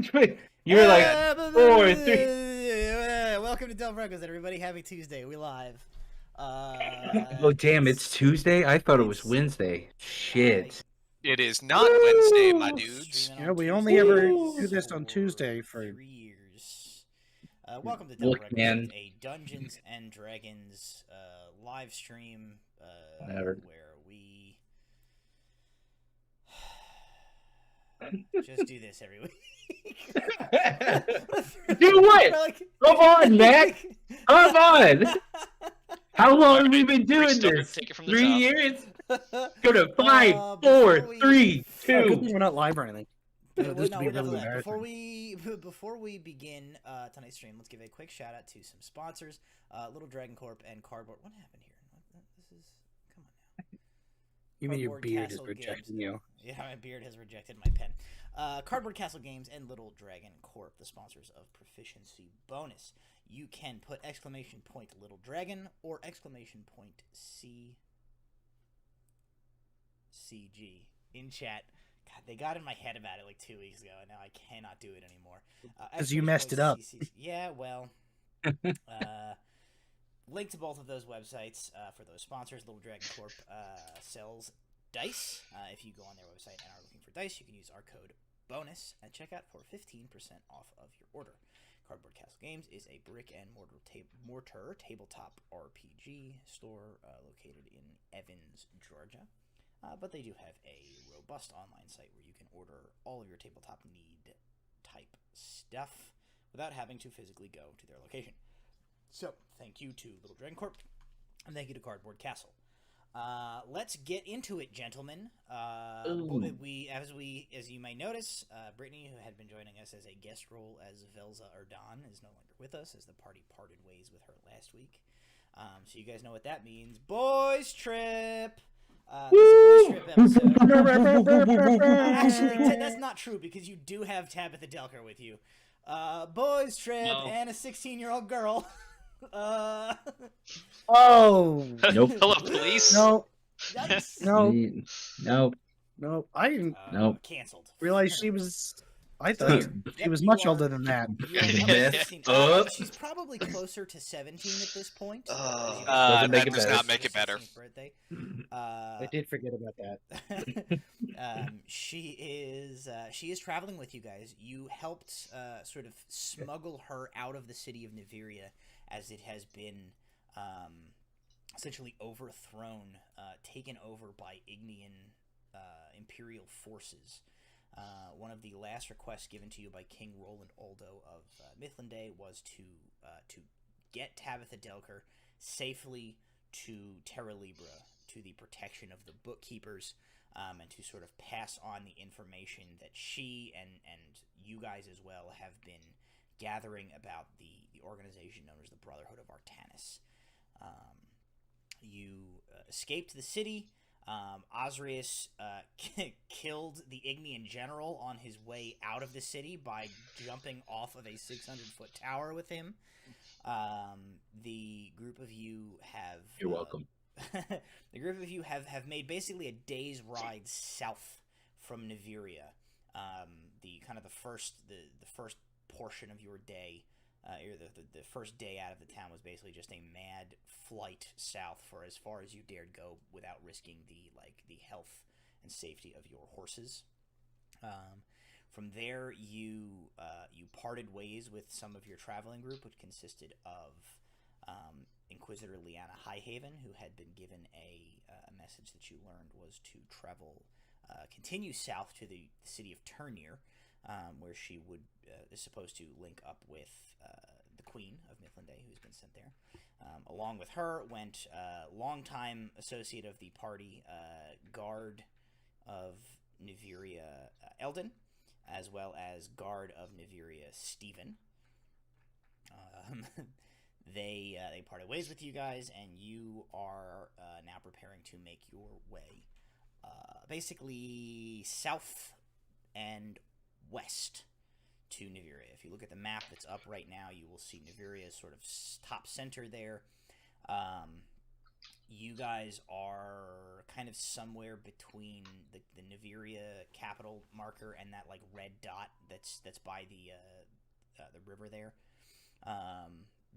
You were like 4, 3. Welcome to Del Breakfast, everybody. Happy Tuesday. We live. Oh damn! It's Tuesday. I thought it was Wednesday. Shit. It is not Wednesday, my dudes. Yeah, we only ever do this on Tuesday for 3 years. Welcome to Del Look, Breakfast, man. a Dungeons and Dragons live stream Whatever. where we just do this every week. Do what? Come on, Mac. Come on. How long have we been doing Restart, this? take it from the 3 top. years? Go to 5, 4, before we- 3, Good 2. thing we're not live or anything. Well, This no, would be we're really definitely not. embarrassing. Before we begin tonight's stream, let's give a quick shout out to some sponsors: Little Dragon Corp and Cardboard. What happened here? This is come on now. You mean your Cardboard beard is Castle rejecting Games. you? Yeah, my beard has rejected my pen. Cardboard Castle Games and Little Dragon Corp, the sponsors of Proficiency Bonus. You can put exclamation point Little Dragon or exclamation point CG in chat. God, they got in my head about it like 2 weeks ago, and now I cannot do it anymore. 'Cause you messed it up. Yeah, well. Link to both of those websites for those sponsors. Little Dragon Corp sells dice. If you go on their website and are looking for dice, you can use our code BONUS at checkout for 15% off of your order. Cardboard Castle Games is a brick and mortar tabletop RPG store located in Evans, Georgia. But they do have a robust online site where you can order all of your tabletop need type stuff without having to physically go to their location. So, thank you to Little Dragon Corp, and thank you to Cardboard Castle. Let's get into it, gentlemen. As you may notice, Brittany, who had been joining us as a guest role as Velza Erdan, is no longer with us as the party parted ways with her last week. So you guys know what that means. Boys Trip! This is a Boys Trip episode. Actually, that's not true because you do have Tabitha Delker with you. Boys Trip and a 16-year-old girl. Oh Nope. Hello, police. no, Yikes. no! I didn't Nope. Canceled. realize she was. I thought she was much older than that. She's probably closer to 17 at this point. Doesn't make That it does better. not make it better. Birthday. I did forget about that. She is traveling with you guys. You helped sort of smuggle her out of the city of Niveria as it has been essentially overthrown, taken over by Ignean Imperial forces. One of the last requests given to you by King Roland Aldo of Mithlande was to get Tabitha Delker safely to Terra Libra, to the protection of the bookkeepers, and to sort of pass on the information that she and you guys as well have been gathering about the organization known as the Brotherhood of Artanis. You escaped the city. Osrius killed the Ignean general on his way out of the city by jumping off of a 600-foot tower with him. The group of you have... You're welcome. The group of you have made basically a day's ride south from Niveria. The first portion of your day, or the first day out of the town was basically just a mad flight south for as far as you dared go without risking the health and safety of your horses. From there, you parted ways with some of your traveling group, which consisted of Inquisitor Liana Highhaven, who had been given a message that you learned was to continue south to the city of Turnir, where she is supposed to link up with the Queen of Mithlande, who's been sent there. Along with her went longtime associate of the party, Guard of Niveria Eldon, as well as Guard of Niveria Stephen. They parted ways with you guys, and you are now preparing to make your way basically south and west to Niveria. If you look at the map that's up right now, you will see Niveria's sort of top center there. you guys are kind of somewhere between the Niveria capital marker and that like red dot that's by the river there.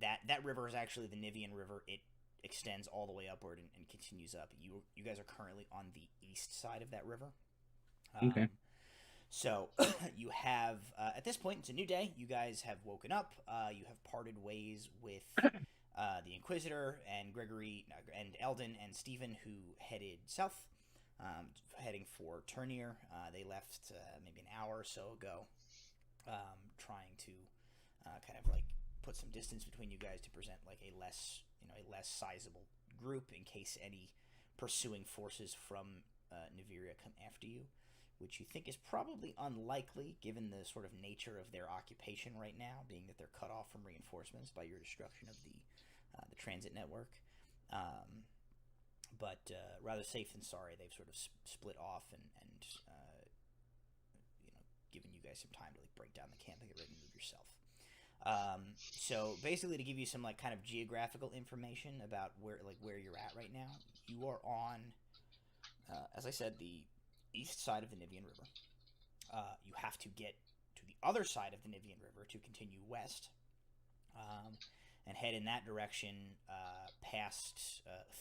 That river is actually the Nivian River. It extends all the way upward and continues up. You guys are currently on the east side of that river. Okay. So you have at this point, it's a new day. You guys have woken up. You have parted ways with the Inquisitor and Gregory and Eldon and Stephen, who headed south, heading for Turnier. They left maybe an hour or so ago, trying to kind of like put some distance between you guys to present like a less sizable group in case any pursuing forces from Niveria come after you, which you think is probably unlikely given the sort of nature of their occupation right now, being that they're cut off from reinforcements by your destruction of the transit network. But rather safe than sorry, they've sort of split off and given you guys some time to like break down the camp and get ready to move yourself. So basically, to give you some like kind of geographical information about where you're at right now, you are on, as I said, the east side of the Nivian River. You have to get to the other side of the Nivian River to continue west, and head in that direction,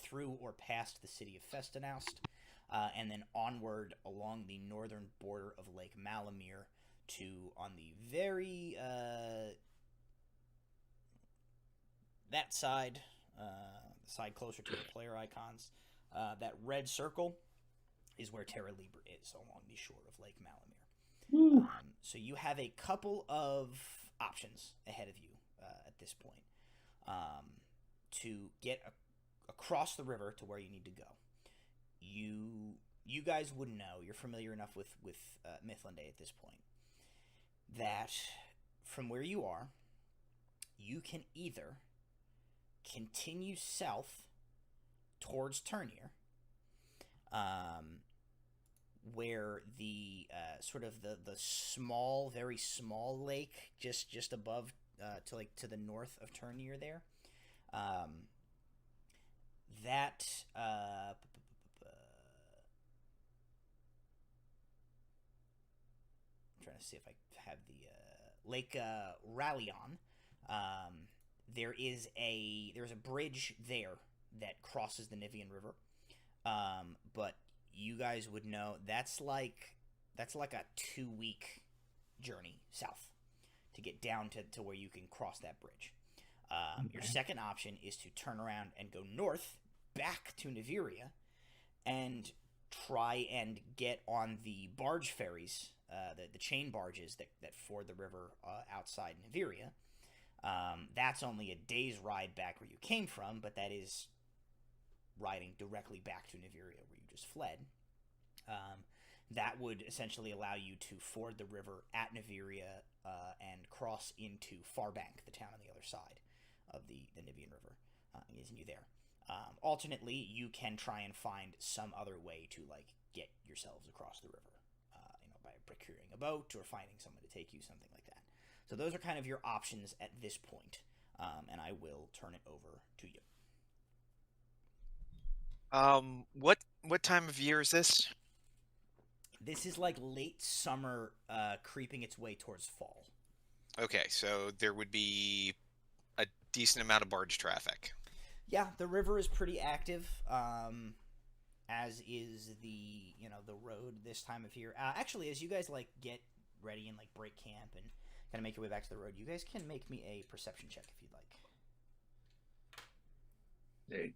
through or past the city of Festanaust, and then onward along the northern border of Lake Malamir to on the very that side, the side closer to the player icons. That red circle is where Terra Libra is, along the shore of Lake Malamir. So you have a couple of options ahead of you at this point to get across the river to where you need to go. You guys would know, you're familiar enough with Mythlanday at this point, that from where you are, you can either continue south towards Turnier, where the sort of the small, very small lake just above to the north of Turnier there, that I'm trying to see if I have the Lake Rallion. There's a bridge there that crosses the Nivian River, but you guys would know that's like a 2-week journey south to get down to where you can cross that bridge. Your second option is to turn around and go north back to Niveria and try and get on the barge ferries, the chain barges that ford the river outside Niveria. That's only a day's ride back where you came from, but that is riding directly back to Niveria where you just fled. That would essentially allow you to ford the river at Niveria and cross into Farbank, the town on the other side of the Nivian River. Isn't you there? Alternately, you can try and find some other way to like get yourselves across the river, by procuring a boat or finding someone to take you, something like that. So those are kind of your options at this point, and I will turn it over to you. What time of year is this? This is like late summer, creeping its way towards fall. Okay, so there would be a decent amount of barge traffic. Yeah, the river is pretty active, as is the road this time of year. Actually, as you guys like get ready and like break camp and kind of make your way back to the road, you guys can make me a perception check if you'd like.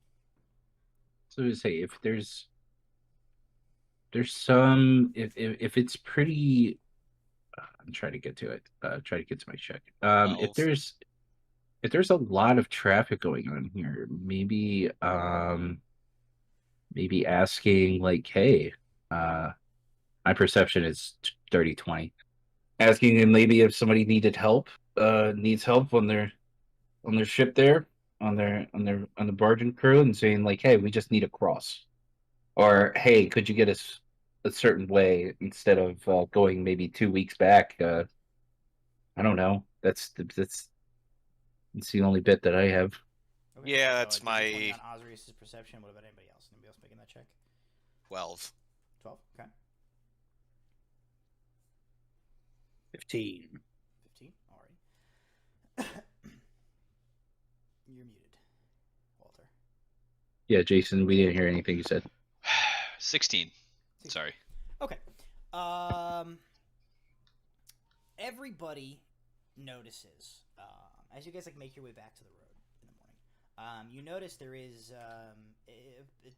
So to say, if there's some, if it's pretty, I'm trying to get to it. Try to get to my check. If there's a lot of traffic going on here, maybe asking like, hey, my perception is 30-20. Asking them maybe if somebody needs help on their ship there, on the barging crew, and saying like, hey, we just need a cross, or hey, could you get us a certain way instead of going maybe 2 weeks back? I don't know. That's the only bit that I have. Okay. Yeah, So that's a dirty 20 my on Osrius's perception. What about anybody else? Anybody else making that check? 12. 12. Okay. 15. 15. Alrighty. You're muted, Walter. Yeah, Jason, we didn't hear anything you said. 16. Sorry. Okay. Everybody notices as you guys like make your way back to the road in the morning. You notice there is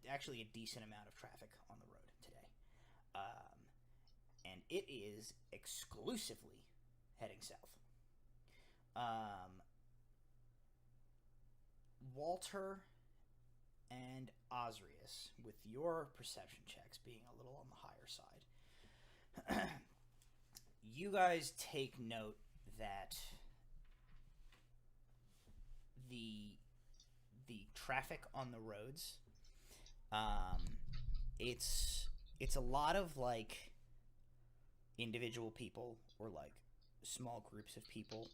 actually a decent amount of traffic on the road today, and it is exclusively heading south. Walter and Osrius, with your perception checks being a little on the higher side, you guys take note that the traffic on the roads, it's a lot of like individual people or like small groups of people.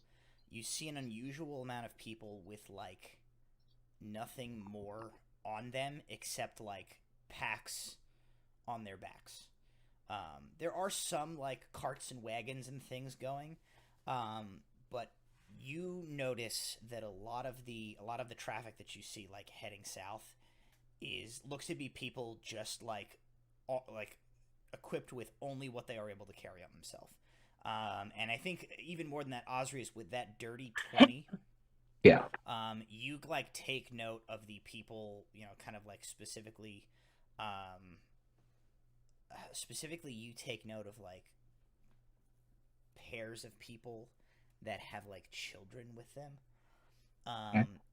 You see an unusual amount of people with like nothing more on them except like packs on their backs. There are some like carts and wagons and things going, but you notice that a lot of the traffic that you see like heading south looks to be people just like equipped with only what they are able to carry on themselves. And I think even more than that, Osrius, with that dirty 20, Yeah. You like take note of the people, kind of like specifically you take note of like pairs of people that have like children with them.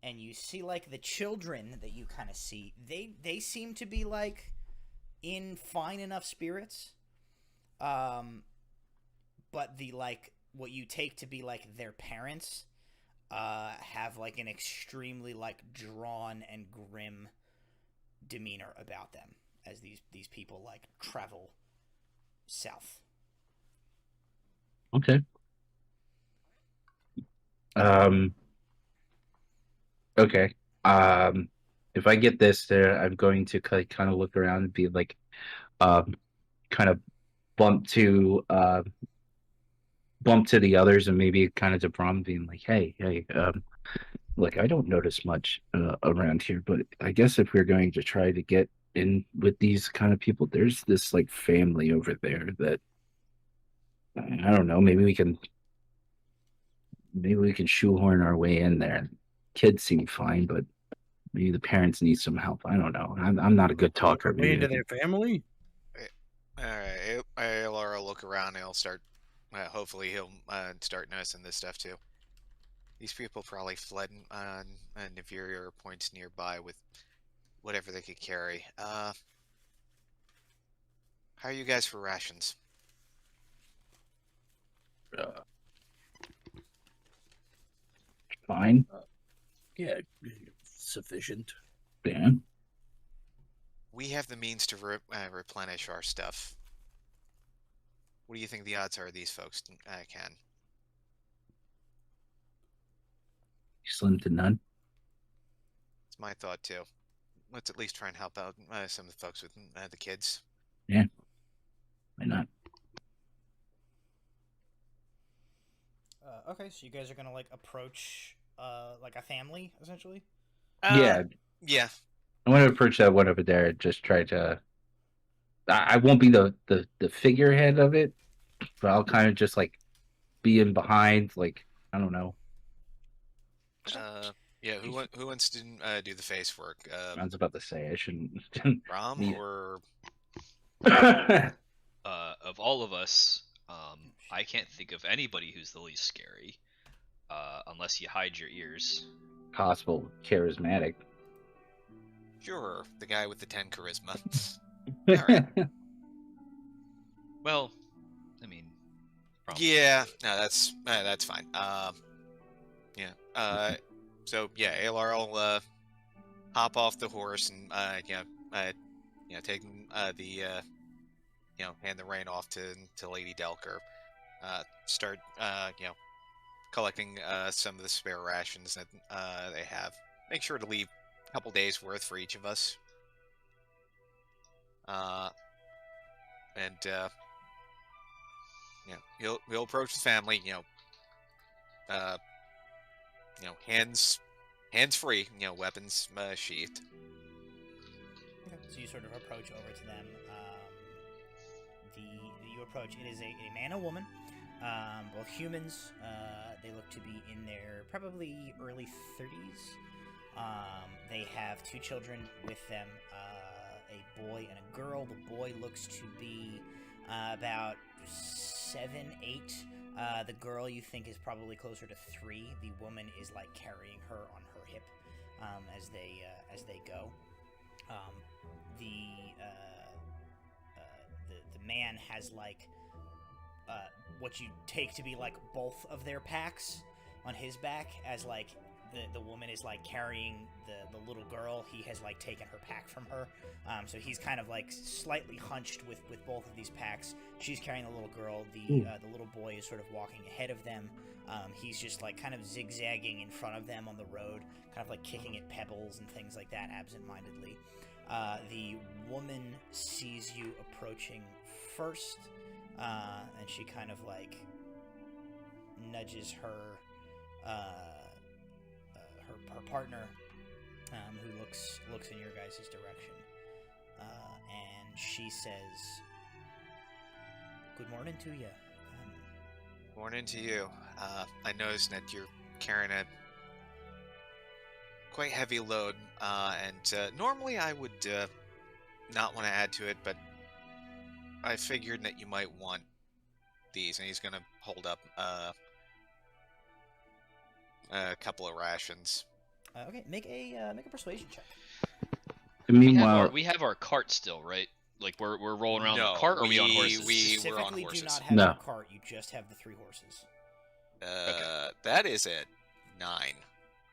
And you see like the children that you kind of see, they seem to be like in fine enough spirits. But the like what you take to be like their parents have like an extremely like drawn and grim demeanor about them as these people like travel south. Okay. Okay. If I get this there, I'm going to kind of look around and be like, kind of bump to the others and maybe kind of to Brom being like, hey, like I don't notice much around here, but I guess if we're going to try to get in with these kind of people, there's this like family over there that I don't know. Maybe we can shoehorn our way in there. Kids seem fine, but maybe the parents need some help. I don't know. I'm not a good talker. Way into their family? Alright, Laura will look around and he'll start. Hopefully, he'll start noticing this stuff too. These people probably fled on inferior points nearby with whatever they could carry. How are you guys for rations? Fine. Yeah, sufficient. Yeah. We have the means to replenish our stuff. What do you think the odds are these folks can? Slim to none. It's my thought too. Let's at least try and help out some of the folks with the kids. Yeah. Why not? Okay, so you guys are gonna like approach like a family essentially. Yeah. Yeah. I want to approach that one over there and just try to. I won't be the figurehead of it, but I'll kind of just like be in behind, like I don't know. Yeah. Who wants to do the face work? I was about to say I shouldn't. Rom need- or Of all of us, I can't think of anybody who's the least scary, unless you hide your ears. Possible charismatic. sure, the guy with the 10 charisma. Alright. Well, I mean, probably. Yeah, no, that's fine. Yeah. So yeah, Alar will hop off the horse and take the hand the rein off to Lady Delker. Start collecting some of the spare rations that they have. make sure to leave a couple days worth for each of us. And he'll approach the family, hands free, weapons sheathed. Okay. So you sort of approach over to them. You approach. It is a man and a woman, both humans. They look to be in their probably early 30s. They have 2 children with them, a boy and a girl. The boy looks to be about 7, 8. The girl you think is probably closer to 3. The woman is like carrying her on her hip as they go. The man has like what you take to be like both of their packs on his back, as like the woman is like carrying the little girl. He has like taken her pack from her, so he's kind of like slightly hunched with both of these packs. She's carrying the little girl. The little boy is sort of walking ahead of them. He's just like kind of zigzagging in front of them on the road, kind of like kicking at pebbles and things like that absentmindedly. The woman sees you approaching first, and she kind of like nudges her partner, who looks in your guys' direction, and she says, "Good morning to you." Morning to you. I noticed that you're carrying a quite heavy load, and normally I would not want to add to it, but I figured that you might want these, and he's gonna hold up a couple of rations. Okay, make a persuasion check. Meanwhile, we have our cart still, right? Like we're rolling around No, the cart, or are we on we- horses? we- we're on Specifically, do horses. not have No. your cart. You just have the 3 horses. That is a 9.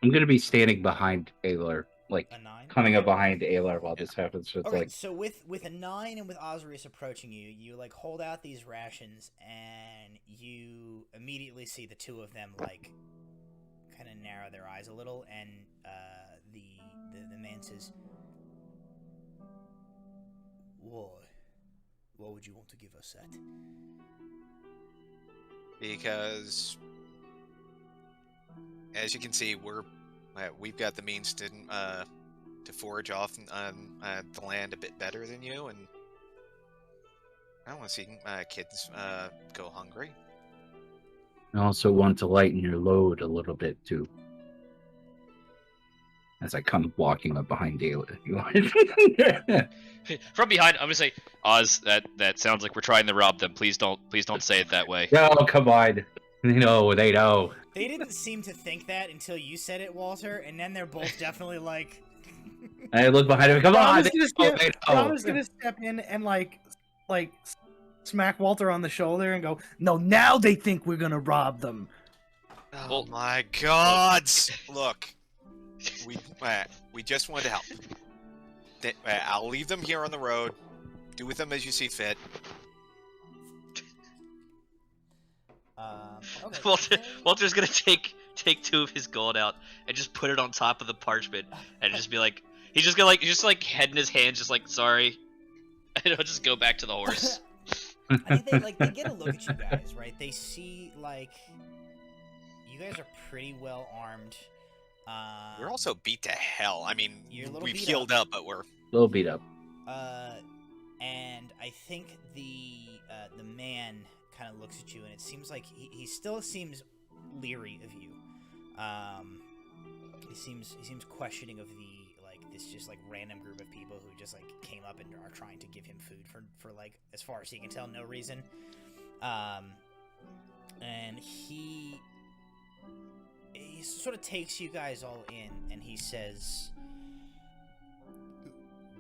I'm gonna be standing behind Aylar, like A 9. coming up behind Aylar while this happens. So it's Okay, like, so with a 9 and with Osrius approaching you, you like hold out these rations, and you immediately see the 2 of them like kind of narrow their eyes a little, and the man says, Why would you want to give us that?" Because, as you can see, we've got the means to forage off the land a bit better than you, and I don't want to see kids go hungry. I also want to lighten your load a little bit too. As I come walking up behind Aylar. From behind, I'm gonna say, Oz, that sounds like we're trying to rob them. Please don't say it that way. No, come on. They know. They know. They didn't seem to think that until you said it, Walter, and then they're both definitely like... I look behind him. Come on. Ron They know. is gonna step in and like smack Walter on the shoulder and go, "No, now they think we're gonna rob them." Oh Well, my God! Look, we just want to help. I'll leave them here on the road. Do with them as you see fit. Okay. Walter's gonna take 2 of his gold out and just put it on top of the parchment and just be like, he's just gonna like head in his hands, just like, sorry, and he'll just go back to the horse. I think they get a look at you guys, right? They see like you guys are pretty well armed. We're also beat to hell. I mean, You're a little we've beat healed up, but we're A little beat up. And I think the man kind of looks at you, and it seems like he still seems leery of you. He seems questioning of this just like random group of people who just like came up and are trying to give him food for like, as far as he can tell, no reason. And he sort of takes you guys all in, and he says,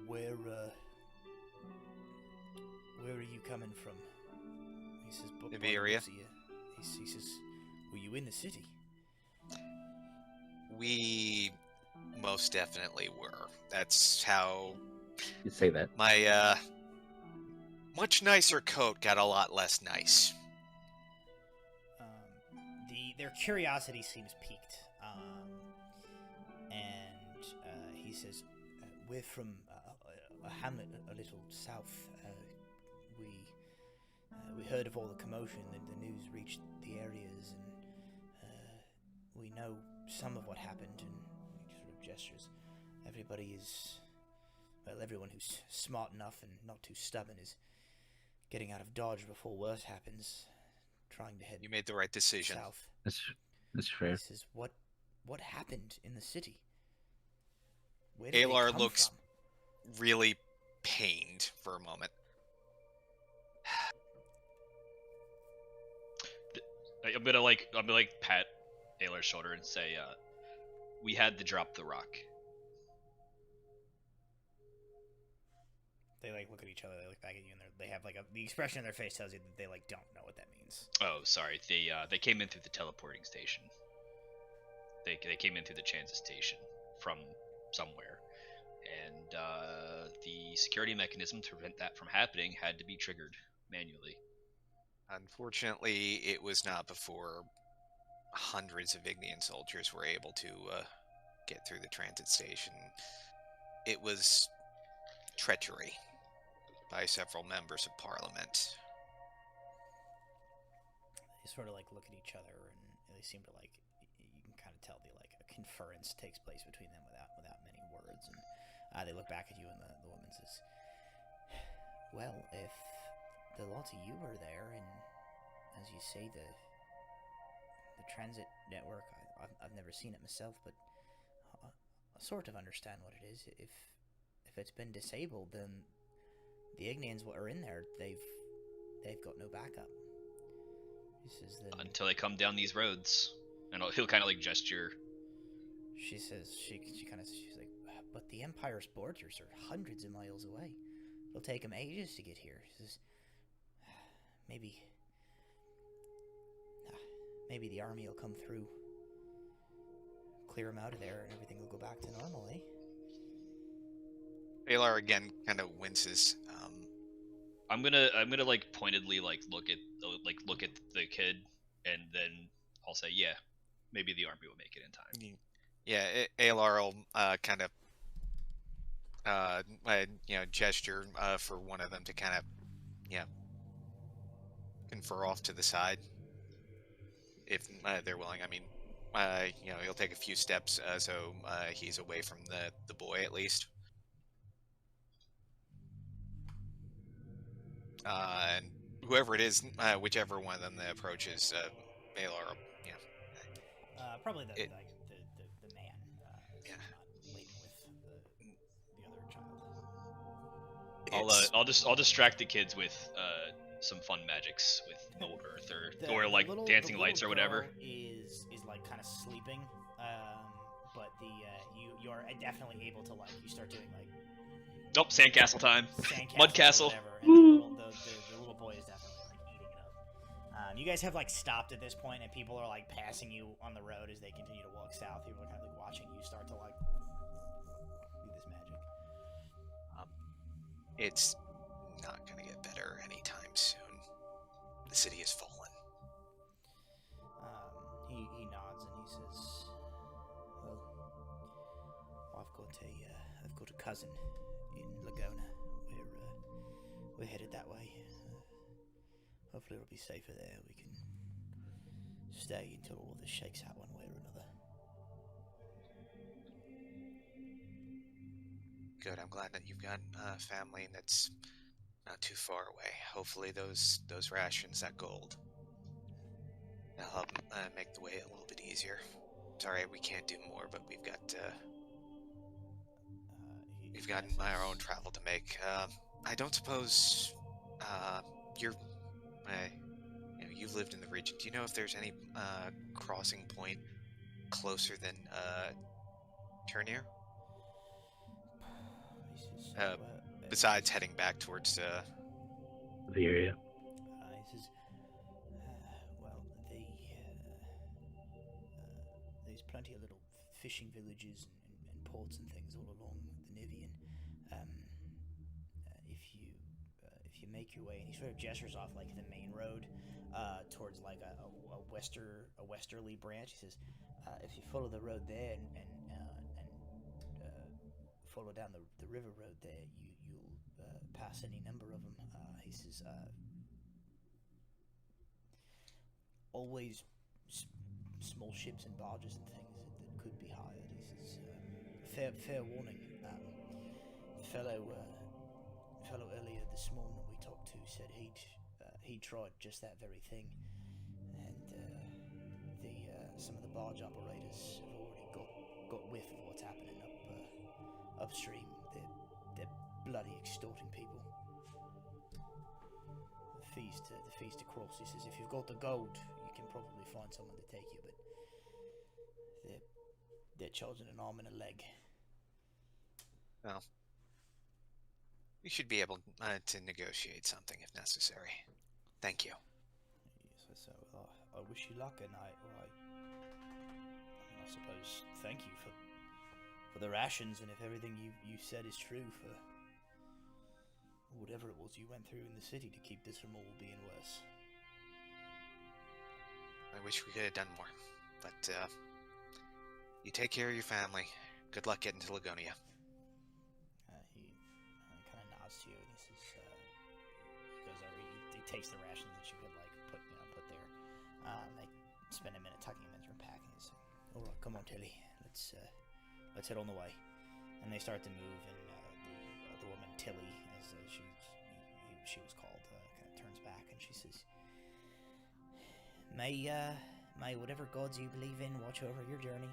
where are you coming from?" He says, Iberia. He says, "Were you in the city?" We most definitely were. That's how You say that. my much nicer coat got a lot less nice. Their curiosity seems piqued, and he says, "We're from a hamlet a little south. We heard of all the commotion, and the news reached the areas, and we know some of what happened." And he sort of gestures. Everyone who's smart enough and not too stubborn is getting out of Dodge before worse happens, trying to head You made the right decision. south. That's He fair. says, "What happened in the city? Where did they Alar come looks from?" really pained for a moment. I'm gonna pat Aylar's shoulder and say, "We had to drop the rock." They like look at each other. They look back at you, and they have like the expression on their face tells you that they like don't know what that means. Oh, sorry. They came in through the teleporting station. They came in through the transit station from somewhere, and the security mechanism to prevent that from happening had to be triggered manually. Unfortunately, it was not before hundreds of Ignian soldiers were able to get through the transit station. It was treachery by several members of parliament. They sort of like look at each other, and they seem to like. You can kind of tell a conference takes place between them without many words, and they look back at you, and the woman says, "Well, if the lot of you were there, and as you say, the transit network, I've never seen it myself, but I sort of understand what it is. If it's been disabled, then the Ignians what are in there, they've got no backup." He says, "Then Until they come down these roads," and he'll kind of like gesture. She says she's like, "But the Empire's borders are hundreds of miles away. It'll take them ages to get here." She says, Maybe the army will come through, clear them out of there, and everything will go back to normal, eh?" Alar again kind of winces. I'm gonna like pointedly like look at the kid, and then I'll say, "Yeah, maybe the army will make it in time." Yeah, Alar will kind of gesture for one of them to kind of confer off to the side if they're willing. I mean, he'll take a few steps so he's away from the boy at least. And whoever it is, whichever one of them that approaches Alar, Probably the It- man. Yeah. Not laden with the other child. I'll distract the kids with some fun magics with old Earth or like dancing lights or whatever. Is like kind of sleeping, but you're definitely able to like you start doing like Oh, sandcastle time. sandcastle Mud or castle. whatever, and the little boy is definitely like eating it up. You guys have like stopped at this point, and people are like passing you on the road as they continue to walk south. People are kind of like watching you start to like do this magic. It's not going to get better anytime soon. The city has fallen. He nods and he says, "Well, I've got a cousin in Laguna. We're headed that way. Hopefully it'll be safer there. We can stay until all this shakes out one way or another." Good. I'm glad that you've got family that's not too far away. Hopefully those rations, that gold, that'll help make the way a little bit easier. Sorry, we can't do more, but we've got our own travel to make. I don't suppose you've lived in the region. Do you know if there's any crossing point closer than Turnier? He says, Besides heading back towards The area. he says, "Well, there's plenty of little fishing villages and ports and things all along the Nivian. If you make your way," and he sort of gestures off like the main road towards like a westerly branch. He says, "If you follow the road there and follow down the river road there, you'll pass any number of them. He says, always small ships and barges and things that could be hired. He says, fair warning. Fellow earlier this morning that we talked to said he'd tried just that very thing, and some of the barge operators have already got whiff of what's happening upstream. They're bloody extorting people. The fees to cross. He says if you've got the gold, you can probably find someone to take you, but they're charging an arm and a leg. Well, we should be able to negotiate something if necessary. Thank you. So I wish you luck, and I suppose thank you for the rations, and if everything you said is true, for whatever it was you went through in the city to keep this from all being worse. I wish we could have done more, but you take care of your family. Good luck getting to Lagonia. He kind of nods to you, and he says, he goes over, he takes the rations that you had put there. They spend a minute tucking them into her pack, and he's like, all right, come on, Tilly, let's head on the way. And they start to move, and the woman Tilly, as she was called, kind of turns back, and she says, May whatever gods you believe in watch over your journey.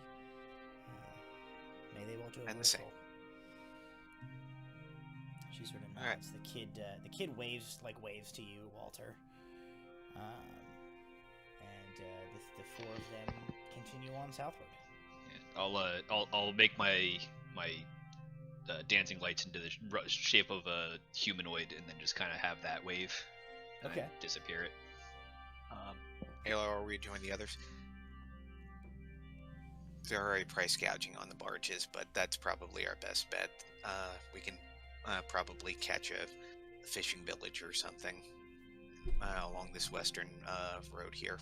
May they watch over us all. She sort of nods. Right. The kid waves to you, Walter. And the four of them continue on southward. Yeah, I'll make my dancing lights into the shape of a humanoid, and then just kind of have that wave. Okay. And disappear it. Halo, are we join the others? They're already price gouging on the barges, but that's probably our best bet. We can probably catch a fishing village or something along this western road here.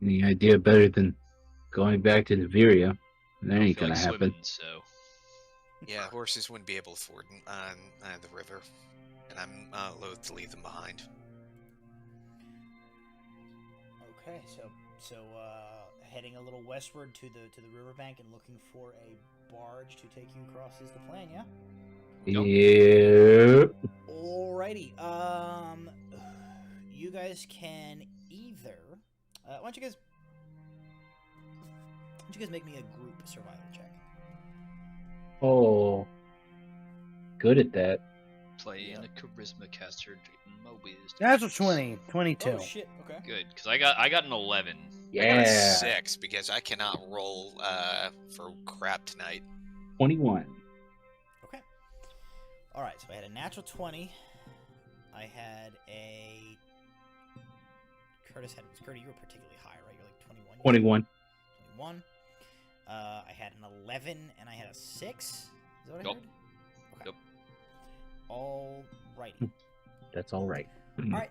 Any idea better than going back to Niveria? That ain't gonna happen. Swimming, so. Yeah, horses wouldn't be able to ford on the river, and I'm loath to leave them behind. Okay, so heading a little westward to the riverbank and looking for a barge to take you across is the plan, yeah? Yep. Alrighty. You guys can either. Why don't you guys make me a group survival check? Oh, good at that. Playing a charisma caster, my wisdom. That's a 20, 22. Oh shit! Okay. Good, because I got an 11. Yeah. I got a 6 because I cannot roll for crap tonight. 21. Okay. All right. So I had a natural 20. I had a. Curtis, you were particularly high, right? You're like 21. 21. 21. I had an 11 and I had a 6. Is that what I Nope. heard? Okay. Nope. Alrighty. That's all right. Alright.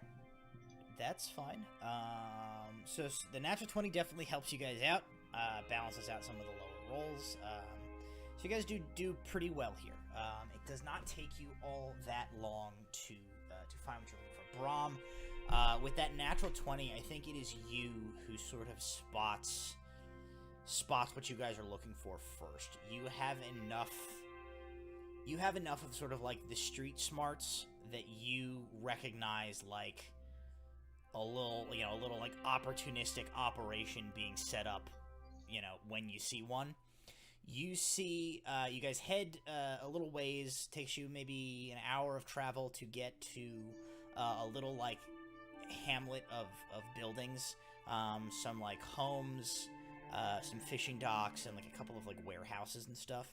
That's fine. So the natural 20 definitely helps you guys out. Balances out some of the lower rolls. So you guys do pretty well here. It does not take you all that long to find what you're looking for. Brahm, with that natural 20, I think it is you who sort of spots what you guys are looking for first. You have enough of sort of like the street smarts that you recognize like a little like opportunistic operation being set up, when you see one. You see, you guys head a little ways, takes you maybe an hour of travel to get to a little like hamlet of buildings, some like homes, some fishing docks, and like a couple of like warehouses and stuff.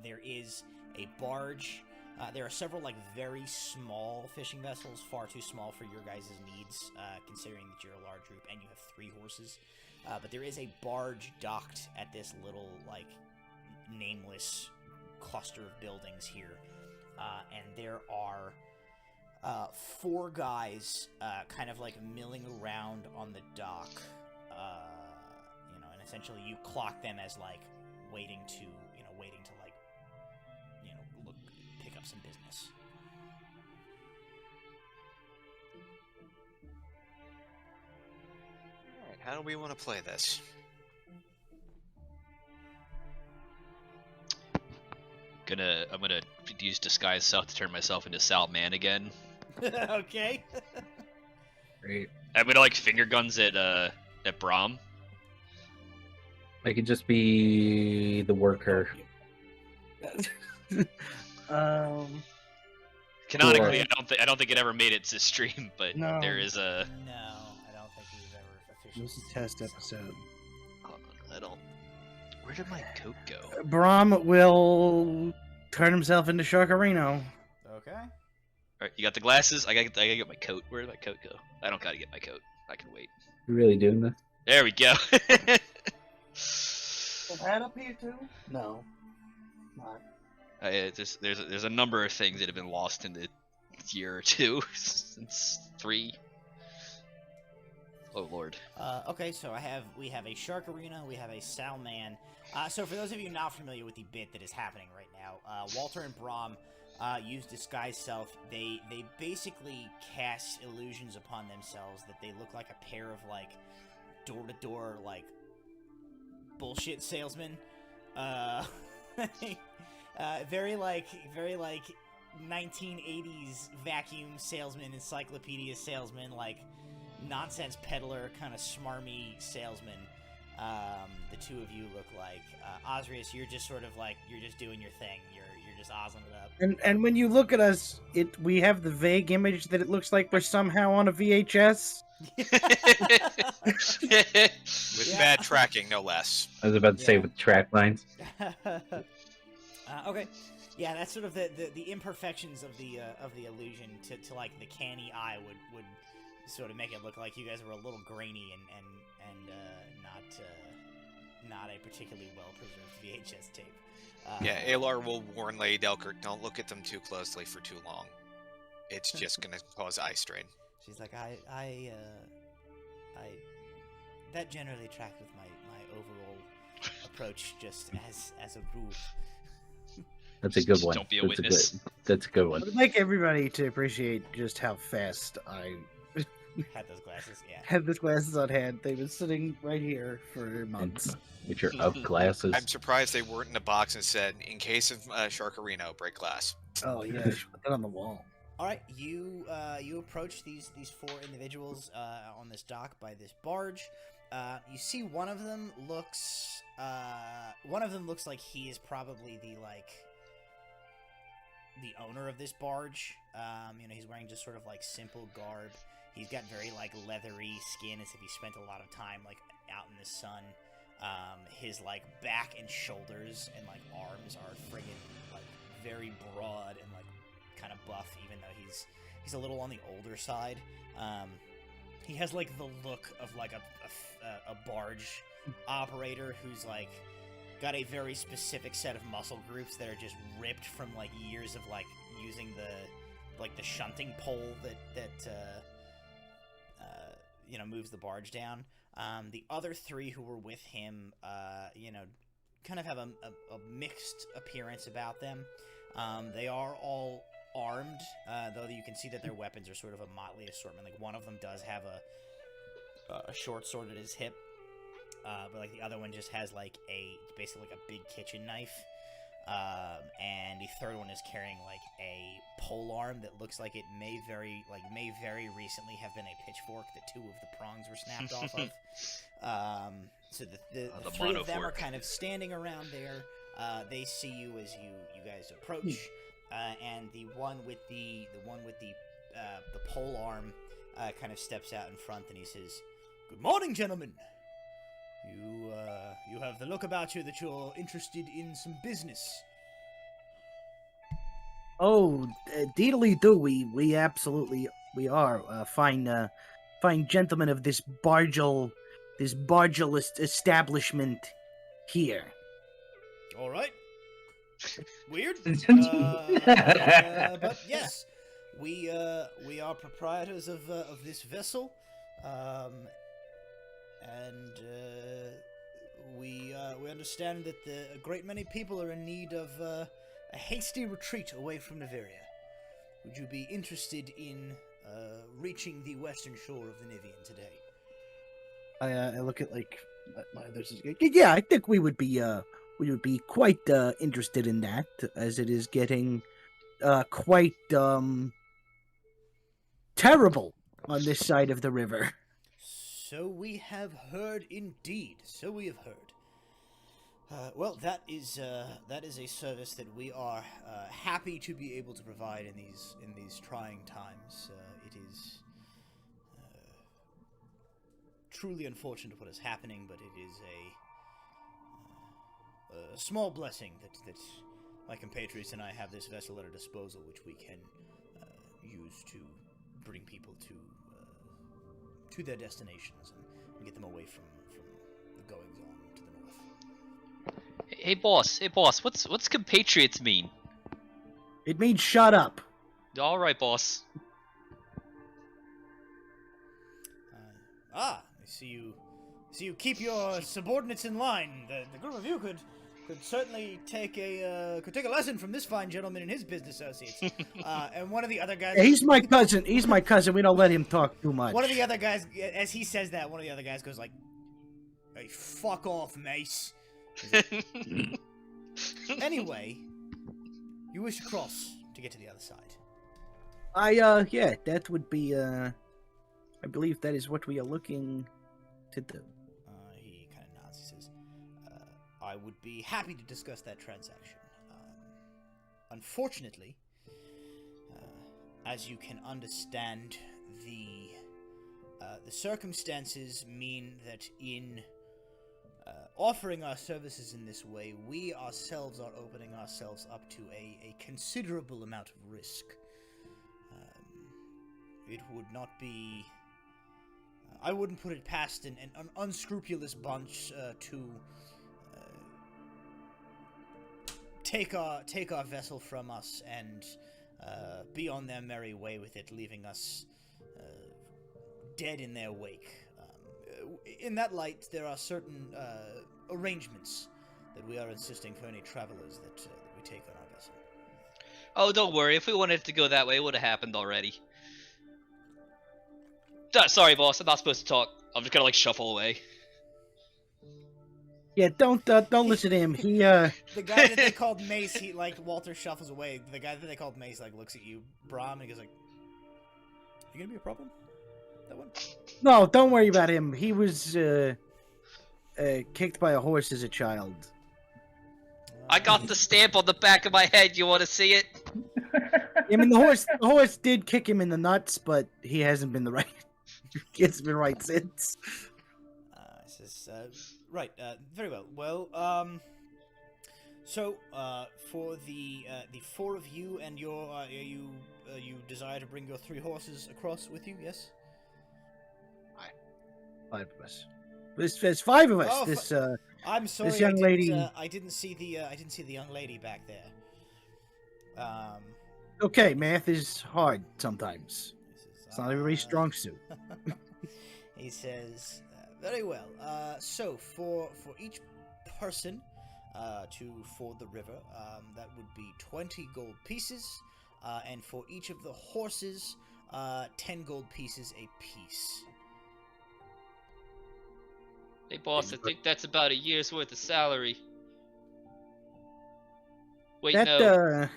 There is a barge. There are several like very small fishing vessels, far too small for your guys' needs, considering that you're a large group and you have 3 horses. But there is a barge docked at this little like nameless cluster of buildings here, and there are 4 guys kind of like milling around on the dock, and essentially you clock them as like waiting to like up some business. Alright, how do we want to play this? I'm gonna use disguise self to turn myself into Sal Man again. Okay. Great. I'm gonna like finger guns at Brahm. I could just be the worker. Canonically, Sure. I don't think it ever made it to stream, but No. there is a. No, I don't think we've ever officially. This is a test episode. Hold on, I don't. Where did my coat go? Brahm will turn himself into Sharkarino. Okay. Alright, you got the glasses? I gotta get my coat. Where did my coat go? I don't gotta get my coat. I can wait. You really doing this? There we go. Is that up here too? No. Not. There's a number of things that have been lost in the year or two since 3. Oh lord. Okay, so we have a Sharkarino, we have a Salman. So for those of you not familiar with the bit that is happening right now, Walter and Brahm use disguise self. They basically cast illusions upon themselves that they look like a pair of like door-to-door like bullshit salesmen. Very like 1980s vacuum salesman, encyclopedia salesman, like nonsense peddler, kind of smarmy salesman. The two of you look like Osrius. You're just sort of like you're just doing your thing. You're just ozzing it up. And when you look at us, we have the vague image that it looks like we're somehow on a VHS. With Yeah. bad tracking, no less. I was about to say Yeah. with track lines. Okay, yeah, that's sort of the imperfections of the illusion to like the canny eye would sort of make it look like you guys were a little grainy and not a particularly well preserved VHS tape. Yeah, Alar will warn Lady Delkirk, don't look at them too closely for too long. It's just gonna cause eye strain. She's like, I that generally tracked with my overall approach, just as a rule. That's a good one. Don't be a witness. That's a good I one. would like everybody to appreciate just how fast I Had those glasses, yeah. had the glasses on hand. They've been sitting right here for months. With your up glasses. I'm surprised they weren't in a box and said, in case of Sharkarino, break glass. Oh yeah, I should put that on the wall. All right, you approach these 4 individuals on this dock by this barge. You see one of them looks like he is probably the owner of this barge. He's wearing just sort of like simple garb. He's got very like leathery skin, as if he spent a lot of time like out in the sun. His like back and shoulders and like arms are friggin' like very broad and like kind of buff, even though he's a little on the older side. He has like the look of like a barge operator who's like got a very specific set of muscle groups that are just ripped from like years of like using the shunting pole that moves the barge down. The other 3 who were with him, kind of have a mixed appearance about them. They are all armed, though you can see that their weapons are sort of a motley assortment. Like one of them does have a short sword at his hip, but like the other one just has like basically like a big kitchen knife. And the third one is carrying like a pole arm that looks like it may very recently have been a pitchfork that 2 of the prongs were snapped off of. So the 3 of them are kind of standing around there. They see you as you guys approach, and the one with the pole arm kind of steps out in front and he says, "Good morning, gentlemen. You have the look about you that you're interested in some business." Oh, deedly do we absolutely are fine gentlemen of this bargel establishment here. All right. Weird. But yes, we are proprietors of this vessel, and we understand that a great many people are in need of a hasty retreat away from Neveria. Would you be interested in reaching the western shore of the Nivian today? I look at like my others. Yeah, I think we would be quite interested in that, as it is getting quite terrible on this side of the river. So we have heard, indeed. So we have heard. Well, that is a service that we are happy to be able to provide in these trying times. It is truly unfortunate what is happening, but it is a small blessing that my compatriots and I have this vessel at our disposal, which we can use to bring people to their destinations and get them away from the goings on to the north. Hey boss, what's compatriots mean? It means shut up. All right, boss. I see you keep your subordinates in line. The group of you could certainly take a lesson from this fine gentleman and his business associates. And one of the other guys. Yeah, he's my cousin. He's my cousin. We don't let him talk too much. One of the other guys, as he says that, one of the other guys goes like, "Hey, fuck off, Mace." Anyway, you wish to cross to get to the other side. Yeah, that would be, I believe that is what we are looking to do. He kind of nods. He says, I would be happy to discuss that transaction. Unfortunately, as you can understand, the circumstances mean that in offering our services in this way, we ourselves are opening ourselves up to a considerable amount of risk. It would not be... I wouldn't put it past an unscrupulous bunch to take our vessel from us and be on their merry way with it, leaving us dead in their wake. In that light, there are certain arrangements that we are insisting for any travelers that we take on our vessel. Oh, don't worry. If we wanted it to go that way, it would have happened already. Sorry, boss. I'm not supposed to talk. I'm just gonna shuffle away. Yeah, don't listen to him. He The guy that they called Mace, Walter shuffles away. The guy that they called Mace looks at you, Brahm, and he goes like, "You gonna be a problem? That one?" No, don't worry about him. He was kicked by a horse as a child. I got the stamp on the back of my head. You want to see it? I mean, the horse did kick him in the nuts, but he hasn't been right. It's been right since. Right. Very well. Well, so for the four of you and your you desire to bring your 3 horses across with you? Yes. 5 of us. There's 5 of us. Oh, I'm sorry. This young lady. I didn't see the young lady back there. Okay, math is hard sometimes. It's not everybody's strong suit. He says, very well. So for each person to ford the river, that would be 20 gold pieces, and for each of the horses, 10 gold pieces a piece. Hey, boss, I think that's about a year's worth of salary. Wait, no.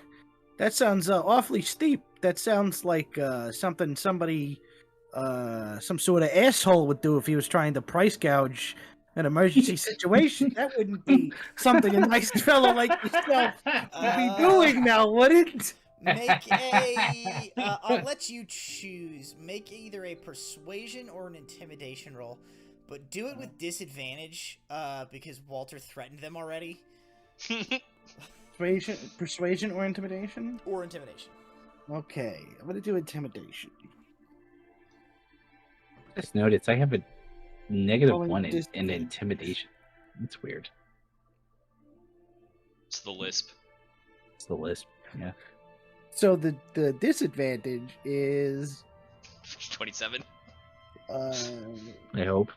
That sounds awfully steep. That sounds like something somebody, some sort of asshole would do if he was trying to price gouge an emergency situation. That wouldn't be something a nice fellow like yourself would be doing now, would it? Make a... I'll let you choose. Make either a persuasion or an intimidation roll. But do it with disadvantage, because Walter threatened them already. Persuasion or intimidation? Or intimidation. Okay, I'm gonna do intimidation. Just noticed I have a -1 in just- intimidation. That's weird. It's the lisp. It's the lisp. Yeah. So the disadvantage is 27. I hope.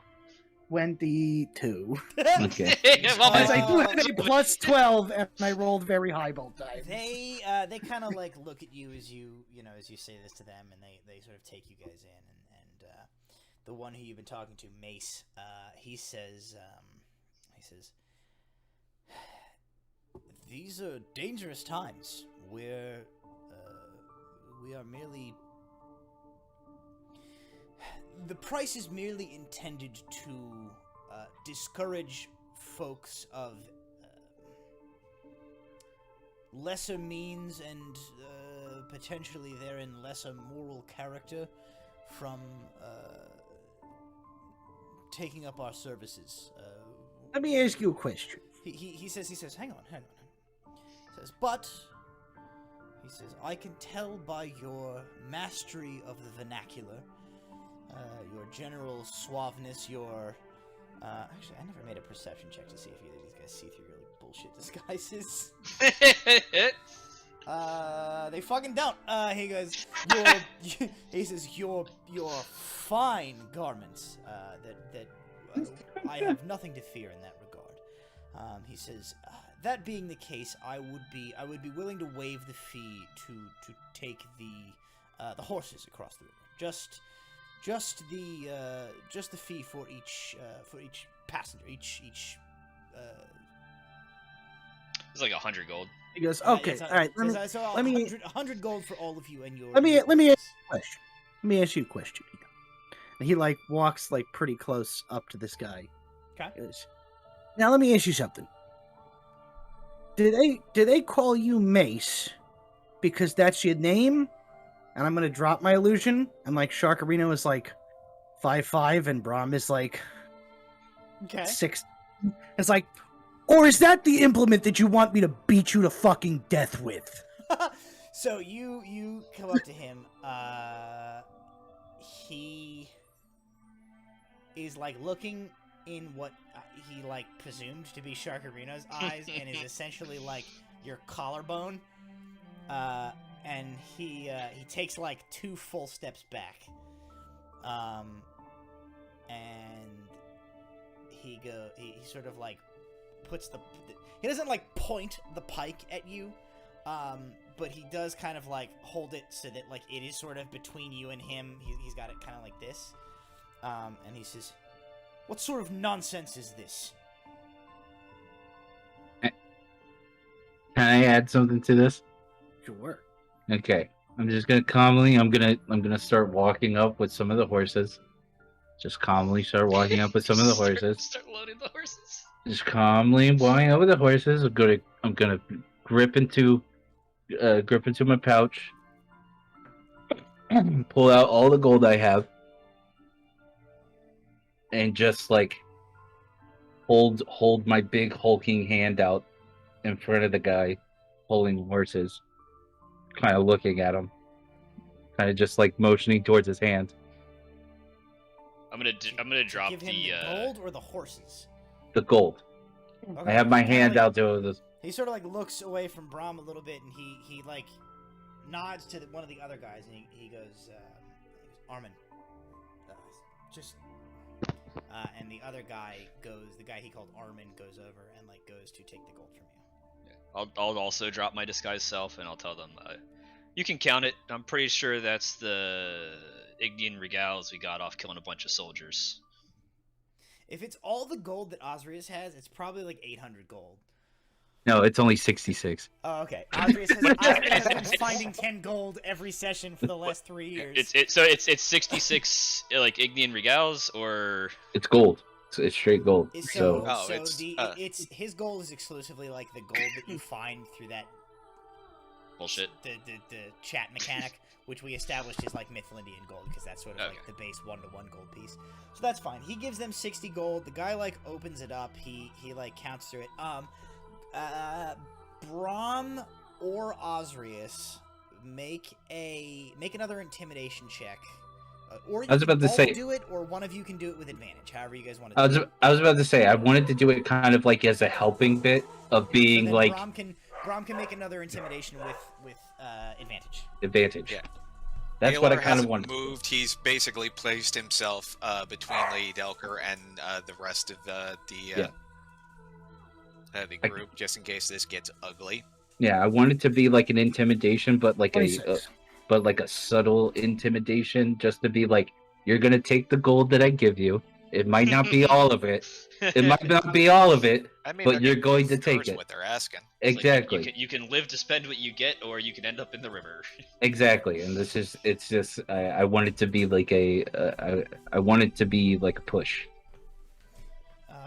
22. Okay. Well, As I do have a plus 12, and I rolled very high both times. They kind of like look at you as you say this to them, and they sort of take you guys in, and the one who you've been talking to, Mace, he says, these are dangerous times. We are merely. The price is merely intended to discourage folks of lesser means and potentially therein lesser moral character from taking up our services. Let me ask you a question. He says, hang on. He says, I can tell by your mastery of the vernacular, your general suaveness, your... actually, I never made a perception check to see if either of these guys see through your bullshit disguises. They fucking don't. He goes, he says, your fine garments, that I have nothing to fear in that regard. He says, that being the case, I would be willing to waive the fee to take the horses across the river. Just the fee for each passenger, each It's like 100 gold. He goes, okay, all right. Let me 100 gold for all of you and your. Let me ask you a question. Let me ask you a question. And he like walks like pretty close up to this guy. Okay. He goes, now let me ask you something. Do they call you Mace because that's your name? And I'm gonna drop my illusion, and like Sharkarino is like 5'5", and Brahm is like 6. It's like, or is that the implement that you want me to beat you to fucking death with? So you come up to him. He is like looking in what he like presumed to be Sharkarino's eyes, and is essentially like your collarbone. And he takes like 2 full steps back, and he sort of like puts he doesn't like point the pike at you, but he does kind of like hold it so that like it is sort of between you and him. He's got it kind of like this, and he says, "What sort of nonsense is this?" Can I add something to this? Sure. Okay, I'm just gonna calmly. I'm gonna start walking up with some of the horses. Just calmly start walking up with some of the horses. Start loading the horses. Just calmly walking up with the horses. I'm gonna grip into my pouch, pull out all the gold I have, and just like hold my big hulking hand out in front of the guy pulling horses. Kind of looking at him, kind of just like motioning towards his hand. I'm gonna drop give him the gold or the horses. The gold. Okay. I have my Kinda hand like, out to this. He sort of like looks away from Brahm a little bit, and he like nods to one of the other guys, and he goes, Armin, and the other guy goes. The guy he called Armin goes over and like goes to take the gold from you. I'll also drop my disguised self, and I'll tell them, you can count it. I'm pretty sure that's the Ignian regals we got off killing a bunch of soldiers. If it's all the gold that Osrius has, it's probably like 800 gold. No, it's only 66. Oh, okay. Osrius has been finding 10 gold every session for the last 3 years. It's 66 like Ignian regals, or It's gold. It's straight gold. So Oh, it's his gold is exclusively like the gold that you find through that bullshit. The chat mechanic, which we established is like Mythlindian gold, because that's sort of like the base 1-to-1 gold piece. So that's fine. He gives them 60 gold. The guy like opens it up. He like counts through it. Brahm or Osrius, make another intimidation check. Or I was about to say, do it, or one of you can do it with advantage. However you guys want to do it. I was about to say, I wanted to do it kind of like as a helping bit of being so like. Brahm can make another intimidation with advantage. Advantage. Yeah. That's what I Alar kind of hasn't wanted. moved. He's basically placed himself between Lady Delker and the rest of the group, just in case this gets ugly. Yeah, I want it to be like an intimidation, but like a 26. but like a subtle intimidation, just to be like, you're gonna take the gold that I give you. It might not be all of it. It might not be all of it, I mean, but they're you're gonna going do to take first it. what they're asking. It's Exactly. Like you can live to spend what you get, or you can end up in the river. Exactly, and it's just I want it to be like I want it to be like a push.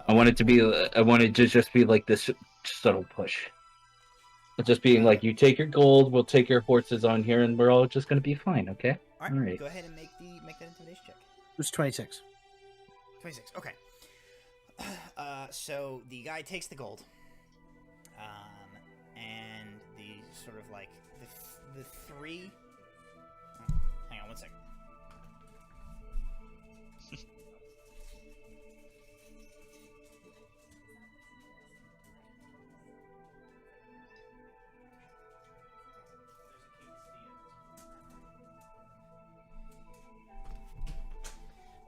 I want it to just be like this subtle push. It's just being like, you take your gold, we'll take your horses on here, and we're all just gonna be fine, okay? All All right, right. go ahead and make that intimidation check. It was 26. 26. Okay. So the guy takes the gold, and the sort of like the three. Oh, hang on one second.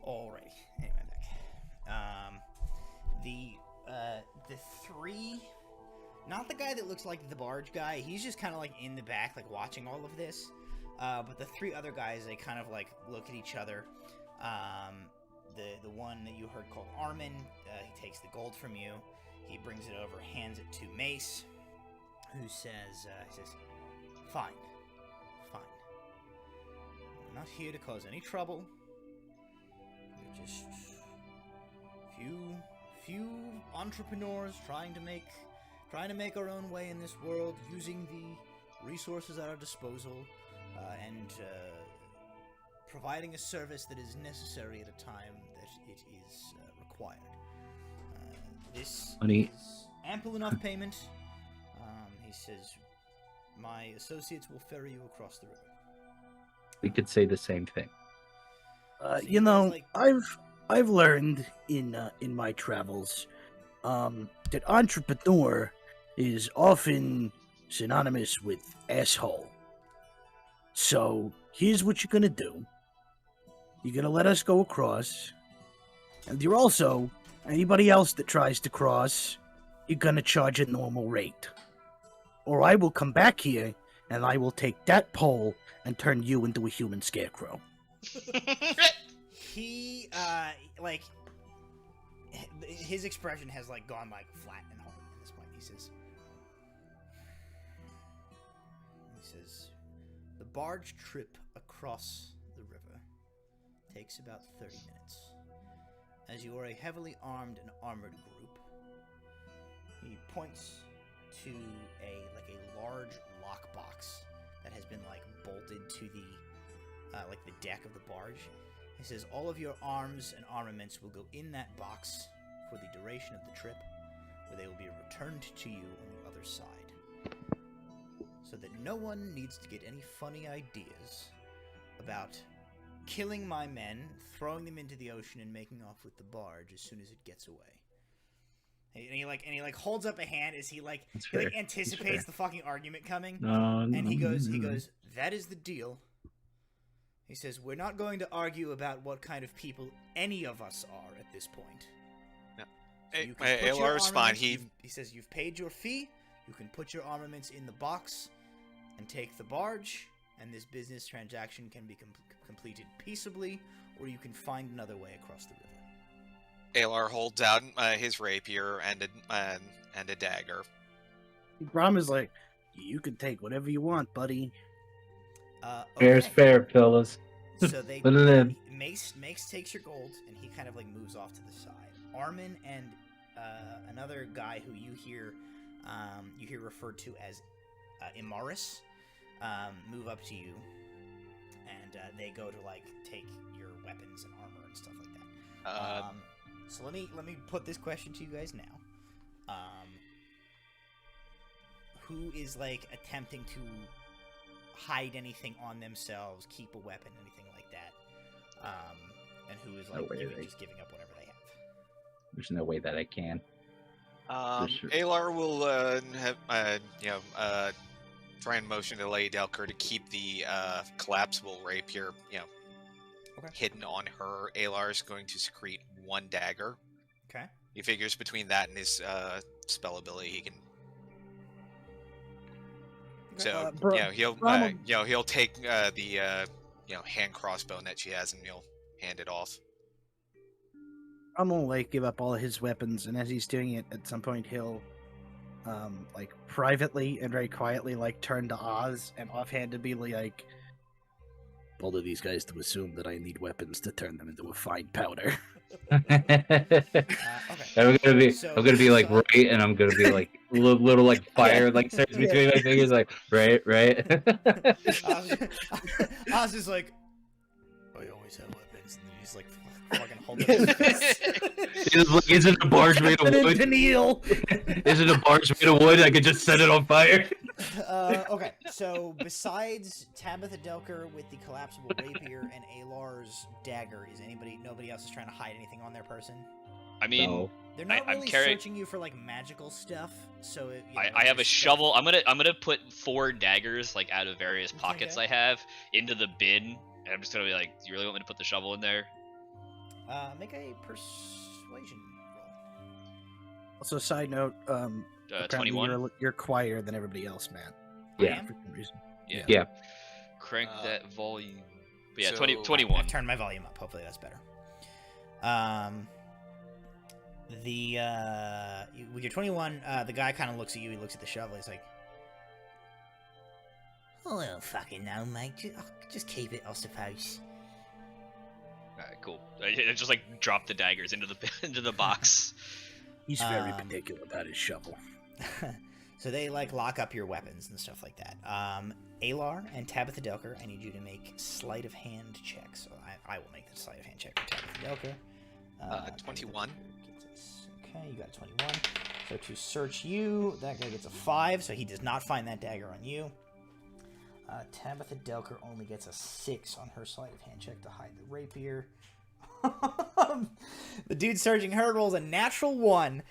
Alrighty. Anyway, I'm back. The three, not the guy that looks like the barge guy. He's just kind of like in the back, like watching all of this. But the three other guys, they kind of like look at each other. The one that you heard called Armin, he takes the gold from you. He brings it over, hands it to Mace, who says, "Fine, fine. I'm not here to cause any trouble. We're just few entrepreneurs trying to make our own way in this world, using the resources at our disposal, and providing a service that is necessary at a time that it is required. This Honey. is ample enough payment." He says, "My associates will ferry you across the river." We could say the same thing. You know, I've learned in my travels that entrepreneur is often synonymous with asshole. So here's what you're gonna do. You're gonna let us go across, and you're also anybody else that tries to cross, you're gonna charge a normal rate, or I will come back here and I will take that pole and turn you into a human scarecrow. He, like, his expression has, like, gone, like, flat and hard at this point. He says, "The barge trip across the river takes about 30 minutes. As you are a heavily armed and armored group," he points to a large lockbox that has been, like, bolted to the, the deck of the barge. He says, "All of your arms and armaments will go in that box for the duration of the trip, where they will be returned to you on the other side. So that no one needs to get any funny ideas about killing my men, throwing them into the ocean, and making off with the barge as soon as it gets away." And he holds up a hand as he anticipates the fucking argument coming. And he goes, "That is the deal." He says, "We're not going to argue about what kind of people any of us are at this point." No. So you can put your Alar's fine. armaments- He says, "You've paid your fee. You can put your armaments in the box and take the barge, and this business transaction can be completed peaceably, or you can find another way across the river." Alar holds out his rapier and a dagger. Brom is like, "You can take whatever you want, buddy." Fair's Okay. fair, fellas. So they Put it in. Mace takes your gold, and he kind of like moves off to the side. Armin and another guy who you hear referred to as Imaris move up to you, and they go to like take your weapons and armor and stuff like that. So let me put this question to you guys now. Who is like attempting to hide anything on themselves, keep a weapon, anything like that, and who is like just giving up whatever they have? There's no way that I can. Sure. Alar will try and motion to Lady Delker to keep the collapsible rapier, Okay. hidden on her. Alar's going to secrete 1 dagger. Okay. He figures between that and his spell ability, he can. So he'll take the hand crossbow that she has and he'll hand it off. I'm gonna like give up all of his weapons, and as he's doing it, at some point he'll, like privately and very quietly, like turn to Oz and offhandedly like, bold of these guys to assume that I need weapons to turn them into a fine powder. Okay. I'm gonna be like So- right, and I'm gonna be like little like fire like starts between my fingers, like right. Oz is like, I always have weapons, and then he's like fucking holding his fist. Is it a barge made of wood? Neil. Is it a barge made of wood? I could just set it on fire. Okay, so besides Tabitha Delker with the collapsible rapier and Alar's dagger, nobody else is trying to hide anything on their person? I mean, No. They're not I'm really carrying- searching you for like magical stuff, so I have a shovel. I'm gonna put 4 daggers like out of various pockets Okay. I have into the bin, and I'm just gonna be like, "Do you really want me to put the shovel in there?" Make a persuasion roll. Also, side note, apparently 21. you're quieter than everybody else, man. Yeah. For some reason. Yeah. Crank that volume. But yeah, so- 21. I've turned my volume up. Hopefully that's better. With your 21, the guy kind of looks at you. He looks at the shovel. He's like, "Oh, I don't fucking know, mate. Just keep it, I suppose." Alright, cool. I just like drop the daggers into the into the box. He's very Um, particular about his shovel. So they like lock up your weapons and stuff like that. Alar and Tabitha Delker, I need you to make sleight of hand checks. So I will make the sleight of hand check for Tabitha Delker. 21. Okay, you got 21. So to search you, that guy gets a 5, so he does not find that dagger on you. Tabitha Delker only gets a 6 on her sleight of hand check to hide the rapier. The dude searching her rolls a natural 1.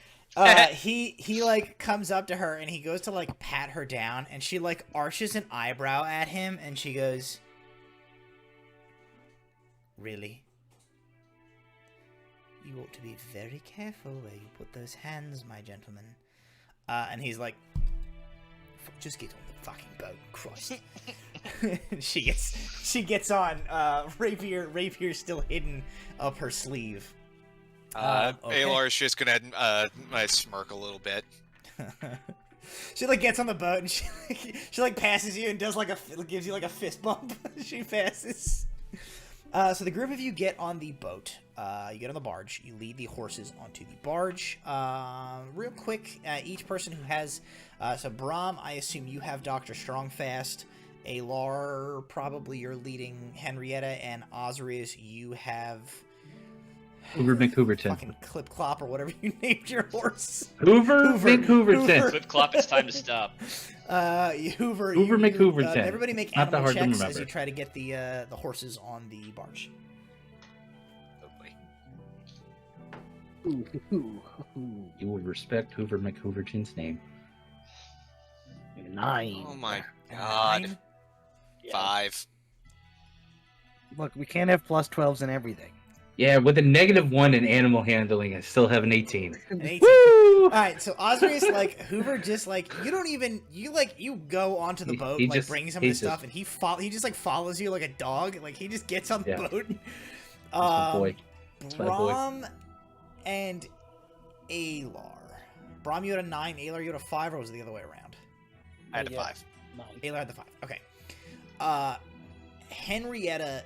He like comes up to her and he goes to like pat her down, and she like arches an eyebrow at him and she goes, "Really? You ought to be very careful where you put those hands, my gentleman." And he's like, "Just get on the fucking boat, Christ." she gets on. Rapier still hidden up her sleeve. Okay. Alar's just gonna smirk a little bit. She like gets on the boat and she like passes you and does like gives you like a fist bump. She passes. So the group of you get on the boat. You get on the barge. You lead the horses onto the barge. Real quick, each person who has... so Brahm, I assume you have Dr. Strongfast. Alar, probably you're leading Henrietta. And Osrius, you have... Hoover McHooverton. Fucking Clip Clop or whatever you named your horse. Hoover Hoover. McHooverton. Clip clop, it's time to stop. Hoover McHooverton. everybody make Not that animal hard to checks as remember. you try to get the horses on the barge. Lovely. You will respect Hoover McHooverton's name. 9. Oh my god. 9? 5. Look, we can't have plus 12s and everything. Yeah, with a -1 in animal handling, I still have an 18. An 18. Woo! Alright, so Osrius, like, Hoover just, like, you go onto the He- boat, he like, just- bring some he of the stuff, just- and he just, like, follows you like a dog. Like, he just gets on the Yeah. boat. my boy. That's my boy. Brahm and Alar. Brahm, you had a 9, Alar, you had a 5, or was it the other way around? I had a Yeah. 5. 9. Alar had the 5. Okay. Henrietta,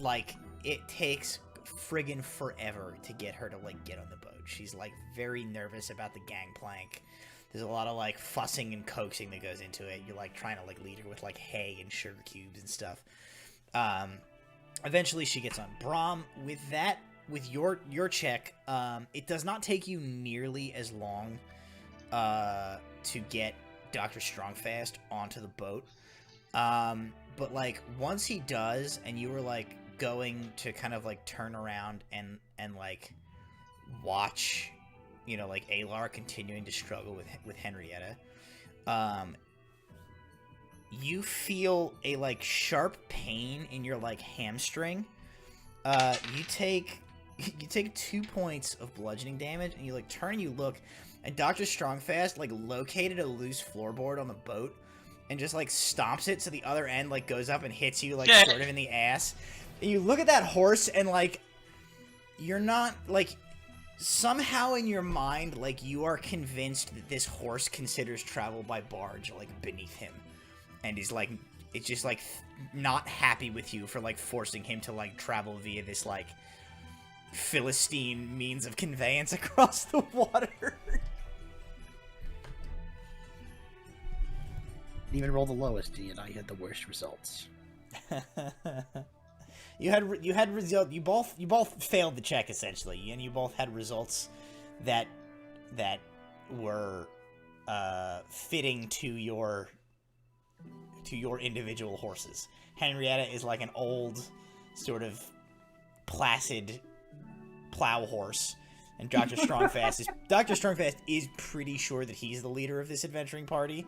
like, it takes friggin' forever to get her to, like, get on the boat. She's, like, very nervous about the gangplank. There's a lot of, like, fussing and coaxing that goes into it. You're, like, trying to, like, lead her with, like, hay and sugar cubes and stuff. Eventually she gets on. Brahm, with that, with your check, it does not take you nearly as long to get Dr. Strongfast onto the boat. But, like, once he does, and you were, like, going to kind of, like, turn around and like, watch, you know, like, Alar continuing to struggle with Henrietta, you feel a like sharp pain in your like hamstring. You take 2 points of bludgeoning damage, and you like turn and you look, and Dr. Strongfast like located a loose floorboard on the boat, and just like stomps it so the other end like goes up and hits you like sort of in the ass. And you look at that horse, and like you're not like somehow in your mind like you are convinced that this horse considers travel by barge like beneath him, and is like it's just like not happy with you for like forcing him to like travel via this like Philistine means of conveyance across the water. Even roll the lowest, and I had the worst results. You both failed the check essentially, and you both had results that were fitting to your individual horses. Henrietta is like an old, sort of placid plow horse, and Dr. Strongfast is pretty sure that he's the leader of this adventuring party.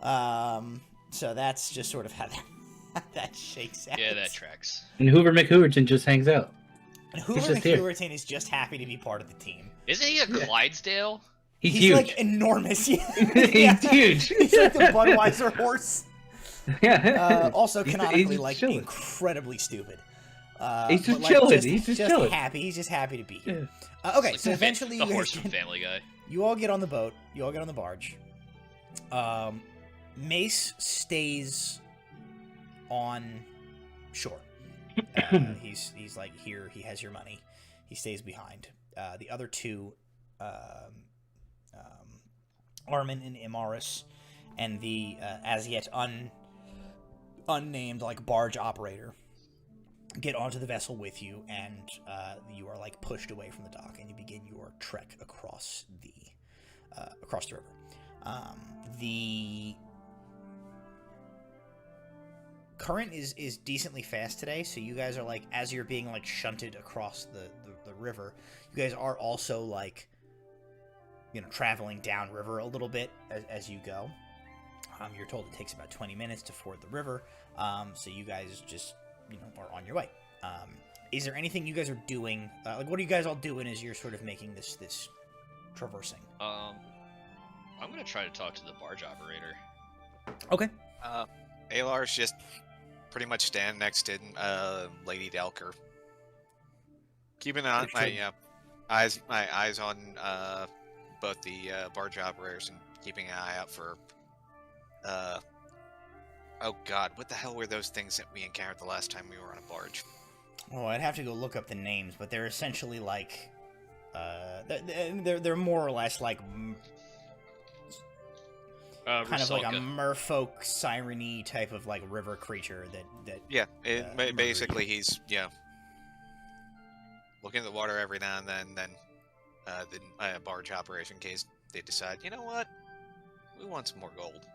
So that's just sort of how that shakes out. Yeah, that tracks. And Hoover McHooverton just hangs out. And Hoover McHooverton is just happy to be part of the team. Isn't he a Clydesdale? He's huge. Like enormous. He's huge. He's like the Budweiser horse. Yeah. Also canonically, he's like chilling. incredibly stupid. He's just but, like, chilling. He's just chilling. happy. He's just happy to be here. Yeah. Okay, Like so eventually the you horse guys from Family Guy. you all get on the boat. You all get on the barge. Mace stays on shore. He's like here. He has your money. He stays behind. The other two, Armin and Imaris, and the as yet unnamed like barge operator, get onto the vessel with you, and you are like pushed away from the dock, and you begin your trek across the river. The current is decently fast today, so you guys are like, as you're being like shunted across the river, you guys are also like, you know, traveling downriver a little bit as you go. You're told it takes about 20 minutes to ford the river, so you guys just, you know, are on your way. Is there anything you guys are doing? Like, what are you guys all doing as you're sort of making this traversing? I'm gonna try to talk to the barge operator. Okay. Alar's just pretty much stand next to Lady Delker, keeping my eyes on both the barge operators and keeping an eye out for oh god, what the hell were those things that we encountered the last time we were on a barge? Oh, I'd have to go look up the names, but they're essentially like they're more or less like kind of like a merfolk siren-y type of like river creature that yeah, basically he's looking at the water every now and then the barge operation, in case they decide, you know what, we want some more gold.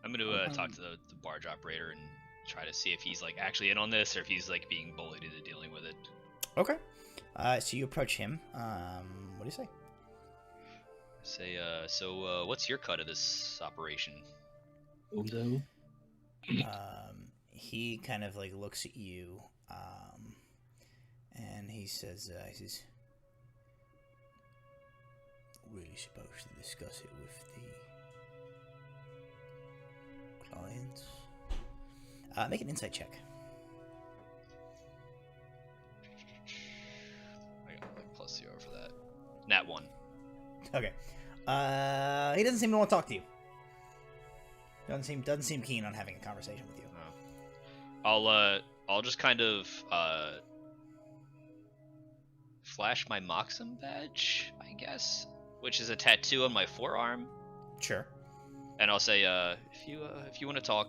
I'm gonna talk to the barge operator and try to see if he's like actually in on this, or if he's like being bullied into dealing with it. Okay. So you approach him. What do you say? Say, so what's your cut of this operation? Ozo. He kind of like looks at you, and he says, really supposed to discuss it with the clients. Make an insight check. I got like +0 for that. Nat 1. Okay. He doesn't seem to want to talk to you. Doesn't seem keen on having a conversation with you. I'll just kind of flash my Moxum badge, I guess, which is a tattoo on my forearm. Sure. And I'll say, if you want to talk,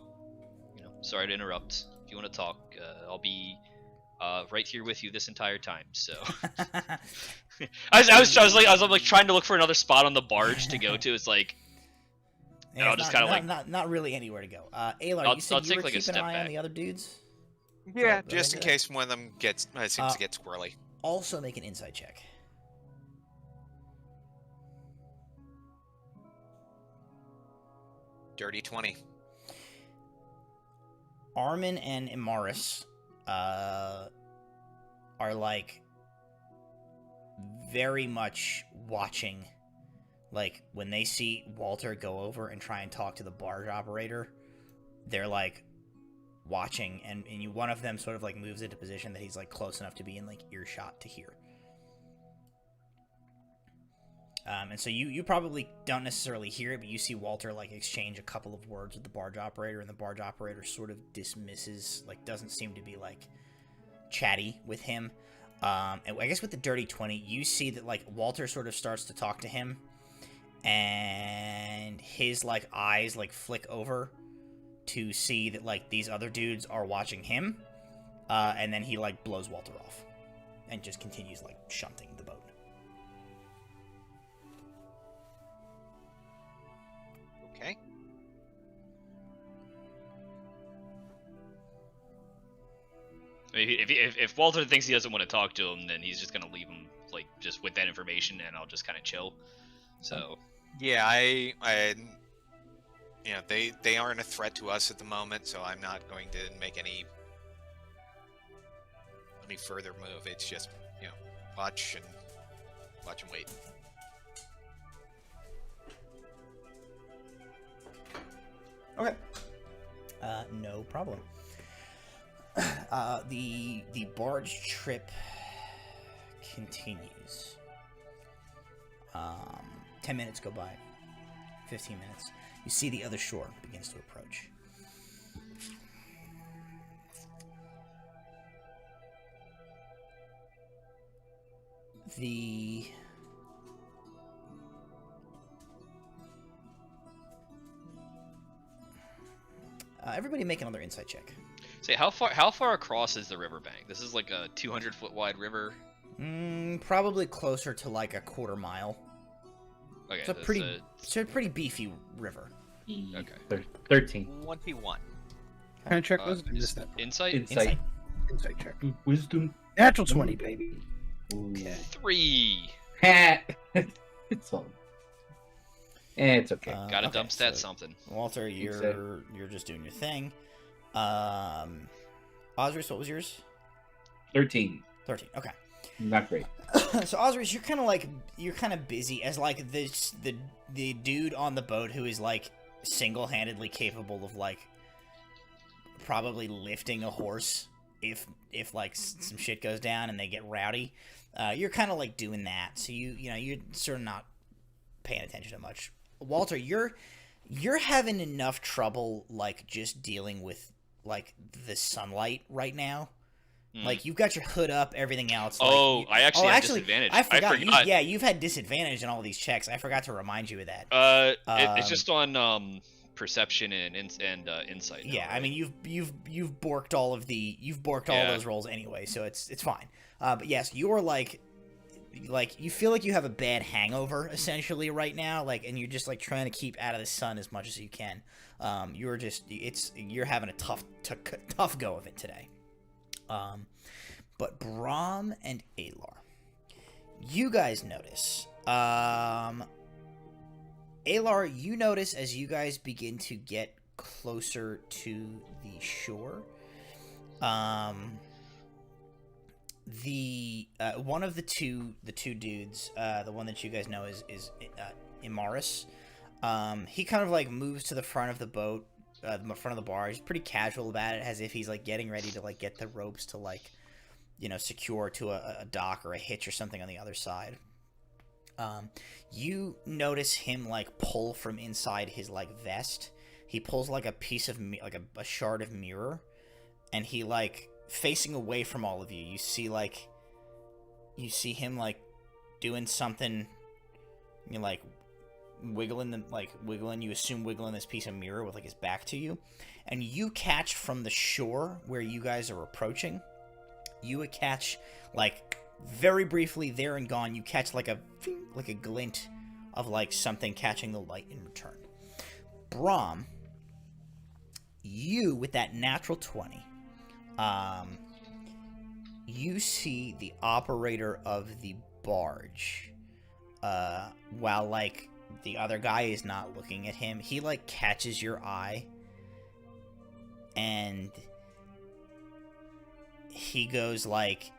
you know, sorry to interrupt. If you want to talk, I'll be right here with you this entire time. So I was like trying to look for another spot on the barge to go to. It's like, and I'll just kind of like not really anywhere to go. Alar, I'll you said you take were like a keeping an step eye on back. the other dudes. Yeah, Go just in ahead. case one of them seems to get squirrely. Also, make an insight check. Dirty 20. Armin and Imaris are like very much watching. Like when they see Walter go over and try and talk to the barge operator, they're like watching, and one of them sort of like moves into position that he's like close enough to be in like earshot to hear. And so you probably don't necessarily hear it, but you see Walter like exchange a couple of words with the barge operator, and the barge operator sort of dismisses, like doesn't seem to be like chatty with him. And I guess with the dirty 20, you see that like Walter sort of starts to talk to him, and his like eyes like flick over to see that like these other dudes are watching him, and then he like blows Walter off and just continues like shunting the boat. Okay. I mean, if Walter thinks he doesn't want to talk to him, then he's just gonna leave him like just with that information, and I'll just kind of chill. So Yeah, I you know, they aren't a threat to us at the moment, so I'm not going to make any further move. It's just, you know, watch and wait. Okay. No problem. The barge trip continues. 10 minutes go by. 15 minutes. You see the other shore begins to approach. Everybody make another insight check. say how far across is the riverbank? This is like a 200-foot wide river. Probably closer to like a quarter mile. Okay, It's a pretty beefy river. Okay. 13. 1v1. What kind of check was it? I is missed that. insight? Insight. Insight check. Wisdom. Natural 20, baby. Okay. 3. It's all. It's okay. Got a okay, dump stat so, something. Walter, you're just doing your thing. Osrius, what was yours? 13. 13. Okay. Not great. So Osrius, you're kind of busy as like the dude on the boat who is like single-handedly capable of like probably lifting a horse if like some shit goes down and they get rowdy. You're kind of like doing that, so you're sort of not paying attention to much. Walter, you're having enough trouble like just dealing with like the sunlight right now. Like you've got your hood up, everything else. Like, I actually had disadvantage. I forgot. forgot. You've had disadvantage in all these checks. I forgot to remind you of that. It's just on perception and insight. Yeah, now, I right? mean you've borked all of all those rolls anyway, so it's fine. But yes, you're like you feel like you have a bad hangover essentially right now, like, and you're just like trying to keep out of the sun as much as you can. You're having a tough go of it today. But Brahm and Alar, you guys notice. Alar, you notice as you guys begin to get closer to the shore. The one of the two dudes, the one that you guys know is Imaris. He kind of like moves to the front of the boat, the front of the bar. He's pretty casual about it, as if he's like getting ready to like get the ropes to like, secure to a dock or a hitch or something on the other side. You notice him like pull from inside his like vest. He pulls like a piece of a shard of mirror, and he like facing away from all of you. You see him like doing something. You like wiggling. You assume wiggling this piece of mirror with like his back to you, and you catch from the shore where you guys are approaching. You would catch like very briefly there and gone. You catch like a glint of like something catching the light in return. Brahm, you with that natural 20, you see the operator of the barge, while like the other guy is not looking at him. He like catches your eye, and he goes like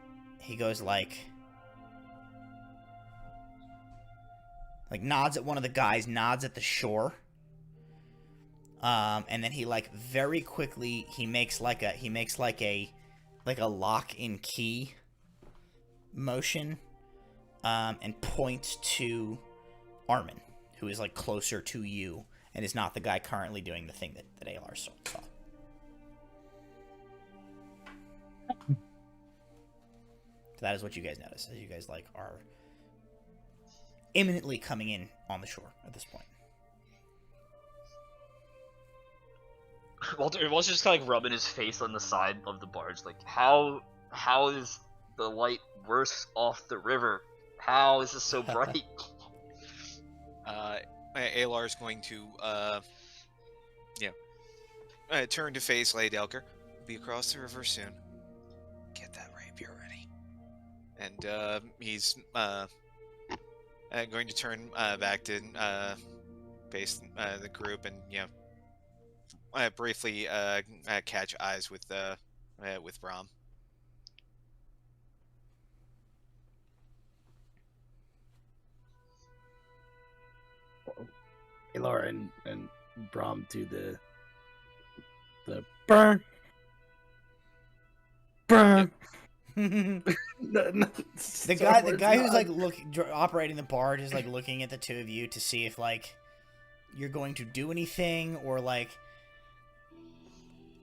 nods at one of the guys, nods at the shore, and then he like very quickly he makes like a lock and key motion, and points to Armin, who is like closer to you and is not the guy currently doing the thing that ALR saw. So that is what you guys notice, as you guys like are imminently coming in on the shore at this point. Walter's just kind of like rubbing his face on the side of the barge, like, how is the light worse off the river? How is this so bright? Alar's going to, turn to face Lady Elker. Be across the river soon. Get that rapier ready. And he's going to turn back to face the group and briefly catch eyes with Brahm. Laura and Brahm do the burn. The guy who's like operating the barge is like looking at the two of you to see if like you're going to do anything, or like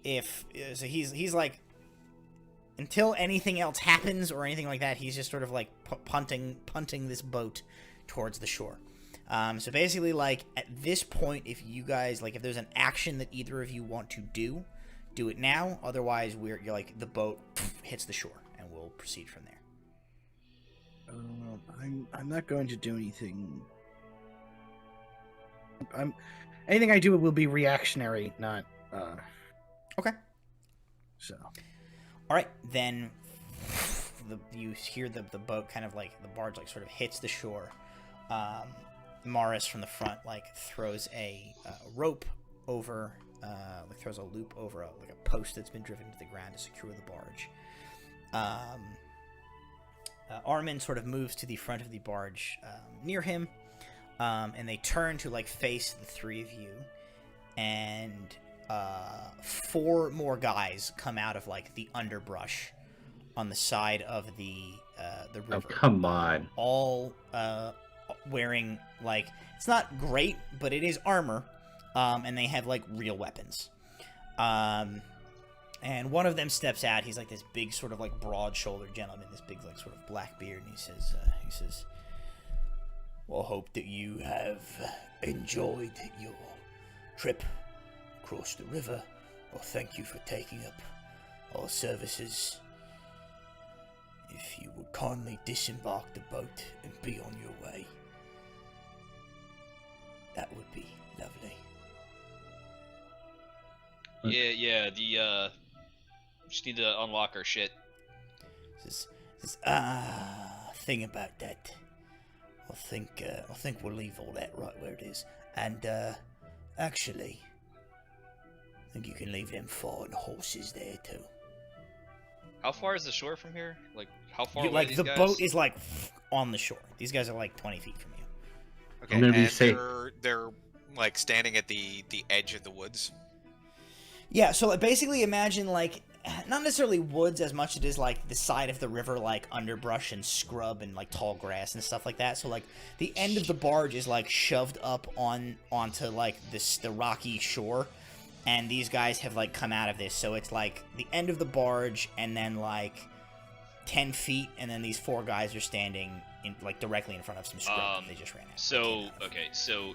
if so he's like, until anything else happens or anything like that, he's just sort of like punting this boat towards the shore. So basically, like, at this point, if you guys, like, if there's an action that either of you want to do it now. Otherwise, you're like, the boat hits the shore, and we'll proceed from there. I'm not going to do anything. Anything I do will be reactionary, not. Okay. So. All right, then. You hear the boat kind of like the barge like sort of hits the shore. Morris from the front like throws a rope over, like throws a loop over like a post that's been driven to the ground to secure the barge. Armin sort of moves to the front of the barge near him, and they turn to like face the three of you, and 4 more guys come out of like the underbrush on the side of the river. Oh, come on. All wearing, like, it's not great, but it is armor, and they have like real weapons. And one of them steps out. He's like this big sort of like broad-shouldered gentleman, this big like sort of black beard, and he says, "Well, hope that you have enjoyed your trip across the river. Well, thank you for taking up our services. If you would kindly disembark the boat and be on your way, that would be lovely." Yeah, just need to unlock our shit. Thing about that. I think we'll leave all that right where it is. And, actually, I think you can leave them foreign horses there, too. How far is the shore from here? Like, how far away Like, are these the guys? boat is, like, on the shore. These guys are, like, 20 feet from you. Okay, I'm gonna be and safe. they're like standing at the edge of the woods. Yeah, so, like, basically imagine, like, not necessarily woods as much as it is, like, the side of the river, like, underbrush and scrub and, like, tall grass and stuff like that. So, like, the end of the barge is, like, shoved up onto, like, the rocky shore. And these guys have, like, come out of this. So it's, like, the end of the barge and then, like, 10 feet. And then these 4 guys are standing, like, directly in front of some scrub that they just ran out. So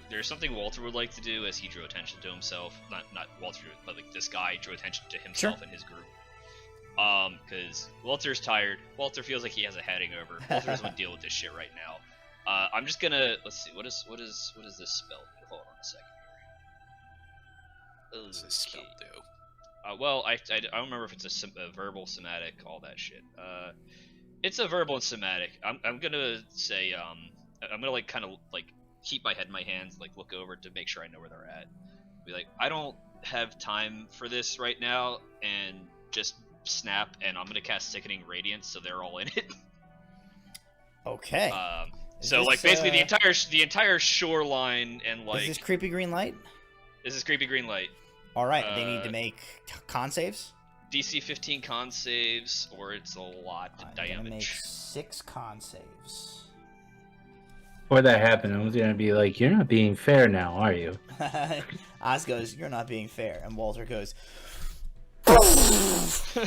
there's something Walter would like to do as he drew attention to himself. Not Walter, but, like, this guy drew attention to himself and his group. Because Walter's tired. Walter feels like he has a heading over. Walter doesn't want to deal with this shit right now. I'm just gonna, let's see, what is this spell? Hold on a second. What does this spell do? Well, I don't remember if it's a verbal, somatic, all that shit. It's a verbal and somatic. I'm gonna say, I'm gonna like kind of like keep my head in my hands, like look over to make sure I know where they're at. Be like, I don't have time for this right now, and just snap, and I'm gonna cast Sickening Radiance, so they're all in it. Okay. So like basically the entire shoreline and like is this creepy green light? This is creepy green light. All right. They need to make con saves. DC 15 con saves, or it's a lot of I'm gonna make damage. 6 con saves. Before that happened, I was gonna be like, "You're not being fair now, are you?" Oz goes, "You're not being fair," and Walter goes. It's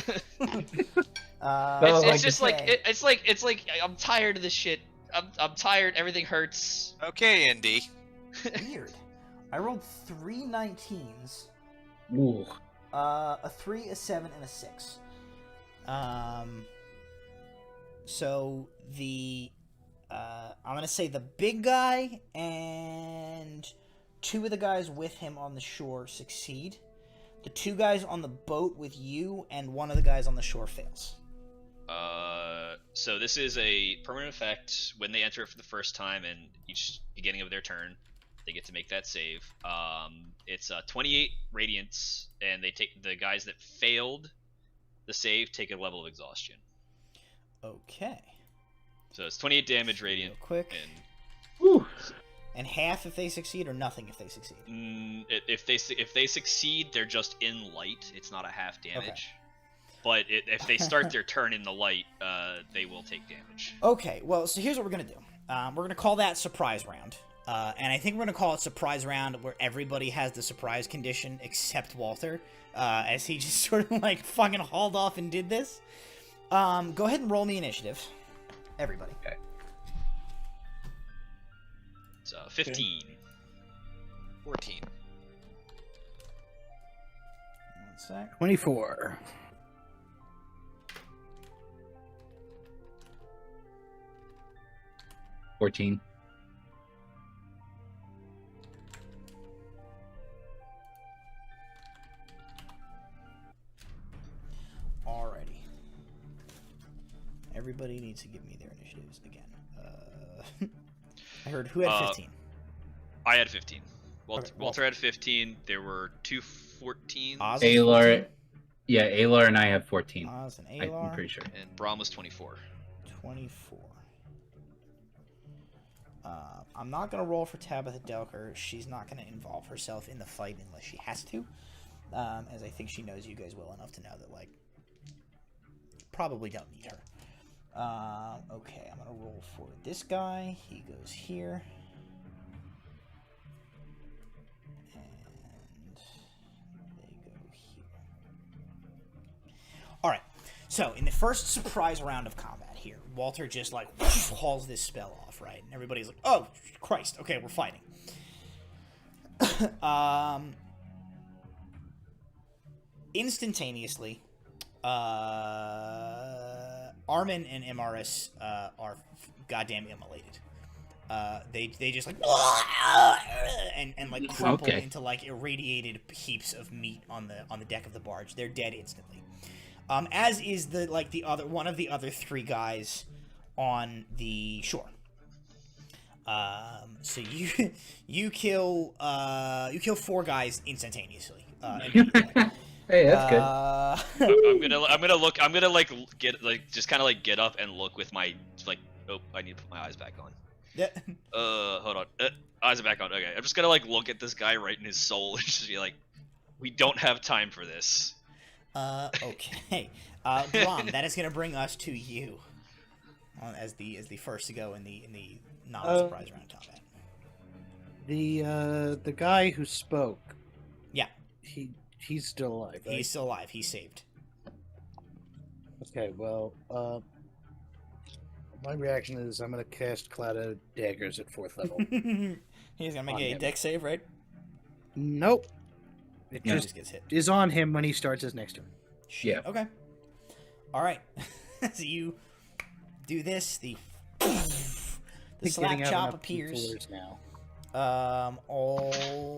like I'm tired of this shit. I'm tired. Everything hurts. Okay, Indy. Weird. I rolled 3 19s. Ooh. A 3, a 7, and a 6. So the I'm gonna say the big guy and 2 of the guys with him on the shore succeed. The 2 guys on the boat with you and 1 of the guys on the shore fails. So this is a permanent effect. When they enter it for the first time and each beginning of their turn, they get to make that save. It's 28 radiance, and they take the guys that failed the save take a level of exhaustion. Okay. So it's 28 damage radiant. Real quick. Whew. And half if they succeed, or nothing if they succeed. If they succeed, they're just in light. It's not a half damage. Okay. But if they start their turn in the light, they will take damage. Okay. Well, so here's what we're gonna do. We're gonna call that surprise round. And I think we're gonna call it surprise round, where everybody has the surprise condition except Walter, as he just sort of like fucking hauled off and did this. Go ahead and roll me initiative, everybody. Okay. So 15. 14. 1 sec. 24. 14. Alrighty. Everybody needs to give me their initiatives again. I heard who had 15. I had 15. Okay, Walter had 15. There were 2 14s. Oz was Alar, 14? yeah, Alar and I have 14. Oz and I'm Alar. pretty sure. And Braum was 24. 24. I'm not going to roll for Tabitha Delker. She's not going to involve herself in the fight unless she has to. As I think she knows you guys well enough to know that, like, probably don't need her. Okay, I'm going to roll for this guy. He goes here. And they go here. Alright, so in the first surprise round of combat here, Walter just, like, hauls this spell off, right? And everybody's like, oh, Christ, okay, we're fighting. Instantaneously, Armin and MRS are goddamn immolated. They just like and like crumple into like irradiated heaps of meat on the deck of the barge. They're dead instantly. As is one of the other 3 guys on the shore. So you kill 4 guys instantaneously. Hey, that's good. I'm gonna look. I'm gonna like get like just kind of like get up and look with my like. Oh, I need to put my eyes back on. Yeah. Hold on. Eyes are back on. Okay, I'm just gonna like look at this guy right in his soul and just be like, we don't have time for this. Okay. Brom, that is gonna bring us to you, as the first to go in the non-surprise round combat. The guy who spoke. Yeah. He's still alive, right? He's still alive. He's saved. Okay, well, my reaction is I'm going to cast Cloud of Daggers at 4th level. He's going to make a dex save, right? Nope. It No, just just gets hit. is on him when he starts his next turn. Yeah. Okay. All right. So you do this. The slap chop appears. Now. I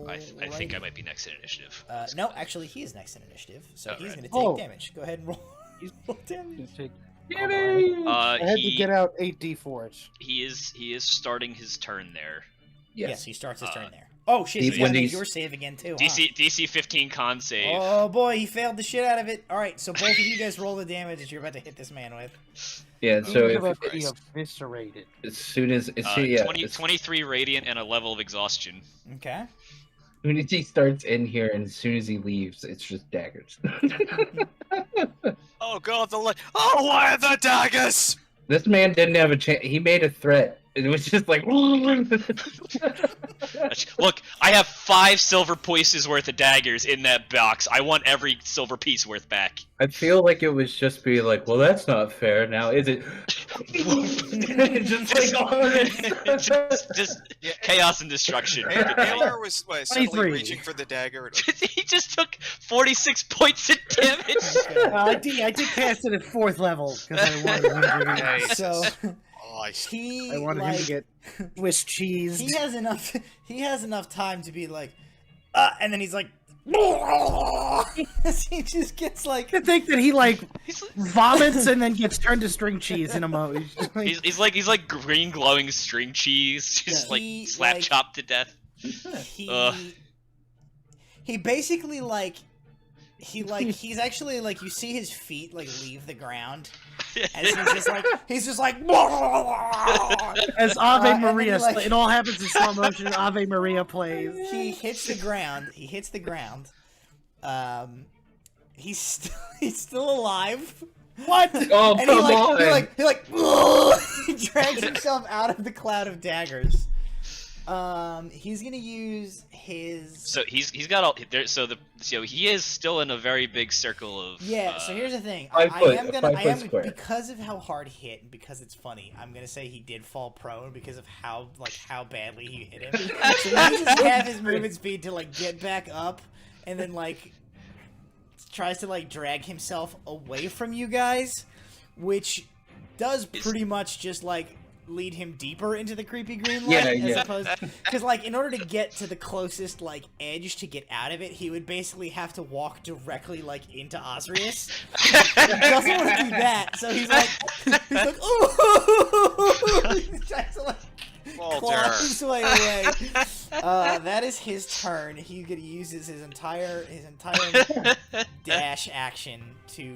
I think I might be next in initiative. No, actually, he is next in initiative, so he's Alright. going to take damage. Go ahead and roll. Roll damage. I had to He get out 8d4s. he is starting his turn there. Yes, he starts his turn there. Oh shit! Deep You gotta make Wendy's- your save again too. DC 15 con save. Oh boy, he failed the shit out of it. All right, so both of you guys roll the damage that you're about to hit this man with. Yeah, He's so about to be Christ. eviscerated. as soon as 23 radiant and a level of exhaustion. Okay. as soon as he starts in here and as soon as he leaves, it's just daggers. Oh god, oh, why are the daggers? This man didn't have a chance. He made a threat. It was just like. Look, I have 5 silver pieces worth of daggers in that box. I want every silver piece worth back. I feel like it was just be like, well, that's not fair. Now is it? just like all this. just chaos and destruction. Alar was suddenly 23. reaching for the dagger. He just took 46 points of damage. I did cast it at 4th level because I wanted him to Jesus. So Christ. he I wanted him to get Swiss cheese. he has enough. He has enough time to be like, and then he's like, he just gets like. To think that he like He's, vomits and then gets turned to string cheese in a moment. he's like green glowing string cheese, just He, like slap like- chopped to death. Ugh. He basically like. He's actually like, you see his feet like leave the ground, and he's just like As Ave and then Maria, he, like- it all happens in slow motion. Ave Maria plays. he hits the ground. He's still alive. What? Oh, And come on! he drags himself out of the cloud of daggers. He's gonna use his. So he's got all there. So he is still in a very big circle of. Yeah. So here's the thing. 5 I foot- am 5 gonna. I foot am square. because of how hard he hit and because it's funny. I'm gonna say he did fall prone because of how badly he hit him. So he uses half his movement speed to like get back up, and then like tries to like drag himself away from you guys, which does pretty much just like lead him deeper into the creepy green light, as opposed, because like in order to get to the closest like edge to get out of it, he would basically have to walk directly like into Osrius. He doesn't want to do that, so he's like ooh, he tries to like claw his way away. That is his turn. He uses his entire dash action to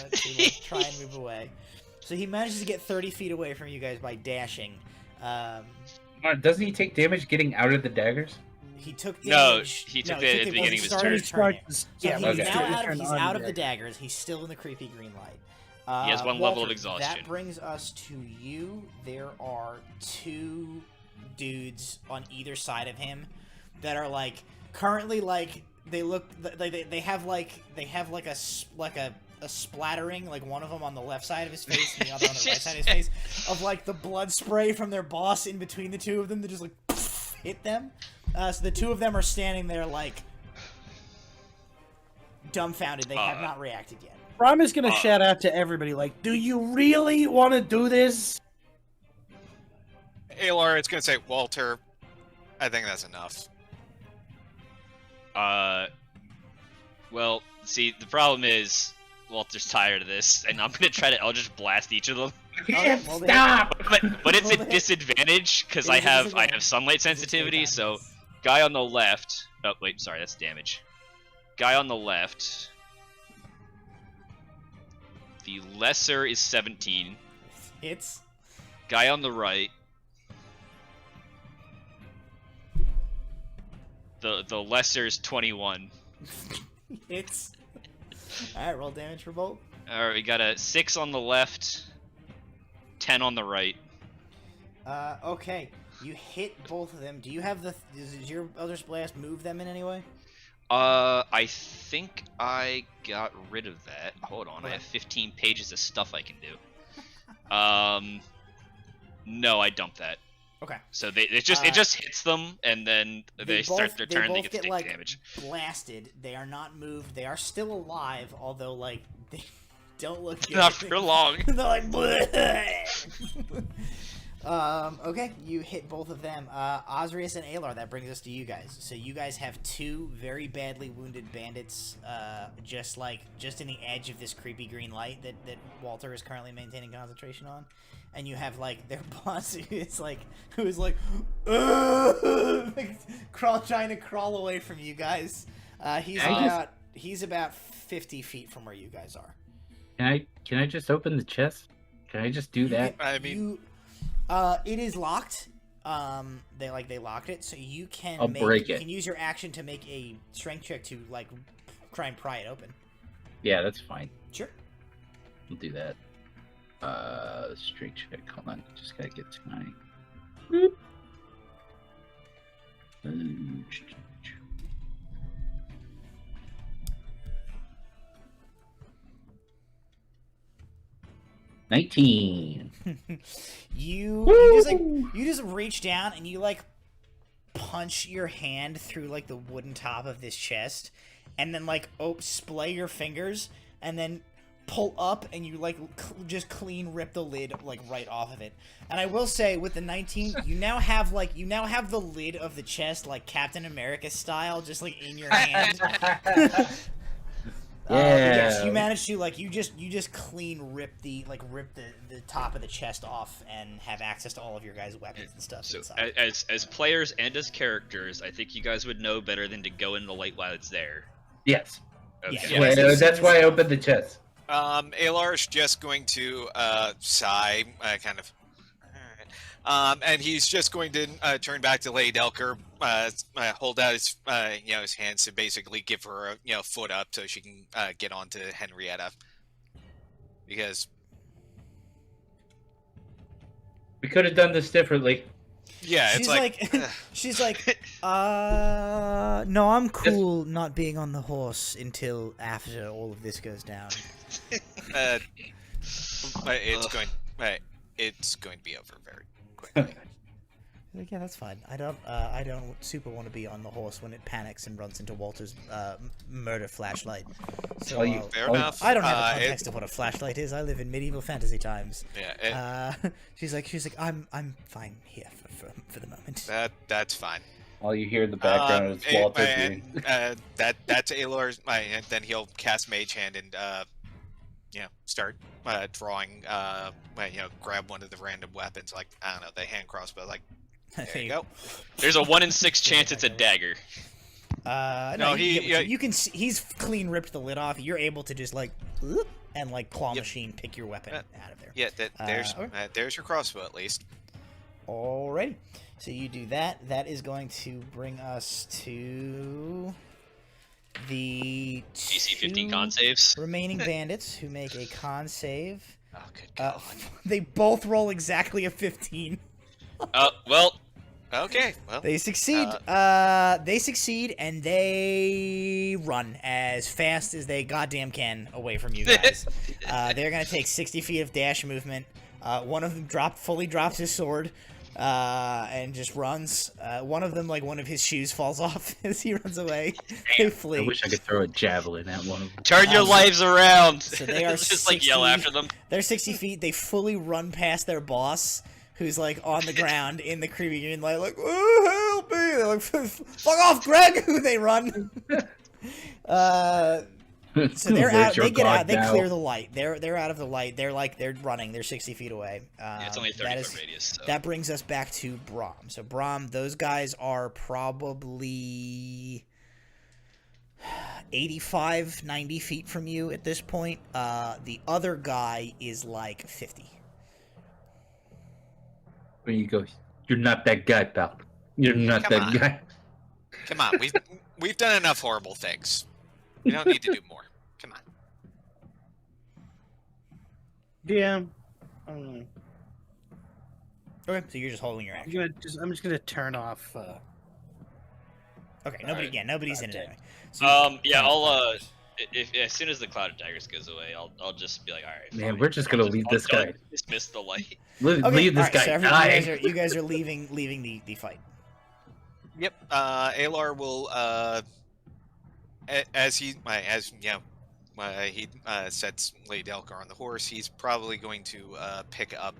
like, try and move away. So he manages to get 30 feet away from you guys by dashing. Doesn't he take damage getting out of the daggers? He took No, damage. he took it at the beginning of his started turn. his turn. So Yeah, he's okay. now out of the daggers. He's still in the creepy green light. He has 1 level of Walter, exhaustion. That brings us to you. There are 2 dudes on either side of him that are like currently like they have a splattering, like one of them on the left side of his face and the other on the right side of his face, of like the blood spray from their boss in between the 2 of them that just like hit them. So the 2 of them are standing there like dumbfounded. They have not reacted yet. Ram is gonna shout out to everybody like, "Do you really want to do this?" Alar, it's gonna say, Walter, I think that's enough. Well, see, the problem is Walter's tired of this, and I'm gonna try to Eldritch Blast each of them. Okay, well, Stop! But it's a Well, disadvantage because it I is a have disadvantage. sunlight sensitivity. So, guy on the left. Oh wait, sorry, that's damage. Guy on the left. The lesser is 17. It's Guy on the right. The lesser is 21. it's. All right, roll damage for both. All right, we got a 6 on the left, 10 on the right. Okay. You hit both of them. Do you have does your Eldritch Blast move them in any way? I think I got rid of that. Hold on, I Okay. have 15 pages of stuff I can do. No, I dumped that. Okay. So it just hits them, and then they start their turn. They get like damage. blasted. They are not moved. They are still alive, although like they don't look good. Not for long. They're like. Bleh. Okay, you hit both of them. Osrius and Alar, that brings us to you guys. So you guys have 2 very badly wounded bandits, just in the edge of this creepy green light that Walter is currently maintaining concentration on. And you have like their boss who is like trying to crawl away from you guys. He's about 50 feet from where you guys are. Can I just open the chest? Can I just do that? It is locked. They locked it, so you can break it. You can use your action to make a strength check to like try and pry it open. Yeah, that's fine. Sure. We'll do that. Strength check. Hold on, just gotta get to my. Boop. 19. you just reach down and you like punch your hand through like the wooden top of this chest, and then like splay your fingers, and then pull up, and you like just clean rip the lid like right off of it. And I will say, with the 19, you now have the lid of the chest like Captain America style, just like in your hand. Yes, you managed to you just clean rip the top of the chest off and have access to all of your guys' weapons and stuff. So inside. as players and as characters, I think you guys would know better than to go in the light while it's there. Yes. Okay. Yeah. That's why I opened the chest. Alar's just going to sigh, kind of. And he's just going to turn back to Lady Delker, hold out his his hands to basically give her a foot up so she can get onto Henrietta, because We could have done this differently. yeah, she's it's like she's like, no, I'm cool not being on the horse until after all of this goes down. it's going to be over very quickly. Like, yeah, that's fine. I don't super want to be on the horse when it panics and runs into Walter's murder flashlight. So Fair enough. I don't have a context of what a flashlight is. I live in medieval fantasy times. Yeah. She's like, I'm fine here for the moment. That's fine. All you hear in the background is Walter doing. That's Alar's. And then he'll cast Mage Hand and start drawing. Grab one of the random weapons, like I don't know, the hand crossbow. Like there you go. There's a 1 in 6 chance it's a dagger. No, you can see, he's clean ripped the lid off. You're able to just like and like claw machine pick your weapon out of there. Yeah, there's your crossbow at least. Alrighty. So you do that. That is going to bring us to the DC 15 con saves. remaining bandits who make a con save. Oh, good God. They both roll exactly a 15. Well. Okay. Well. They succeed. They succeed, and they run as fast as they goddamn can away from you guys. They're gonna take 60 feet of dash movement. One of them fully drops his sword, and just runs. One of them, like one of his shoes, falls off as he runs away. They flee. I wish I could throw a javelin at one of them. Turn your lives around. So they are just like yell after them. They're 60 feet. They fully run past their boss, who's like on the ground in the creepy green light, like, oh, help me! They're like, fuck off, Greg! They run. So they're out. They get out. They clear the light. They're out of the light. They're running. They're 60 feet away. It's only a 30-foot radius. So. That brings us back to Brahm. So Brahm, those guys are probably 85, 90 feet from you at this point. The other guy is like 50. When you go, you're not that guy, pal. You're not Come that on. guy. Come on, we've done enough horrible things. We don't need to do more. Come on. Yeah. Okay, so you're just holding your action. I'm just gonna turn off. Okay, Alright. nobody's in it anyway. So I'll if as soon as the cloud of daggers goes away, I'll just be like, all right. Man, fine. we're just gonna leave this guy. Dismiss the light. Leave this guy die. So you guys are leaving the fight. Yep. Alar will as he sets Lady Delcar on the horse, he's probably going to pick up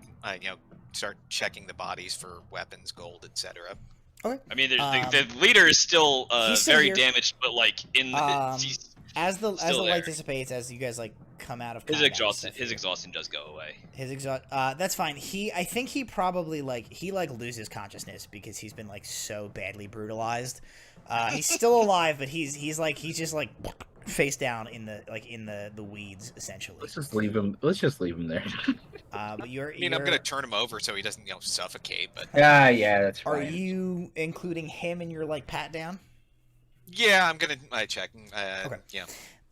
start checking the bodies for weapons, gold, etc. Okay. I mean, the leader is still he's still very here. damaged, but like in As the still light there. dissipates, as you guys like come out of His combat and exhaustion, stuff his here. exhaustion does go away. His exhaust. That's fine. I think he probably loses consciousness because he's been like so badly brutalized. He's still alive, but he's just like face down in the weeds essentially. Let's just leave him. Let's just leave him there. But you're. I mean, I'm gonna turn him over so he doesn't, suffocate. But Yeah, that's Are fine. you including him in your like pat down? yeah, I'm gonna check. Okay. Yeah.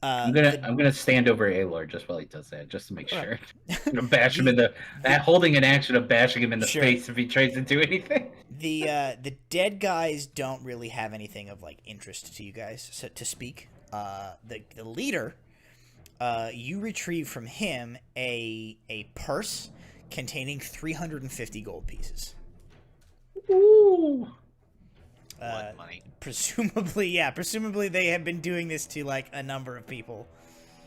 I'm gonna stand over Aelor just while he does that, just to make Alright. sure. I'm gonna bash him in the holding an action of bashing him in the Sure. face if he tries to do anything. The dead guys don't really have anything of like interest to you guys, so to speak. The leader, you retrieve from him a purse containing 350 gold pieces. Ooh. Blood money. Presumably they have been doing this to like a number of people.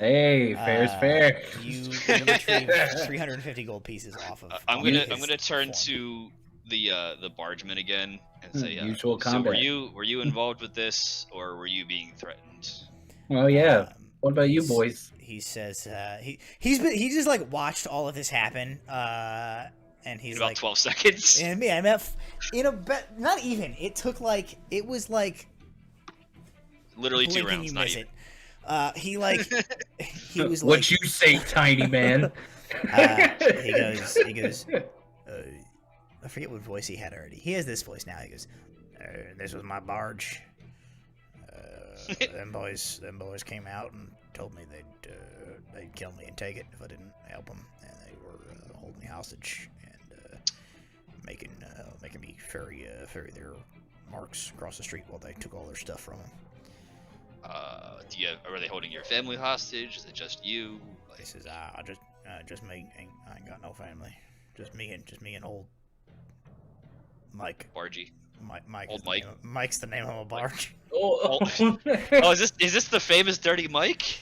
Hey, fair's fair. You retrieve 350 gold pieces off of. I'm his gonna turn form. to the bargeman again and say, Usual so combat. were you involved with this, or were you being threatened? Oh yeah. Um, What about you he's- boys? He says he just like watched all of this happen, and he's In about like, 12 seconds. and me, I'm at not even. It was like Literally 2 blinking rounds, you not miss even. it. He was like, What you say, tiny man? he goes. I forget what voice he had already. He has this voice now. He goes, "This was my barge. Them boys came out and told me they'd kill me and take it if I didn't help them, and they were holding me hostage and making me ferry their marks across the street while they took all their stuff from them." Are they holding your family hostage? Is it just you? He says, just me. I ain't got no family. Just me and old Mike. Bargy. Mike. Old is the Mike. name of- Mike's the name of my barge. Oh, Oh, is this the famous Dirty Mike?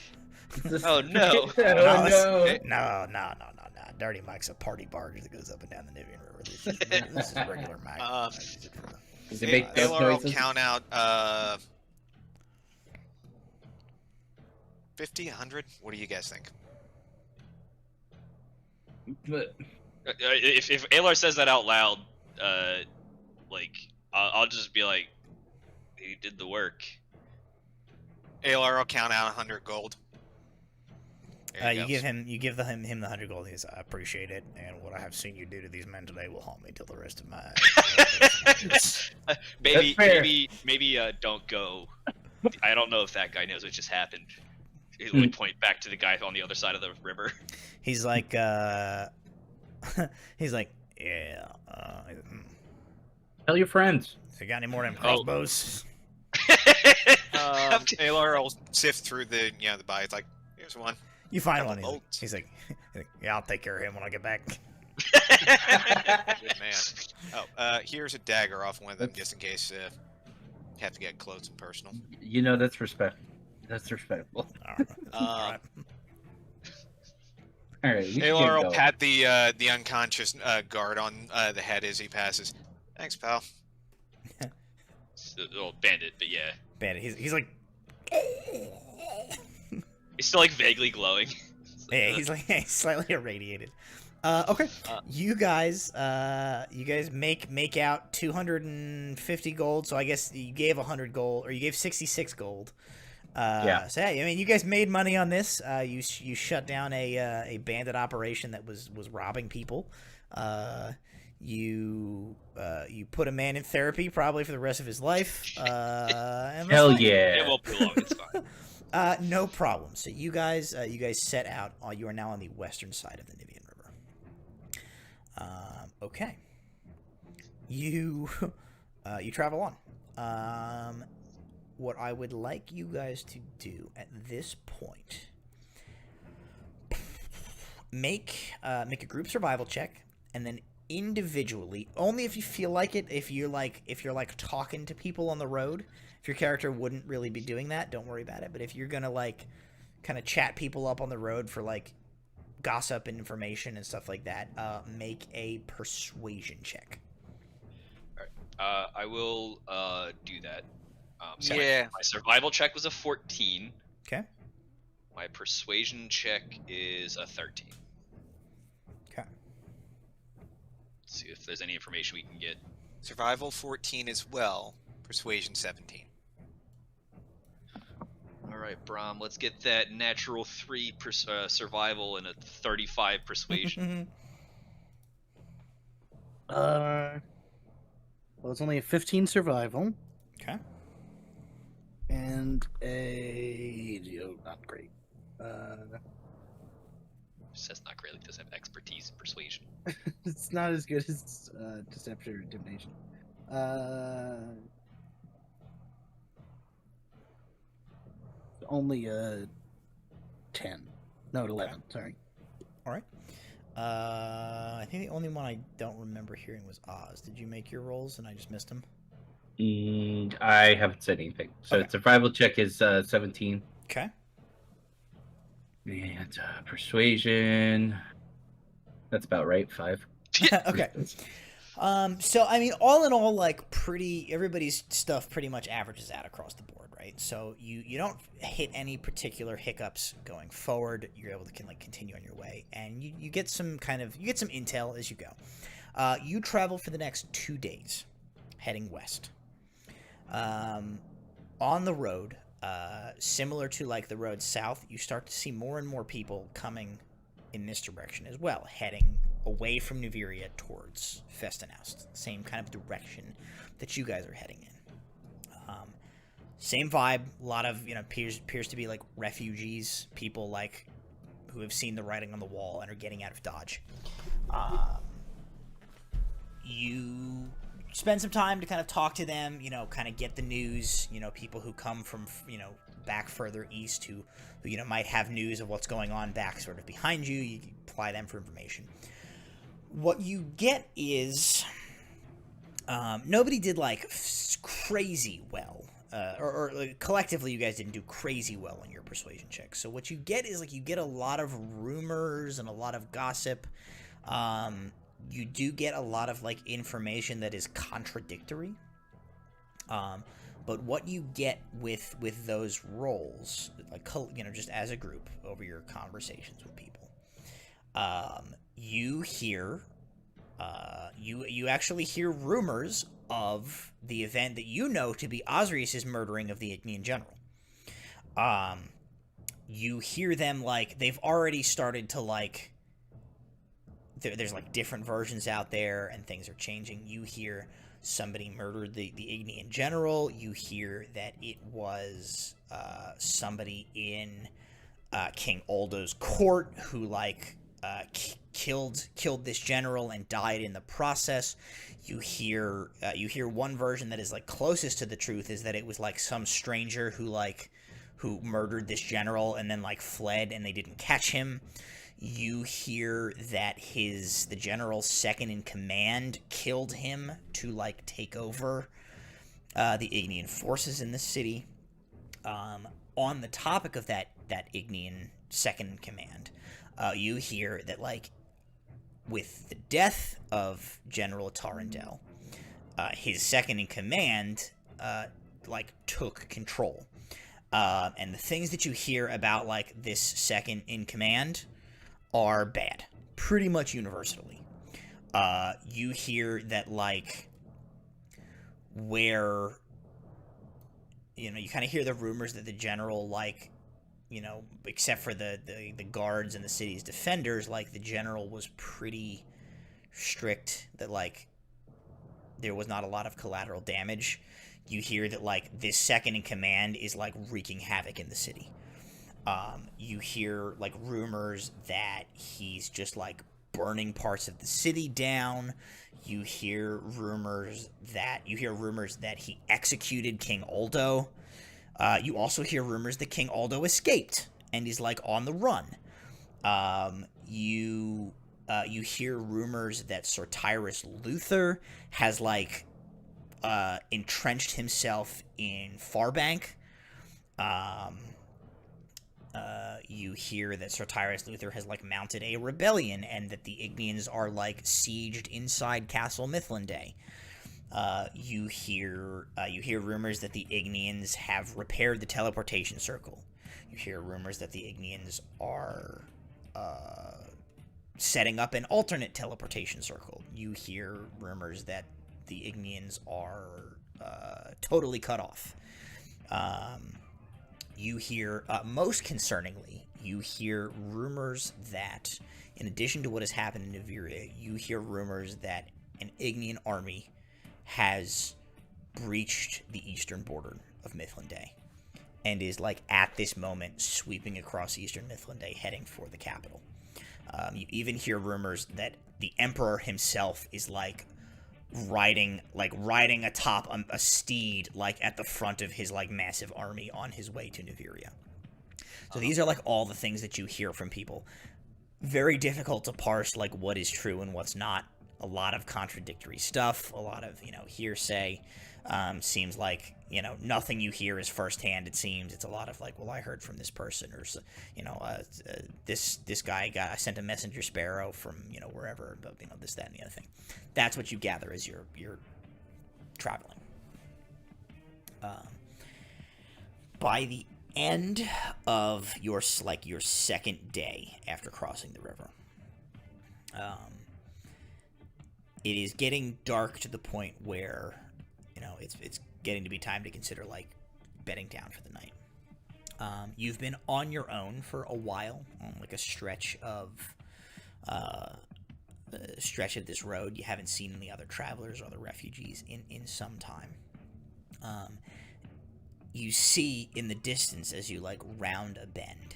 Oh no. Oh no. No. Dirty Mike's a party barge that goes up and down the Nivian River. This is regular Mike. Does it make those Taylor will noises? count out 50, 100. What do you guys think? But If Alar says that out loud, I'll just be like, he did the work. ALR will count out 100 gold. There You goes. give him the 100 gold. He says, "I appreciate it, and what I have seen you do to these men today will haunt me till the rest of my." Maybe, fair. maybe, don't go. I don't know if that guy knows what just happened. He would point back to the guy on the other side of the river. He's like, yeah. tell your friends. So you got any more of them crossbows? ALR will sift through the buy. It's like, here's one. You find Couple one. bolts. He's like, yeah, I'll take care of him when I get back. Good man. Oh, here's a dagger off one of them just in case you have to get close and personal. You know that's respect. That's respectful. All right. All right. All right. we can ALR get will going. pat the unconscious guard on the head as he passes. Thanks, pal. Oh, bandit, but yeah. Bandit. He's like, He's still like vaguely glowing. yeah, he's like he's slightly irradiated. Okay. You guys make out 250 gold. So I guess you gave 100 gold, or you gave 66 gold. Yeah. So yeah, I mean, you guys made money on this. You shut down a bandit operation that was robbing people. You put a man in therapy probably for the rest of his life. And Hell that's fine. It yeah. won't be long. It's fine. No problem. So you guys set out. You are now on the western side of the Nivian River. Okay. You travel on. What I would like you guys to do at this point, make a group survival check, and then individually, only if you feel like it. If you're like talking to people on the road, if your character wouldn't really be doing that, don't worry about it. But if you're gonna like kind of chat people up on the road for like gossip and information and stuff like that, make a persuasion check. I will do that. So Yeah. my survival check was a 14. Okay. My persuasion check is a 13. Okay. Let's see if there's any information we can get. Survival 14 as well. Persuasion 17. All right, Brom, let's get that natural 3 survival and a 35 persuasion. Well, it's only a 15 survival Okay. and not great. Says not great, like doesn't have expertise in persuasion. It's not as good as deception or intimidation. Only a 10. No, 11. Sorry. All right. I think the only one I don't remember hearing was Oz. Did you make your rolls and I just missed them? I haven't said anything. So Okay. survival check is 17. Okay. And persuasion. That's about right. 5. Okay. So I mean, all in all, like everybody's stuff pretty much averages out across the board, right? So you don't hit any particular hiccups going forward. You're able to continue on your way, and you get some intel as you go. You travel for the next 2 days, heading west. On the road, similar to like the road south, you start to see more and more people coming in this direction as well, heading away from Nuviria towards Festonaust, same kind of direction that you guys are heading in. Same vibe, a lot of appears to be like refugees, people like who have seen the writing on the wall and are getting out of Dodge. You spend some time to kind of talk to them, kind of get the news, people who come from back further east who might have news of what's going on back sort of behind you. You apply them for information. What you get is nobody did like crazy well, or collectively you guys didn't do crazy well on your persuasion check. So what you get is you get a lot of rumors and a lot of gossip. You do get a lot of information that is contradictory. But what you get with those roles, just as a group over your conversations with people, you hear, you actually hear rumors of the event that to be Osrius's murdering of the Ignean general. You hear them they've already started to there's different versions out there and things are changing. You hear somebody murdered the Ignean general. You hear that it was somebody in King Aldo's court who killed this general and died in the process. You hear one version that is closest to the truth is that it was some stranger who murdered this general and then fled and they didn't catch him. You hear that the general's second in command killed him to take over the Ignean forces in the city. On the topic of that Ignean second in command, you hear that with the death of General Tarendel, his second in command took control. And the things that you hear about this second in command are bad, pretty much universally. You hear that where you kind of hear the rumors that the general except for the guards and the city's defenders, the general was pretty strict, that there was not a lot of collateral damage. You hear that this second in command is wreaking havoc in the city. You hear rumors that he's just burning parts of the city down. You hear rumors that he executed King Aldo. You also hear rumors that King Aldo escaped and he's on the run. You hear rumors that Sir Tyrus Luther has entrenched himself in Farbank. You hear that Sir Tyrus Luther has mounted a rebellion and that the Igneans are sieged inside Castle Mithlanday. You hear rumors that the Igneans have repaired the teleportation circle. You hear rumors that the Ignians are setting up an alternate teleportation circle. You hear rumors that the Ignians are totally cut off. You hear, most concerningly, you hear rumors that, in addition to what has happened in Nibiria, you hear rumors that an Ignian army has breached the eastern border of Mithlinday and is, like, at this moment sweeping across eastern Mithlinday, heading for the capital. You even hear rumors that the Emperor himself is, like riding atop a steed, like at the front of his like massive army on his way to Nibiria. So these are like all the things that you hear from people. Very difficult to parse like what is true and what's not. A lot of contradictory stuff, a lot of, hearsay. Seems like, nothing you hear is firsthand, it seems. It's a lot of like, well, I heard from this person, or, this guy I sent a messenger sparrow from, wherever, but, this, that, and the other thing. That's what you gather as you're traveling. By the end of your second day after crossing the river, it is getting dark to the point where, it's getting to be time to consider, like, bedding down for the night. You've been on your own for a while, on, like, a stretch of this road. You haven't seen any other travelers or other refugees in some time. You see in the distance, as you, like, round a bend,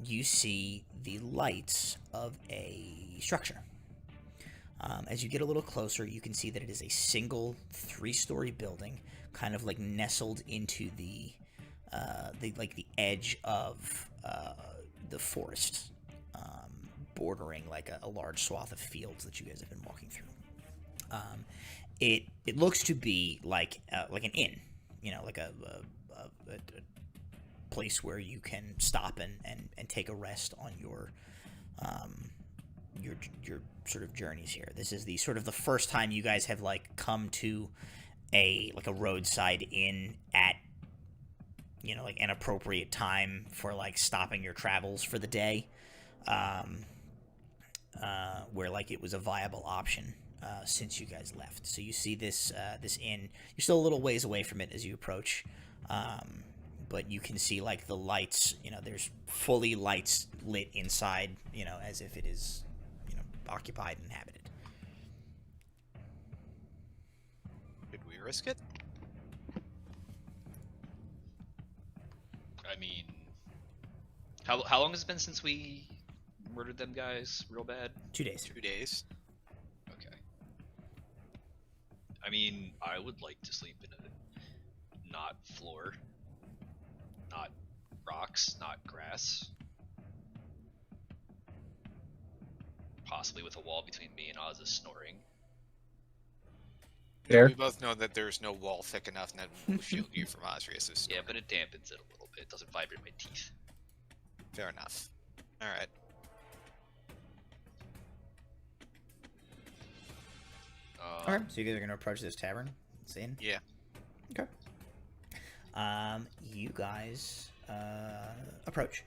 you see the lights of a structure. As you get a little closer, you can see that it is a single 3-story building, kind of like nestled into the edge of the forest, bordering like a large swath of fields that you guys have been walking through. It looks to be like an inn, like a place where you can stop and take a rest on your sort of journeys here. This is the sort of the first time you guys have like come to a roadside inn at like an appropriate time for like stopping your travels for the day, where like it was a viable option since you guys left. So you see this inn. You're still a little ways away from it as you approach, but you can see like the lights. There's fully lights lit inside, as if it is occupied and inhabited. Did we risk it? I mean, how long has it been since we murdered them guys real bad? 2 days. 2 days. Okay. I mean, I would like to sleep in a not floor, not rocks, not grass. Possibly with a wall between me and Oz's snoring. Fair. We both know that there's no wall thick enough that will shield you from Osrius's. Yeah, but it dampens it a little bit. It doesn't vibrate my teeth. Fair enough. Alright. Okay, so you guys are going to approach this tavern? It's in? Yeah. Okay. You guys approach.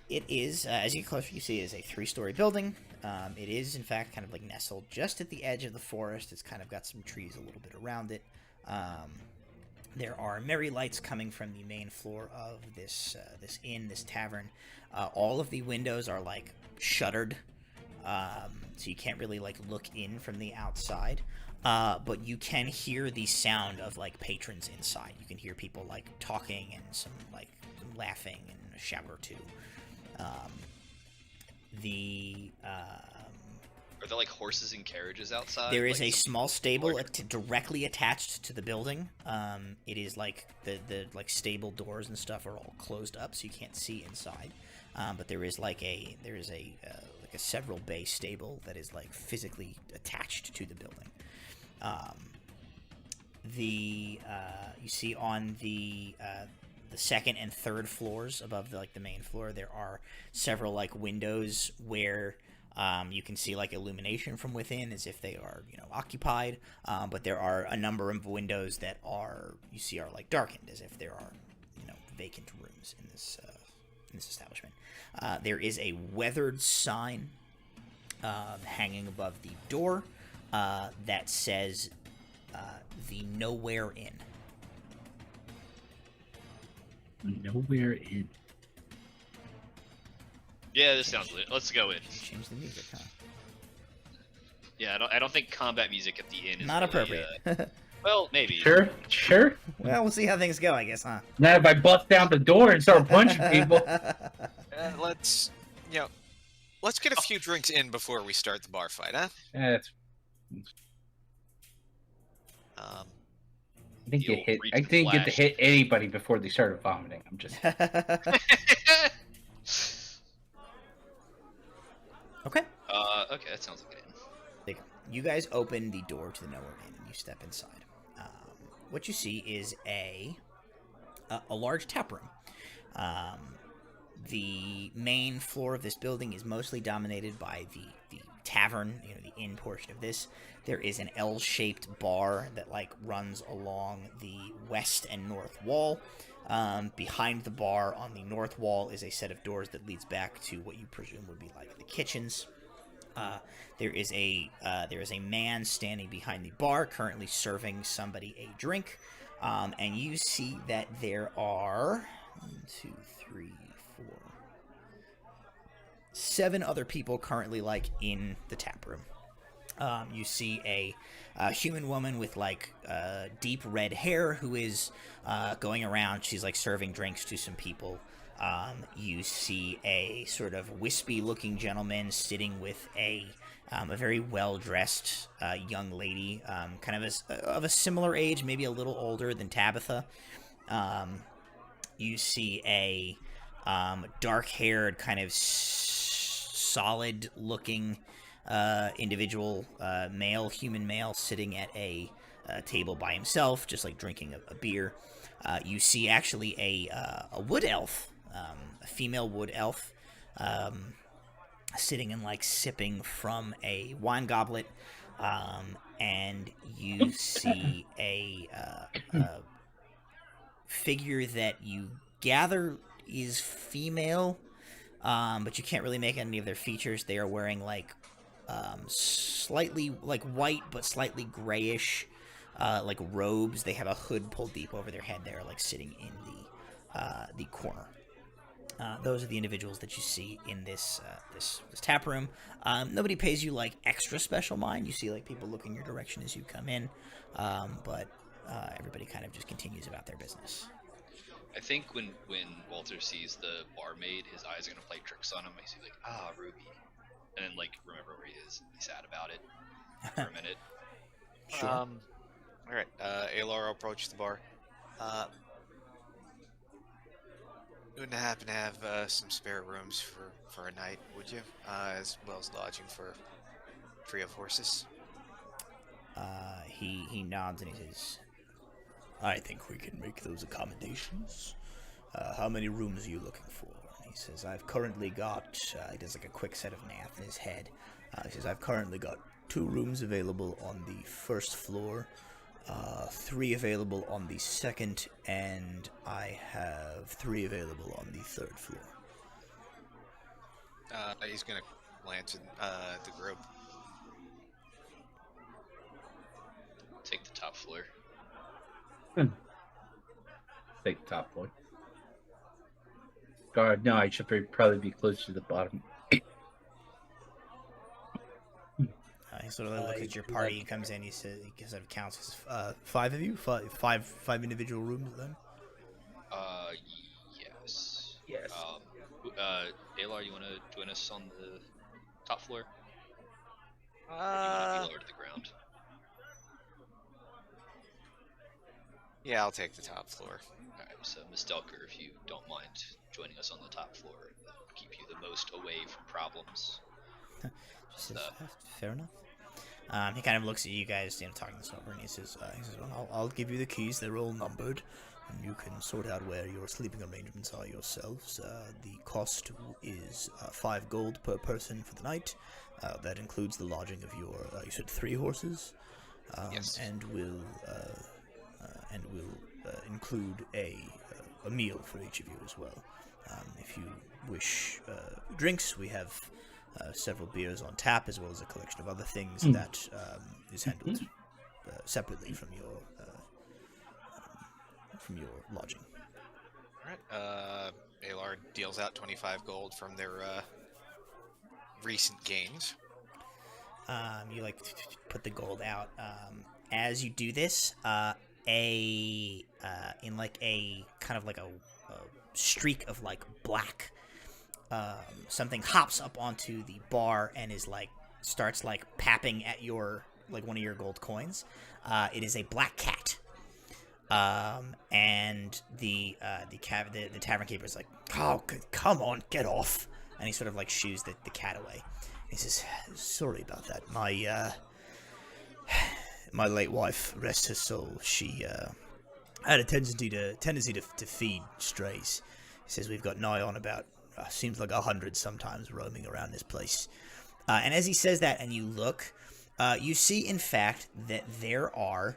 It is, as you get closer, you see it is a 3-story building. It is, in fact, kind of like nestled just at the edge of the forest. It's kind of got some trees a little bit around it. There are merry lights coming from the main floor of this inn, this tavern. All of the windows are like shuttered, so you can't really like look in from the outside. But you can hear the sound of like patrons inside. You can hear people like talking and some laughing and a shout or two. Are there like horses and carriages outside? There is like a small stable larger- directly attached to the building. It is like the like stable doors and stuff are all closed up, so you can't see inside. But there is a several bay stable that is like physically attached to the building. You see on the second and third floors above the main floor, there are several like windows where you can see like illumination from within as if they are occupied, but there are a number of windows that are like darkened as if there are vacant rooms in this establishment. There is a weathered sign hanging above the door that says the Nowhere Inn. Nowhere in. Yeah, this sounds lit. Let's go in. Change the music, huh? Yeah, I don't think combat music at the inn is Not really, appropriate. well, maybe. Sure. Well, we'll see how things go, I guess, huh? Now if I bust down the door and start punching people. Let's get a few drinks in before we start the bar fight, huh? That's. Um, I didn't You'll reach I the didn't get to flash. hit anybody before they started vomiting. I'm just. Okay. Okay, that sounds like an inn. There you go. You guys open the door to the Nowhere Inn and you step inside. What you see is a large tap room. The main floor of this building is mostly dominated by the tavern, the inn portion of this. There is an L-shaped bar that runs along the west and north wall. Behind the bar on the north wall is a set of doors that leads back to what you presume would be the kitchens. There is a man standing behind the bar, currently serving somebody a drink, and you see that there are 7 other people currently in the tap room. You see a human woman with deep red hair who is going around. She's serving drinks to some people. You see a sort of wispy-looking gentleman sitting with a very well-dressed young lady, kind of a similar age, maybe a little older than Tabitha. You see a dark-haired, kind of solid-looking individual, human male, sitting at a table by himself, just drinking a beer. You see actually a wood elf, a female wood elf, sitting and sipping from a wine goblet, and you see a figure that you gather is female, but you can't really make any of their features. They are wearing slightly white but slightly grayish robes. They have a hood pulled deep over their head. They're sitting in the corner. Those are the individuals that you see in this tap room. Nobody pays you extra special mind. You see people looking your direction as you come in, but everybody kind of just continues about their business. I think when Walter sees the barmaid, his eyes are gonna play tricks on him. He's Ruby, and then remember where he is. He's sad about it for a minute. Sure. All right. Alar will approach the bar. You wouldn't happen to have some spare rooms for a night, would you? As well as lodging for 3 of horses. He nods and he says, "I think we can make those accommodations. How many rooms are you looking for?" And he says, "I've currently got," he does a quick set of math in his head. He says, "I've currently got 2 rooms available on the first floor, 3 available on the second, and I have 3 available on the third floor." He's gonna glance at the group. Take the top floor. Take the top floor. God, no, I should probably be close to the bottom. He sort of looks at your party. He comes in. He says, he sort of counts. He says, 5 of you, five individual rooms then. Yes. Yes. Alar, you want to join us on the top floor? Or you want to be lower to the ground? Yeah, I'll take the top floor. Alright, so Miss Delker, if you don't mind joining us on the top floor, that'll keep you the most away from problems. She says, fair enough. He kind of looks at you guys, talking this over, and he says, well, I'll give you the keys. They're all numbered, and you can sort out where your sleeping arrangements are yourselves. The cost is 5 gold per person for the night. That includes the lodging of your, you said 3 horses? Yes. And will include a a meal for each of you as well. If you wish drinks, we have several beers on tap, as well as a collection of other things that is handled separately from your lodging. All right. Alar deals out 25 gold from their recent gains. You like put the gold out. As you do this, in like a kind of like a streak of like black, something hops up onto the bar and is like starts like papping at your like one of your gold coins. It is a black cat. And the tavern keeper is like, "Oh, come on, get off!" And he sort of like shoos the cat away. He says, "Sorry about that. My late wife, rest her soul, she had a tendency to feed strays." He says, "We've got nigh on about seems like 100 sometimes roaming around this place." And as he says that, and you look, you see in fact that there are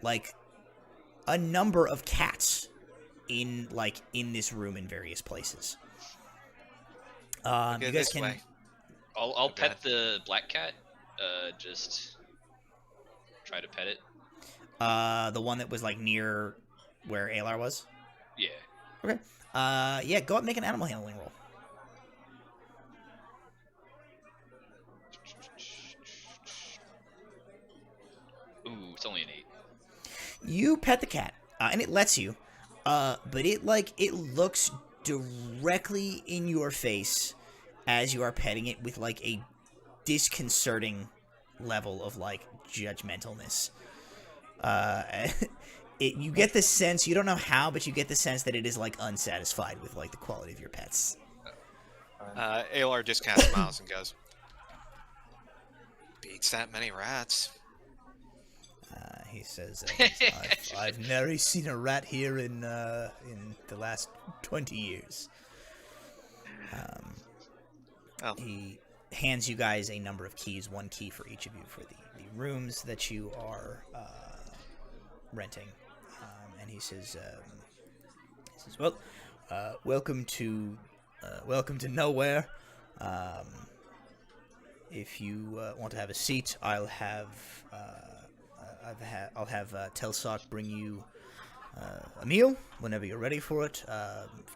like a number of cats in this room in various places. You guys this can. way. I'll pet the black cat. Just try to pet it. The one that was like near where Alar was. Yeah. Okay. Yeah. Go up and make an animal handling roll. Ooh, it's only an 8. You pet the cat, and it lets you, but it looks directly in your face as you are petting it with like a disconcerting level of like judgmentalness. You get the sense, you don't know how, but you get the sense that it is like unsatisfied with like the quality of your pets. Alar just kind of smiles and goes, "Beats that many rats." He says, I've never seen a rat here in the last 20 years. He hands you guys a number of keys, one key for each of you for the rooms that you are renting. And he says, "Well, welcome to nowhere. If you want to have a seat, I'll have Telsock bring you a meal whenever you're ready for it.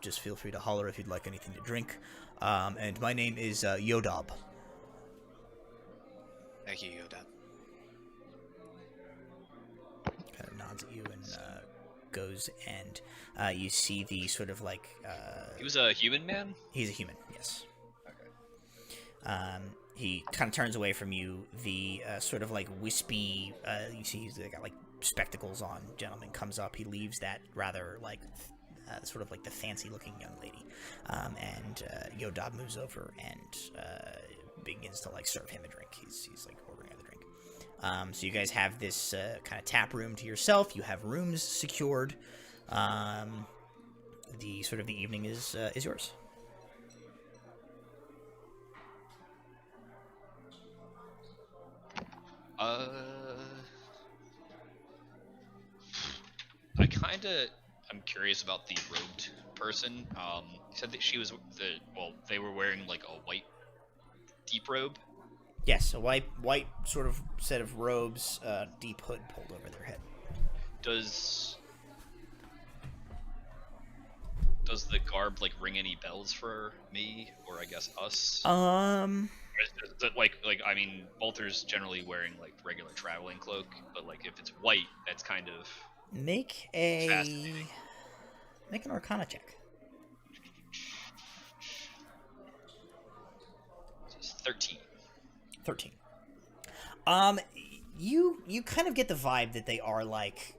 Just feel free to holler if you'd like anything to drink. And my name is Yodab." Thank you, Yoda. Kind of nods at you and goes, and you see the sort of like... He was a human man? He's a human, yes. Okay. He kind of turns away from you. The sort of like wispy, you see he's got like spectacles on gentleman comes up. He leaves that rather like sort of like the fancy looking young lady. And Yodab moves over and begins to like serve him a drink. He's like ordering the drink. So you guys have this kind of tap room to yourself. You have rooms secured. The sort of the evening is yours. I'm curious about the robed person. You said that she was they were wearing like a white deep robe. Yes, a white sort of set of robes, deep hood pulled over their head. Does the garb like ring any bells for me, or I guess us? Or is it like I mean, Bolter's generally wearing like regular traveling cloak, but like if it's white, that's kind of make an Arcana check. It's 13. 13. You kind of get the vibe that they are like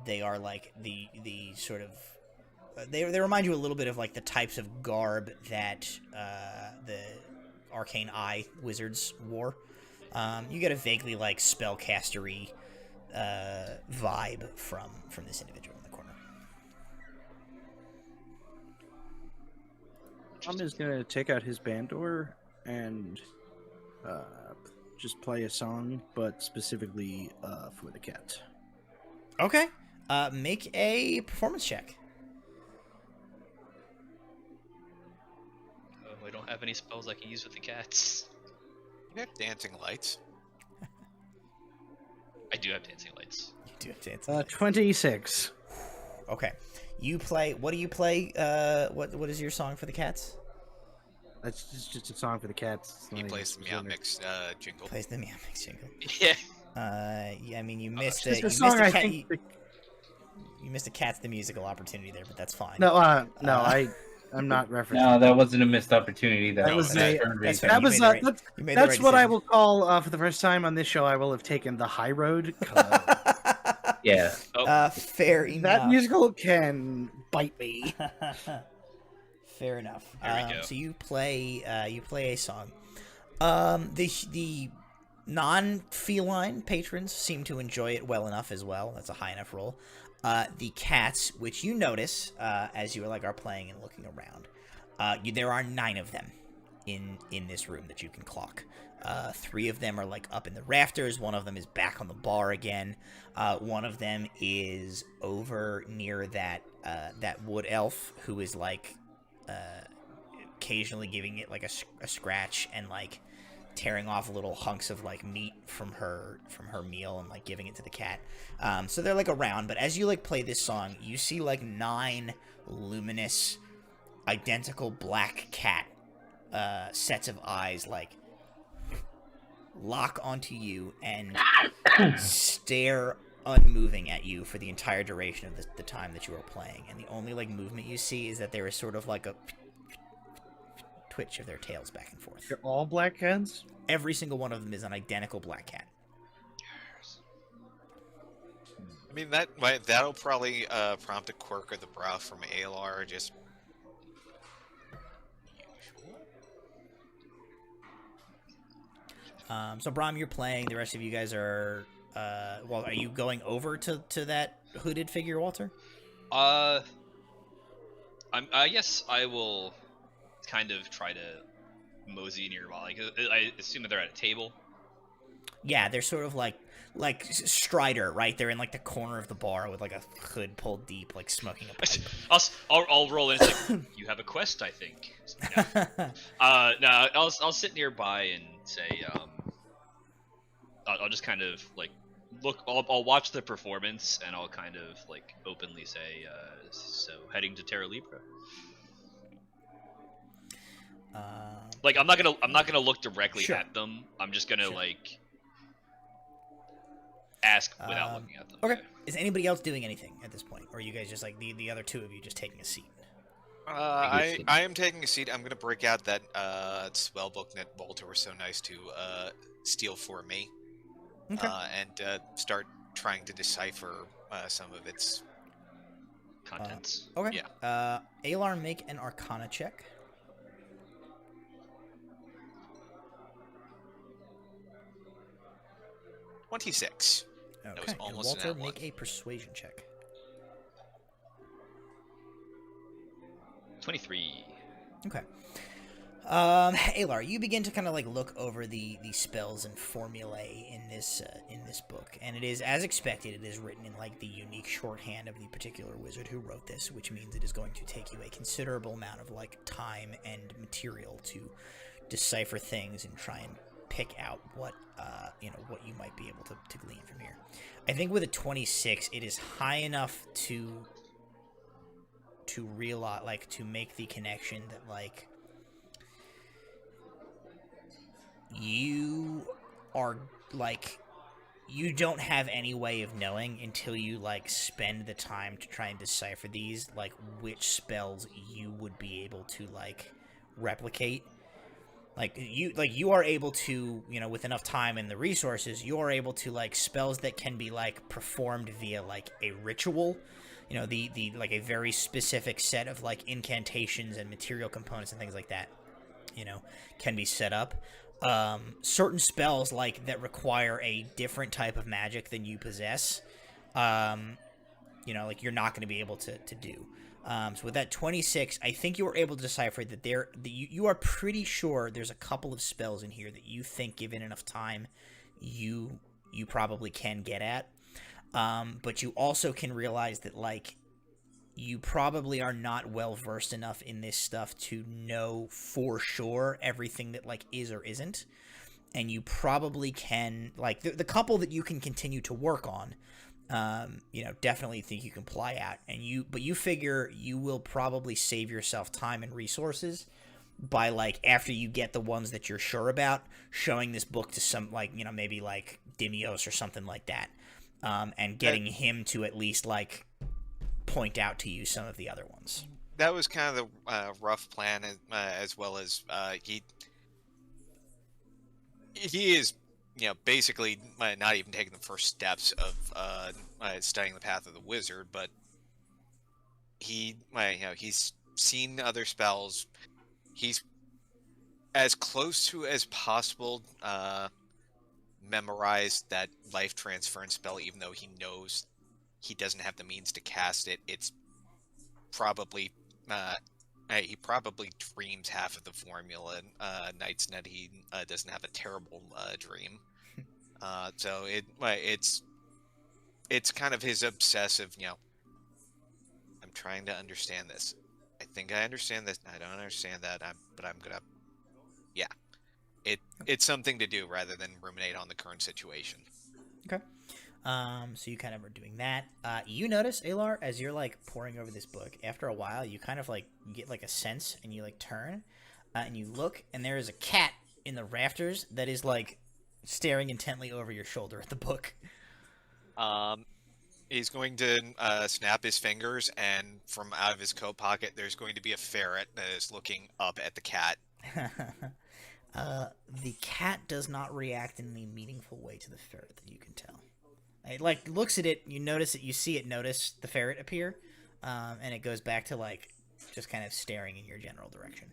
the sort of they remind you a little bit of like the types of garb that the Arcane Eye wizards wore. You get a vaguely like spellcastery vibe from this individual in the corner. I'm just gonna take out his bandor and just play a song, but specifically for the cat. Okay. Make a performance check. Oh, I don't have any spells I can use with the cats. You have dancing lights. I do have dancing lights. You do have dancing lights. 26. Okay. You play. What do you play? What is your song for the cats? That's just a song for the cats. It's He not plays the even Meow Mix jingle. Plays the Meow Mix jingle. Yeah. Yeah, I mean you missed It's it. just You a missed song a I cat. think. You missed a Cats the Musical opportunity there, but that's fine. No, I'm not referencing. No, that wasn't a missed opportunity. That No, was that's- a fair. That You was made the right- that's you made the right what I decision. will call for the first time on this show. I will have taken the high road. Yeah. Oh, Fair enough. That musical can bite me. Fair enough. There we go. So you play a song. The non-feline patrons seem to enjoy it well enough as well. That's a high enough roll. The cats, which you notice as you are playing and looking around, there are 9 of them in this room that you can clock. 3 of them are like up in the rafters. 1 of them is back on the bar again. 1 of them is over near that wood elf who is like occasionally giving it like a scratch and like tearing off little hunks of like meat from her meal and like giving it to the cat. So they're like around, but as you like play this song, you see like 9 luminous, identical black cat sets of eyes like lock onto you and stare unmoving at you for the entire duration of the time that you are playing. And the only like movement you see is that there is sort of like a twitch of their tails back and forth. They're all black cats. Every single one of them is an identical black cat. I mean that'll probably prompt a quirk of the brow from ALR. Just So Brahm, you're playing. The rest of you guys are. Well, are you going over to that hooded figure, Walter? I guess I will kind of try to mosey nearby. Like, I assume that they're at a table. Yeah, they're sort of like Strider, right? They're in like the corner of the bar with like a hood pulled deep, like smoking a pipe. I'll roll in and say, "You have a quest, I think." No, I'll sit nearby and say, I'll just kind of like look. I'll watch the performance and I'll kind of like openly say, "So heading to Terra Libra." Like I'm not gonna look directly Sure. at them. I'm just gonna Sure. like ask without looking at them. Okay. Is anybody else doing anything at this point, or are you guys just like the other 2 of you just taking a seat? I am taking a seat. I'm gonna break out that spell book that Walter was so nice to steal for me, Okay. and start trying to decipher some of its Contents. Okay. yeah. Alar, make an Arcana check. 26. Okay. was And almost an Walter, outlaw. make a Persuasion check. 23. Okay. Alar, you begin to kind of like look over the spells and formulae in this book, and it is as expected. It is written in like the unique shorthand of the particular wizard who wrote this, which means it is going to take you a considerable amount of like time and material to decipher things and try and pick out what what you might be able to glean from here. I think with a 26, it is high enough to realize, like, to make the connection that like you are like you don't have any way of knowing until you like spend the time to try and decipher these, like which spells you would be able to like replicate. Like you are able to, with enough time and the resources, you are able to like spells that can be like performed via like a ritual, the like a very specific set of like incantations and material components and things like that, can be set up. Certain spells like that require a different type of magic than you possess, like you're not going to be able to do. So with that 26, I think you were able to decipher that you are pretty sure there's a couple of spells in here that you think, given enough time, you probably can get at. But you also can realize that, like, you probably are not well versed enough in this stuff to know for sure everything that, like, is or isn't. And you probably can, like, the couple that you can continue to work on, definitely think you can ply out. But you figure you will probably save yourself time and resources by, like, after you get the ones that you're sure about, showing this book to some, like, maybe like Dimios or something like that, and getting him to at least, like, point out to you some of the other ones. That was kind of the rough plan, as well as he is, basically not even taking the first steps of studying the path of the wizard, but he's seen other spells. He's as close to as possible memorized that life transference spell, even though he knows he doesn't have the means to cast it. It's probably he probably dreams half of the formula nights, and that he doesn't have a terrible dream. So it's kind of his obsessive, I'm trying to understand this. I think I understand this. I don't understand that. But I'm gonna, yeah. It's something to do rather than ruminate on the current situation. Okay. So you kind of are doing that. You notice, Alar, as you're, like, poring over this book, after a while, you kind of, like, get, like, a sense, and you, like, turn, and you look, and there is a cat in the rafters that is, like, staring intently over your shoulder at the book. He's going to snap his fingers, and from out of his coat pocket, there's going to be a ferret that is looking up at the cat. The cat does not react in any meaningful way to the ferret that you can tell. It, like, looks at it, you notice it, you see it notice the ferret appear, and it goes back to, like, just kind of staring in your general direction.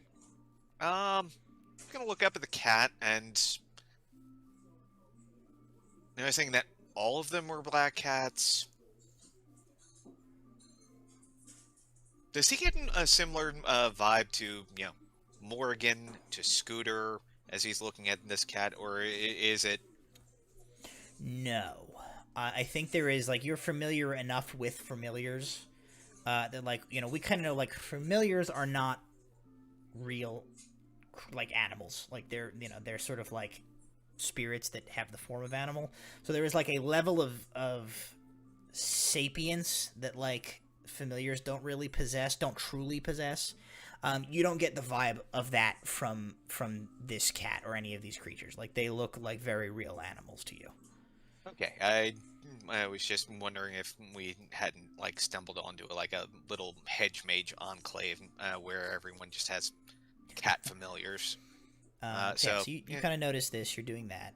I'm gonna look up at the cat, and noticing that all of them were black cats. Does he get a similar vibe to, Morgan, to Scooter, as he's looking at this cat, or is it? No. I think there is, like, you're familiar enough with familiars that, like, we kind of know, like, familiars are not real, like, animals. Like, they're sort of like spirits that have the form of animal. So there is, like, a level of sapience that, like, familiars don't truly possess. You don't get the vibe of that from this cat or any of these creatures. Like, they look like very real animals to you. Okay, I was just wondering if we hadn't, like, stumbled onto like a little hedge mage enclave where everyone just has cat familiars. So you kind of notice this. You're doing that.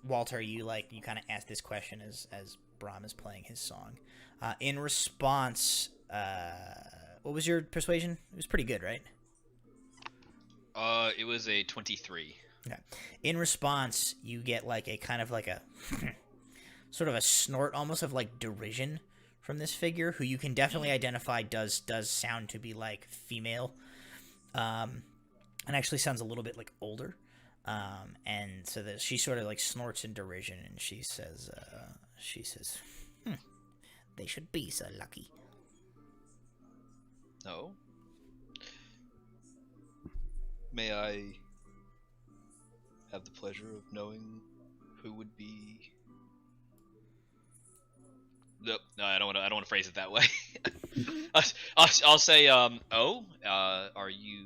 Walter, you kind of ask this question as Brahm is playing his song. In response, what was your persuasion? It was pretty good, right? It was a 23. Okay. In response, you get, like, a kind of like a sort of a snort, almost of, like, derision from this figure, who you can definitely identify does sound to be, like, female, and actually sounds a little bit, like, older. And so that she sort of, like, snorts in derision, and she says, they should be so lucky. No. May I have the pleasure of knowing who would be? Nope. No, I don't want to phrase it that way. I'll say, are you?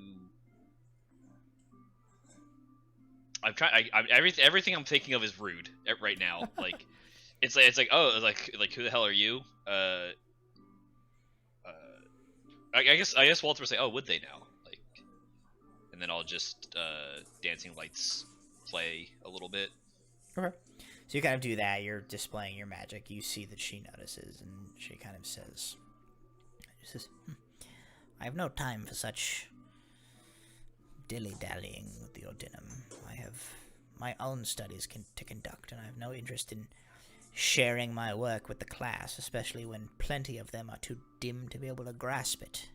I'm trying. Everything I'm thinking of is rude right now. Like, it's like who the hell are you? I guess Walter would say, oh, would they now? Like, and then I'll just dancing lights play a little bit. Okay. So you kind of do that. You're displaying your magic. You see that she notices, and she kind of says, I have no time for such dilly-dallying with your denim. I have my own studies to conduct, and I have no interest in sharing my work with the class, especially when plenty of them are too dim to be able to grasp it.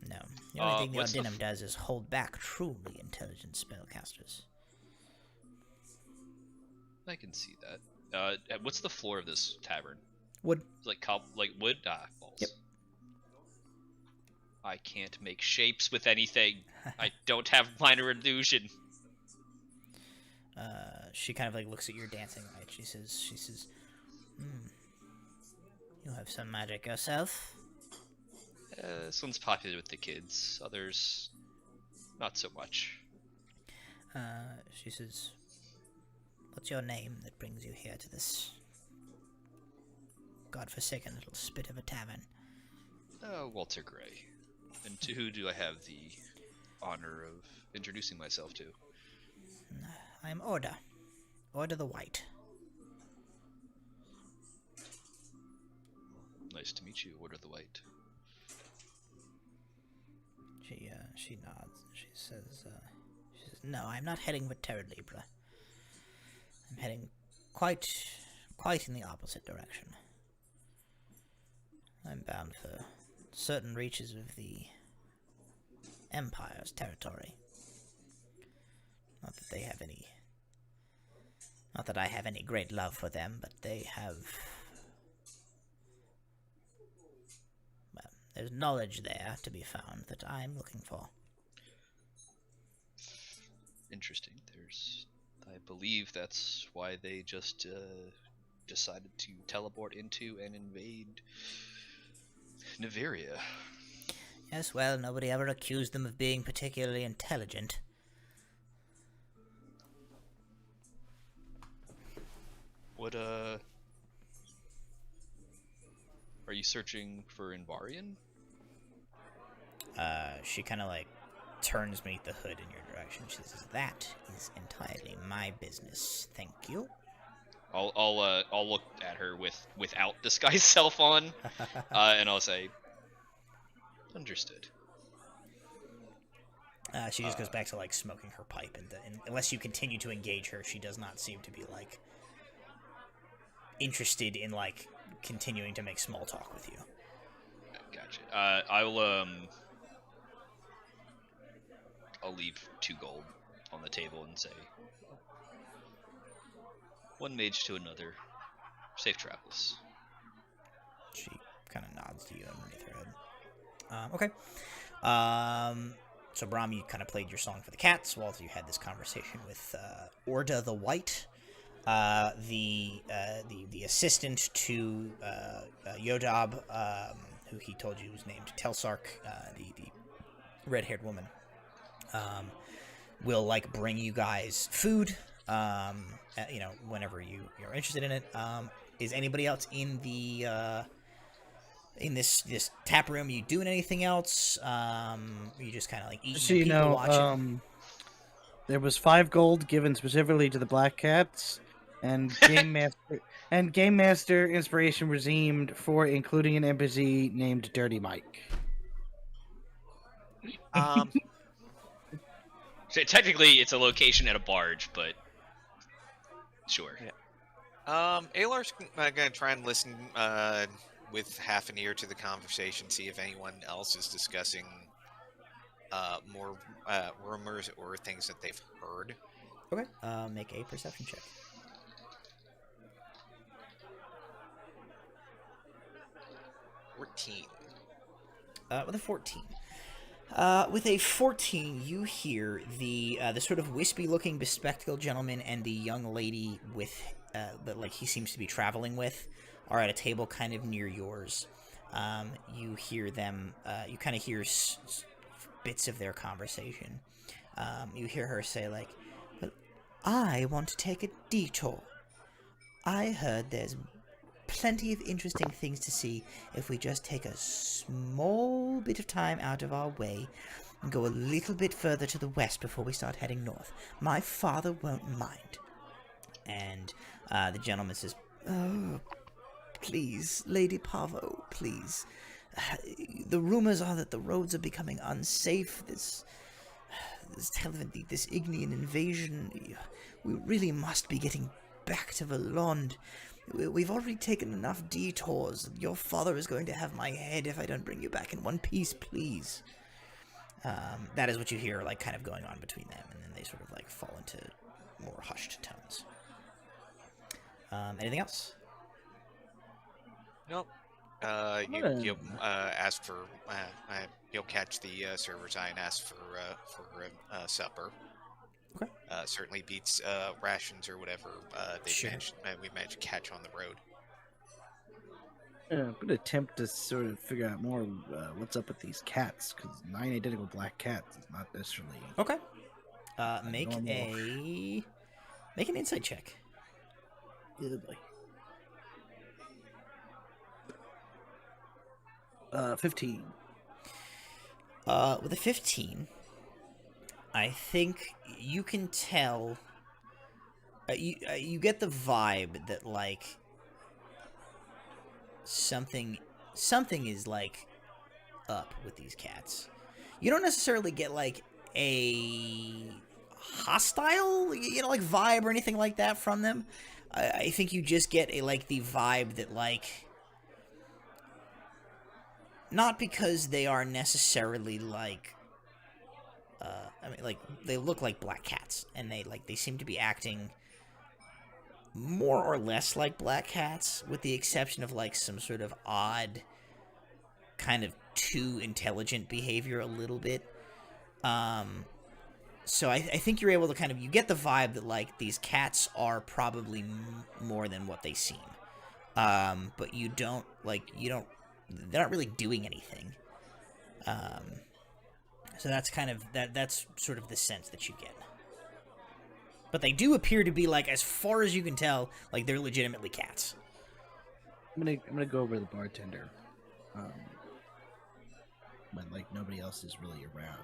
No, the only thing the Ordinum does is hold back truly intelligent spellcasters. I can see that. What's the floor of this tavern? Wood. Like wood? Ah, balls. Yep. I can't make shapes with anything. I don't have minor illusion. She kind of like looks at your dancing light. She says, you have some magic yourself. This one's popular with the kids. Others, not so much. She says, what's your name that brings you here to this godforsaken little spit of a tavern? Walter Gray. And to who do I have the honor of introducing myself to? I'm Order. Order the White. Nice to meet you, Order the White. She nods. She says, no, I'm not heading for Terra Libra. I'm heading quite in the opposite direction. I'm bound for certain reaches of the Empire's territory. Not that I have any great love for them, but they have... Well, there's knowledge there to be found that I'm looking for. Interesting. I believe that's why they just decided to teleport into and invade Niveria. Yes, well, nobody ever accused them of being particularly intelligent. What, are you searching for Invarian? She kind of, like, turns beneath the hood in your direction. She says, that is entirely my business, thank you. I'll look at her without disguise self on, and I'll say, understood. She just goes back to, like, smoking her pipe, and unless you continue to engage her, she does not seem to be, like, interested in, like, continuing to make small talk with you. Gotcha. I'll leave 2 gold on the table and say, one mage to another, safe travels. She kind of nods to you underneath her head. Okay. So Brahm, you kind of played your song for the cats. Walter, you had this conversation with Orda the White, the assistant to Yodab, who he told you was named Telsark, the red-haired woman. Will like bring you guys food, whenever you're interested in it. Is anybody else in the in this tap room? Are you doing anything else? Are you just kind of like eating and people watching? There was 5 gold given specifically to the Black Cats, and Game Master inspiration redeemed for including an NPC named Dirty Mike. So technically, it's a location at a barge, but sure. Yeah. Alar's gonna try and listen with half an ear to the conversation, see if anyone else is discussing more rumors or things that they've heard. Okay. Make a perception check. 14. With a 14. With a 14, you hear the sort of wispy-looking bespectacled gentleman and the young lady with that like he seems to be traveling with are at a table kind of near yours. You hear them. You kind of hear bits of their conversation. You hear her say like, "Well, I want to take a detour. I heard there's plenty of interesting things to see if we just take a small bit of time out of our way and go a little bit further to the west before we start heading north. My father won't mind." And the gentleman says, "Oh, please, Lady Pavo, please. The rumors are that the roads are becoming unsafe. This Ignean invasion. We really must be getting back to Valond. We've already taken enough detours. Your father is going to have my head if I don't bring you back in one piece, please." That is what you hear, like, kind of going on between them, and then they sort of, like, fall into more hushed tones. Anything else? Nope. You'll ask for you'll catch the server's eye and ask for supper. Okay. Certainly beats rations or whatever Sure. we managed to catch on the road. I'm gonna attempt to sort of figure out more what's up with these cats, because 9 identical black cats is not necessarily. Okay. Make normal. make an insight check. Yeah, boy. 15. With a 15, I think you can tell. You get the vibe that like something is like up with these cats. You don't necessarily get like a hostile, like vibe or anything like that from them. I think you just get the vibe that like, not because they are necessarily like, I mean, like they look like black cats, and they seem to be acting more or less like black cats, with the exception of like some sort of odd, kind of too intelligent behavior a little bit. So I think you're able to you get the vibe that like these cats are probably more than what they seem. But they're not really doing anything. So that's that's sort of the sense that you get. But they do appear to be like, as far as you can tell, like they're legitimately cats. I'm gonna go over to the bartender, when like nobody else is really around,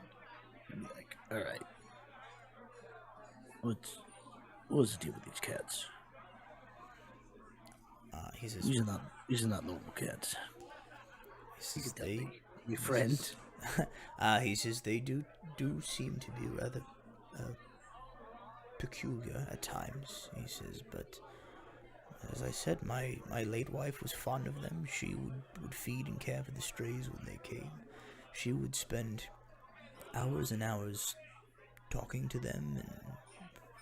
and be like, "All right, what's the deal with these cats? He says, These are not normal cats. he says they, Your friend." he says they do seem to be rather peculiar at times. He says, but as I said, my late wife was fond of them. She would feed and care for the strays when they came. She would spend hours and hours talking to them and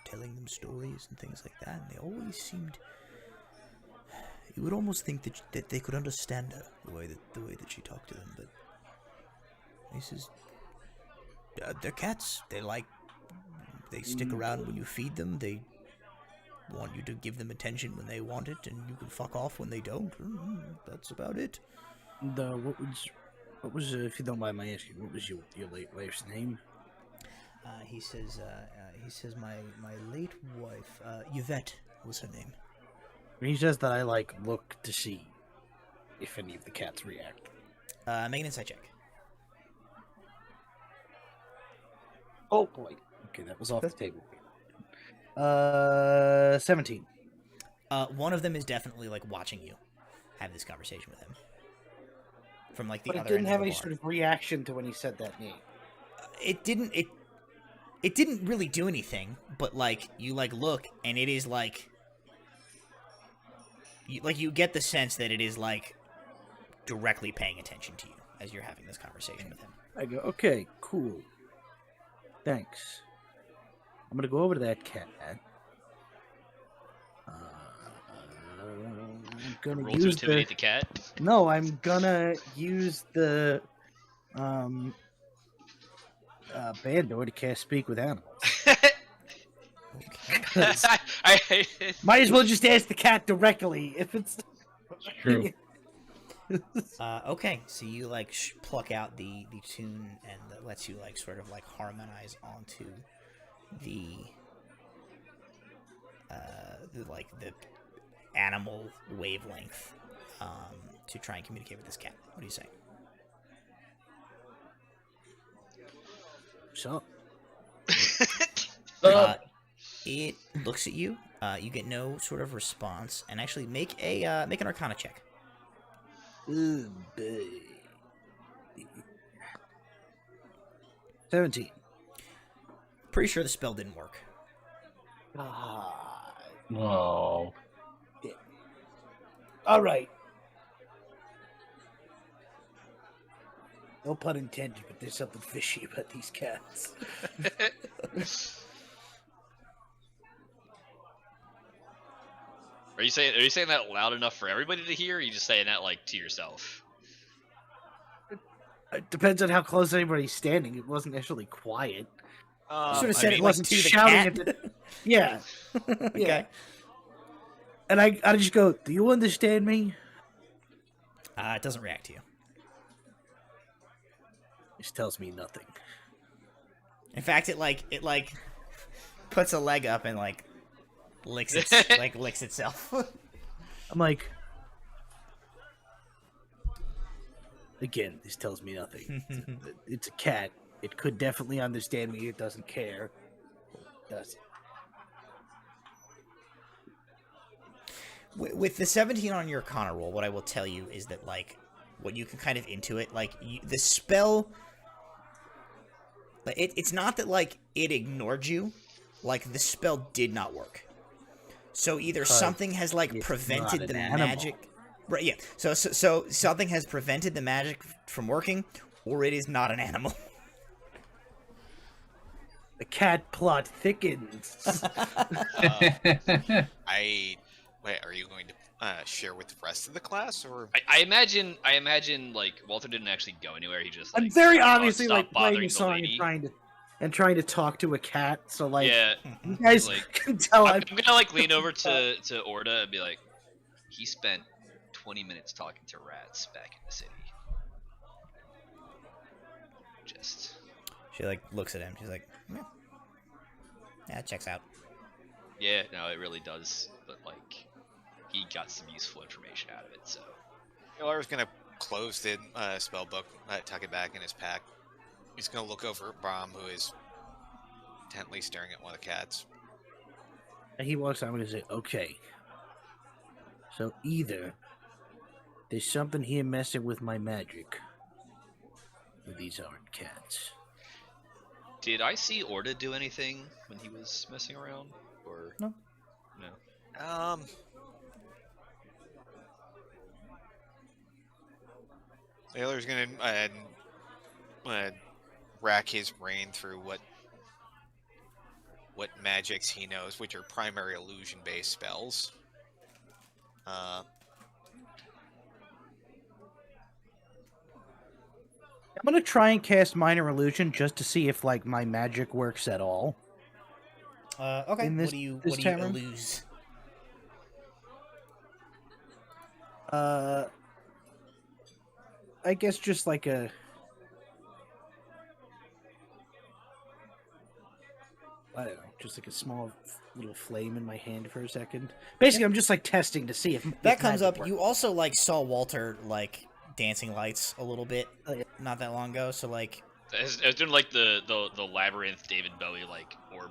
telling them stories and things like that. And they always seemed. You would almost think that they could understand her the way that she talked to them. But he says, they're cats. They stick around when you feed them. They want you to give them attention when they want it, and you can fuck off when they don't. That's about it. What was if you don't mind my asking, what was your late wife's name? He says my late wife, Yvette was her name. He says that I look to see if any of the cats react. Make an insight check. Oh boy. Okay, that was off the table. 17. One of them is definitely watching you have this conversation with him. From the But other it didn't end have of the any bar. sort of reaction to when he said that name. It didn't really do anything, but you look, and it is you get the sense that it is directly paying attention to you as you're having this conversation with him. I go, okay, cool. Thanks. I'm gonna go over to that cat. I'm gonna Roll to use intimidate the cat. No, I'm gonna use the Bandor to cast Speak with Animals. Might as well just ask the cat directly if it's True. Okay, so you pluck out the tune, and that lets you sort of harmonize onto the animal wavelength to try and communicate with this cat. What do you say? so. It looks at you. You get no sort of response, and actually make an Arcana check. Ooh, baby. 17. Pretty sure the spell didn't work. Oh. Yeah. All right. No pun intended, but there's something fishy about these cats. Are you saying that loud enough for everybody to hear? Or are you just saying that like to yourself? It depends on how close anybody's standing. It wasn't actually quiet. You should have I said mean, it like wasn't to the shouting cat. at the. Yeah, Okay. yeah. And I just go, "Do you understand me?" It doesn't react to you. This tells me nothing. In fact, it puts a leg up and like licks itself. I'm like, again, this tells me nothing. It's a cat. It could definitely understand me. It doesn't care. Does it? With the 17 on your Connor roll, what I will tell you is that like what you can kind of intuit, like the spell. It's not that like it ignored you, like the spell did not work. So either something has like prevented the magic, right? Yeah. So something has prevented the magic from working, or it is not an animal. The cat plot thickens. Wait, are you going to share with the rest of the class, or I imagine like Walter didn't actually go anywhere. He just like I'm very stopped obviously like playing bothering a the song lady. and trying to talk to a cat. So like, Yeah, you guys like, can tell I'm gonna like lean over to Orda and be like, he spent 20 minutes talking to rats back in the city. Just She like looks at him. She's like, yeah, it checks out. yeah, no, it really does. But like, he got some useful information out of it. So Taylor's gonna close the spell book, tuck it back in his pack. He's gonna look over at Brom, who is intently staring at one of the cats. And he walks out and he say, "Okay. So either there's something here messing with my magic, or these aren't cats." did I see Orda do anything when he was messing around? Or No. No. Taylor's gonna rack his brain through what magics he knows, which are primary illusion-based spells. I'm gonna try and cast minor illusion just to see if like my magic works at all. Okay. In this- what do you this tavern? lose? I guess just like a. I don't know, just like a small little flame in my hand for a second. Basically, I'm just like testing to see if That comes magic up. works. You also like saw Walter like dancing lights a little bit Oh, yeah. not that long ago. So like, I was doing like the labyrinth David Bowie like orb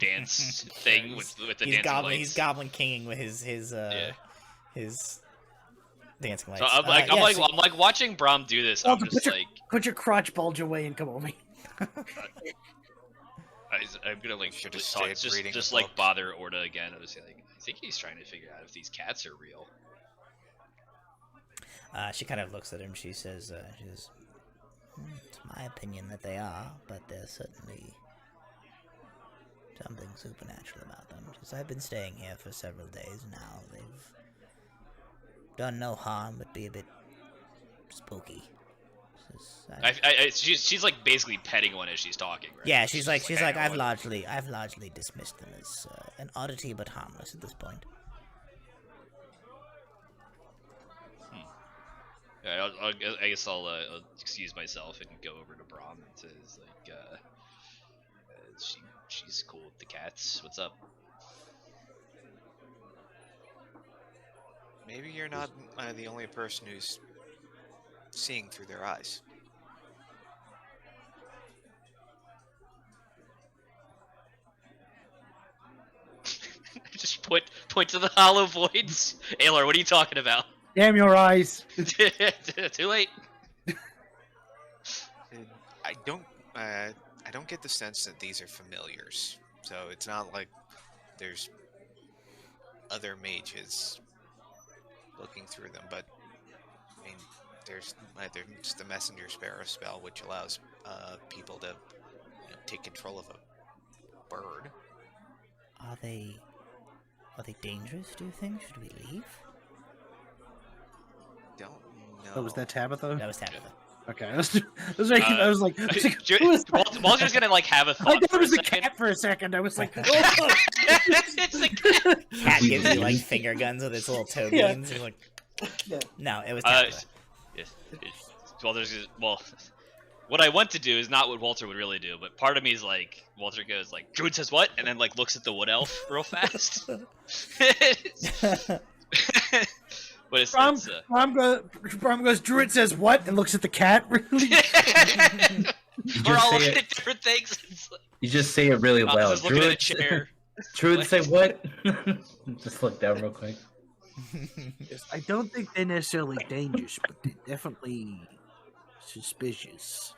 dance thing with the dancing lights. He's goblin kinging with his Yeah. his dancing lights. So I'm like I'm like watching Brom do this. Walter, I'm just like put your crotch bulge away and come over me. I'm gonna like Should have just stayed reading just the like book. bother Orda again. I was like, I think he's trying to figure out if these cats are real. She kind of looks at him. She says, "It's my opinion that they are, but there's certainly something supernatural about them. Just I've been staying here for several days now. They've done no harm, but be a bit spooky." She's like basically petting one as she's talking. Right? Yeah, she's like, hanging I've on. largely dismissed them as an oddity, but harmless at this point. Yeah, I guess I'll excuse myself and go over to Brom and says like, she's cool with the cats. What's up? Maybe you're not the only person who's seeing through their eyes. Just point to the hollow voids. Aylar, what are you talking about? Damn your eyes! Too late. I don't get the sense that these are familiars. So it's not like there's other mages looking through them, but I mean, there's the messenger sparrow spell, which allows people to take control of a bird. Are they Are they dangerous, do you think? Should we leave? Don't know. Oh, was that Tabitha? That was Tabitha. Okay, I was like, who is that? Walter's gonna like have a I thought thought it for a was a second. cat for a second. I was like, oh, It's a cat. Cat gives you like finger guns with its little toe Yeah. beans. He's like, yeah. no, it was Tabitha. Yes. Walter's well. What I want to do is not what Walter would really do, but part of me is like, Walter goes like, Druid says what? And then like looks at the wood elf real fast. But it's, Brom goes, Druid says what? And looks at the cat, really? we're all looking at different things. It's like, You just say it really Malthus loud. is looking at a chair. Druid say what? Just look down real quick. I don't think they're necessarily dangerous, but they're definitely suspicious.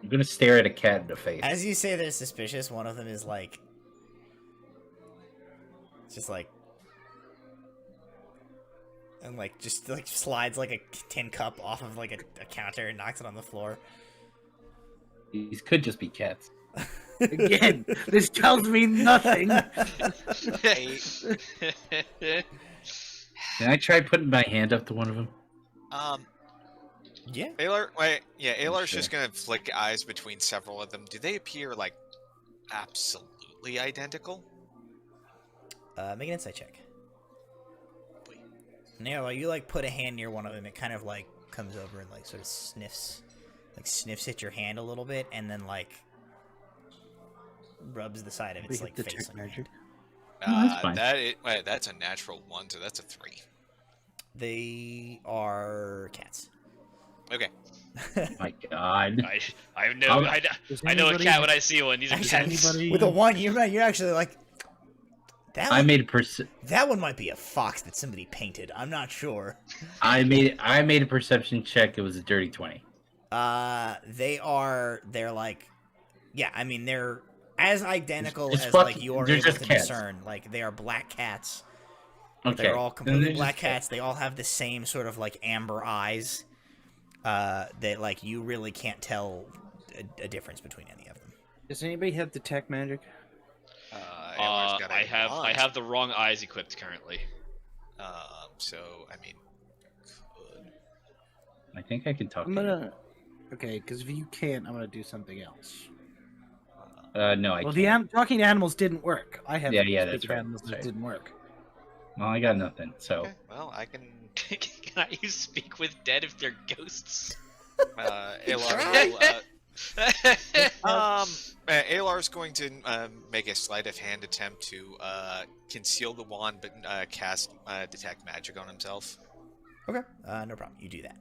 I'm gonna stare at a cat in the face. As you say they're suspicious, one of them is like, just like, and like just like slides like a tin cup off of like a counter and knocks it on the floor. These could just be cats. Again, this tells me nothing. Can I try putting my hand up to one of them? Yeah. Alar's Sure. just gonna flick eyes between several of them. Do they appear like absolutely identical? Make an insight check. Now, while you like put a hand near one of them, it kind of like comes over and like sort of sniffs at your hand a little bit, and then like rubs the side of its like Detect face on your magic. hand. that's fine. That's a natural 1, so that's a 3. They are cats. Okay. My God. I know a cat when I see one. These are Actually, cats. with a 1, you're actually like that. I One, made that one might be a fox that somebody painted. I'm not sure. I made a perception check. It was a dirty 20. They're like, yeah, I mean they're as identical It's as fucking- like you are they're able just to cats. discern. Like they are black cats. Okay. They're all Then completely they're black just cats. They all have the same sort of like amber eyes. That like you really can't tell a difference between any of them. Does anybody have detect magic? Alar's got a I have the wrong eyes equipped currently. So I mean, could. I think I can talk. I'm to gonna. Okay, because if you can't, I'm gonna do something else. you. No, I Well, can't. talking to animals didn't work. I have Yeah, speak that's to right. animals That's that right. didn't work. Well, I got nothing. So Okay, well, I can. Can I use speak with dead if they're ghosts? Alar will, Alar's going to make a sleight of hand attempt to conceal the wand, but cast detect magic on himself. Okay. No problem. You do that.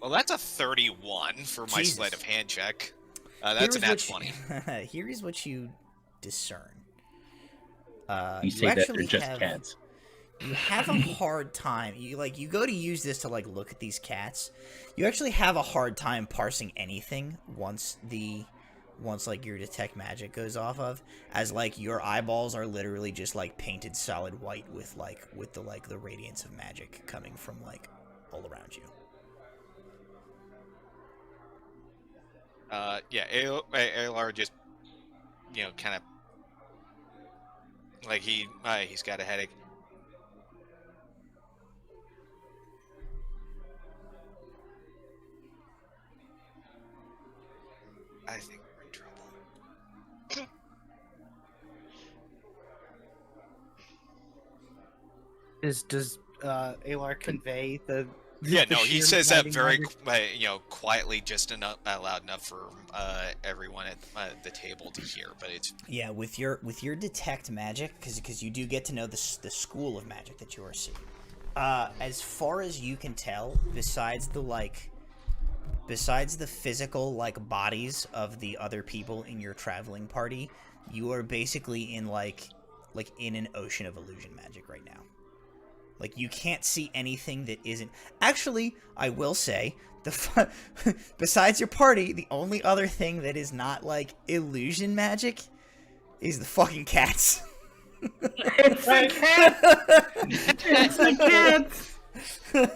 Well, that's a 31 for my Jesus. sleight of hand check. That's a nat 20. Here is what you discern. you say that they're actually just have- cats. You have a hard time. You go to use this to like look at these cats. You actually have a hard time parsing anything once like your detect magic goes off of, as like your eyeballs are literally just like painted solid white with the radiance of magic coming from like all around you. Alar just, kind of like he's got a headache. I think we're in trouble. Does Alar convey the? Yeah, the no, he sheer says that guiding very, magic? quietly, just loud enough for everyone at the table to hear. But it's Yeah, with your detect magic, because you do get to know the school of magic that you are seeing. As far as you can tell, besides the physical like bodies of the other people in your traveling party, you are basically in like in an ocean of illusion magic right now. Like you can't see anything that isn't. Actually, I will say besides your party, the only other thing that is not like illusion magic is the fucking cats. It's the cat. It's the cat.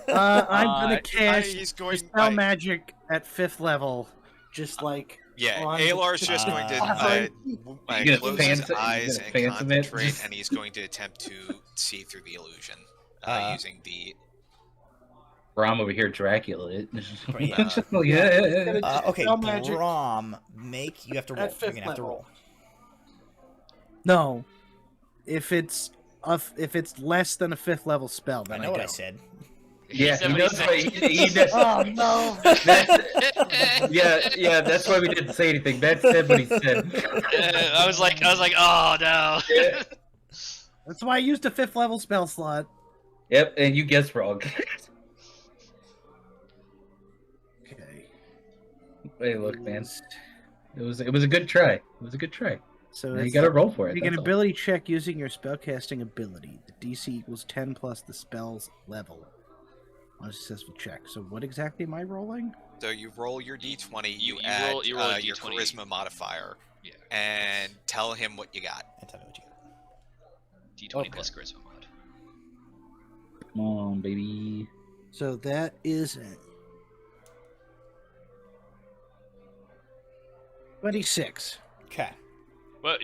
I'm gonna cast he's going dispel magic at 5th level, just like Yeah, on Alar's just going to You gonna close fan his some- you eyes gonna and fan some it? concentrate, and he's going to attempt to see through the illusion using the. Brom over here, Dracula. It. Yeah. Yeah. Okay, Spell magic Brom, you have to roll. at You're 5th gonna have to level. roll. No, if it's less than a 5th level spell, I then know what I don't. said. Yeah, said he what knows said. what he knows. Oh no! Yeah, that's why we didn't say anything. That said what he said. I was like, oh no. Yeah. That's why I used a 5th level spell slot. Yep, and you guessed wrong. Okay. Hey, look, man. It was a good try. It was a good try. So Now you it's got to roll for it. make an that's all. ability check using your spellcasting ability. The DC equals 10 plus the spell's level on a successful check. So what exactly am I rolling? So you roll your d20, you You add roll a your D20. charisma modifier, Yeah. and tell him what you got. And tell me what you got. D20 Okay. plus charisma mod. Come on, baby. So that is 26. Okay. What?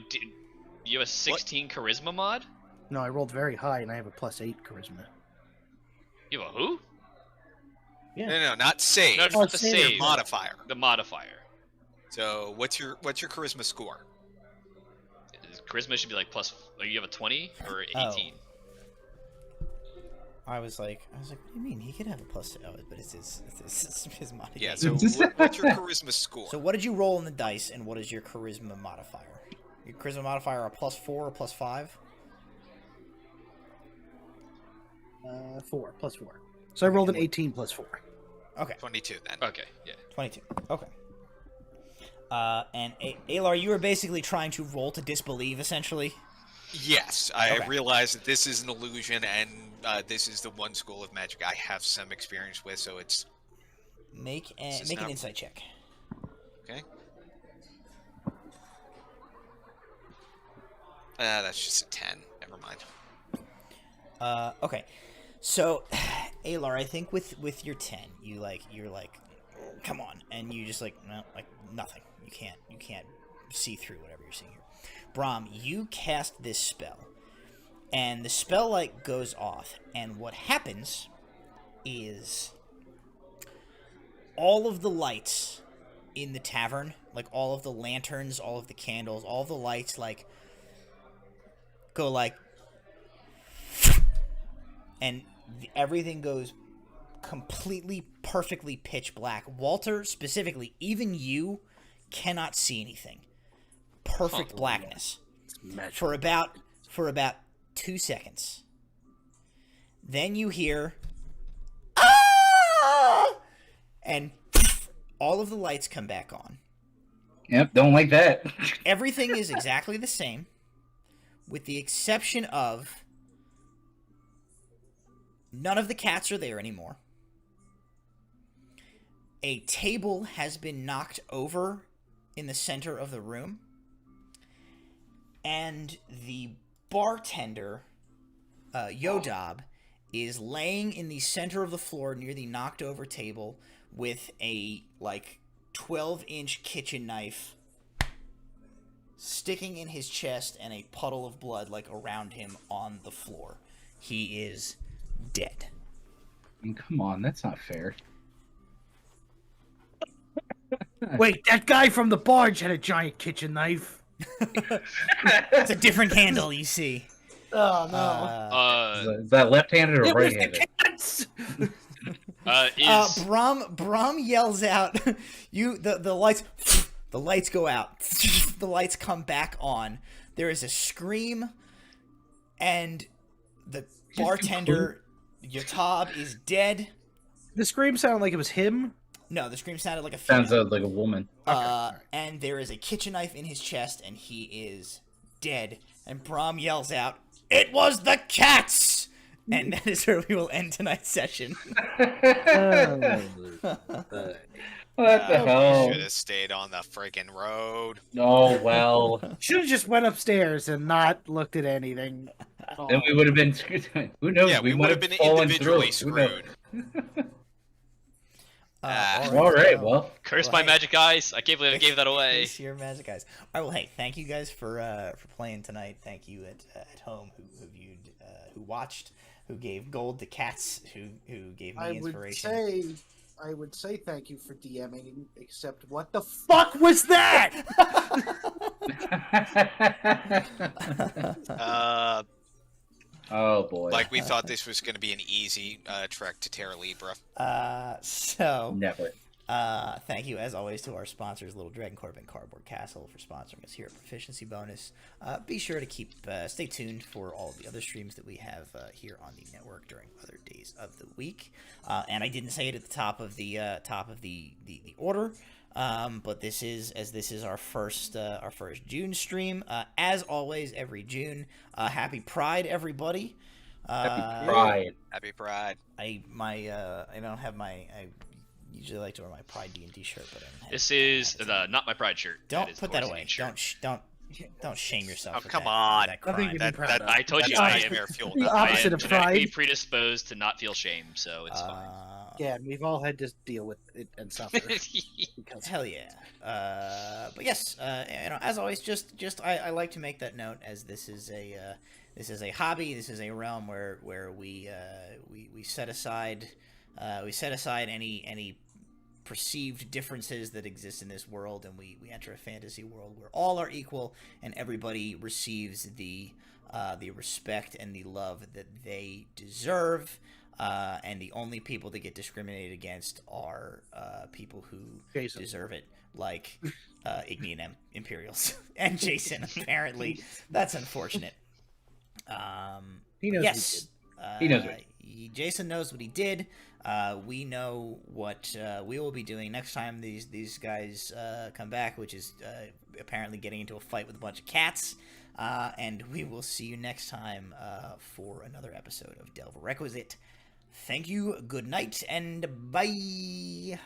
You have a 16 charisma mod? No, I rolled very high and I have a +8 charisma. You have a who? Yeah. No, not save. No, it's Oh, not the save. save. Modifier. The modifier. So what's your charisma score? Charisma should be like plus. Like you have a 20 or Oh. 18. I was like, what do you mean? He could have a plus. Oh, but it's his mod. Yeah. So what's your charisma score? So what did you roll in the dice, and what is your charisma modifier? Your charisma modifier a +4 or +5? 4 plus 4. So I rolled an 18 plus 4. Okay, 22 then. Okay, yeah. 22. Okay. And Alar, you were basically trying to roll to disbelieve, essentially. Yes, I Okay. realize that this is an illusion, and this is the one school of magic I have some experience with. So it's Make This is an not- insight check. okay. That's just a 10. Never mind. Okay. So, Alar, I think with your 10, you're like, come on, and you just like, no, like nothing. You can't see through whatever you're seeing here. Brom, you cast this spell, and the spell like goes off, and what happens is all of the lights in the tavern, like all of the lanterns, all of the candles, all of the lights, like go like, and everything goes completely, perfectly pitch black. Walter, specifically, even you cannot see anything. Perfect blackness for about 2 seconds. Then you hear, ah! And all of the lights come back on. Yep, don't like that. Everything is exactly the same, with the exception of none of the cats are there anymore. A table has been knocked over in the center of the room, and the bartender, Yodab, is laying in the center of the floor near the knocked over table with a like 12-inch kitchen knife sticking in his chest and a puddle of blood like around him on the floor. He is dead. I mean, come on, that's not fair. Wait, that guy from the barge had a giant kitchen knife. It's a different handle, you see. Oh no! Is that left-handed or It was the right-handed? cats! Is Brom yells out, the lights the lights go out. The lights come back on. There is a scream, and the bartender Yotab is dead. The scream sounded like it was him. No, the scream sounded like a female. Sounds like a woman. And there is a kitchen knife in his chest, and he is dead. And Brom yells out, "It was the cats!" And that is where we will end tonight's session. What the hell? Should have stayed on the freaking road. Oh, well. Should have just went upstairs and not looked at anything. at all. Then we would have been. Who knows? Yeah, we might would have been fallen through. individually Who knows? screwed. All right. Well, Curse my hey, magic eyes. I can't believe I gave that away. Curse your magic eyes. All right, well, hey, thank you guys for playing tonight. Thank you at home who viewed, who watched, who gave gold to cats, who gave me inspiration. I would say thank you for DMing, except what the fuck was that? Oh boy. Like we thought this was going to be an easy trek to Terra Libra. So Never. thank you as always to our sponsors, Little Dragon Corp and Cardboard Castle, for sponsoring us here at Proficiency Bonus. Be sure to stay tuned for all of the other streams that we have here on the network during other days of the week. And I didn't say it at the top of the order. But this is our first June stream. As always, every June. Happy Pride, everybody. Happy Pride. Happy Pride. I don't have my. I usually like to wear my Pride D&D shirt, but I don't have This is not my pride shirt. Don't is put the that Warzone away. shirt. Don't shame yourself. Oh, for come that, on. That Nothing crime. to be proud of. I told you That's I nightmare fuel. The I opposite am of genetically pride. predisposed to not feel shame, so it's fine. Yeah, we've all had to deal with it and suffer. Because Hell yeah. But yes, as always, I like to make that note, as this is a hobby. This is a realm where we set aside any perceived differences that exist in this world, and we enter a fantasy world where all are equal and everybody receives the respect and the love that they deserve. And the only people that get discriminated against are people who Jason. deserve it, like Igni and Imperials and Jason. Apparently, that's unfortunate. he knows Yes, He knows what Jason knows what he did. We know what we will be doing next time these guys come back, which is apparently getting into a fight with a bunch of cats. And we will see you next time for another episode of Delver Requisite. Thank you, good night, and bye!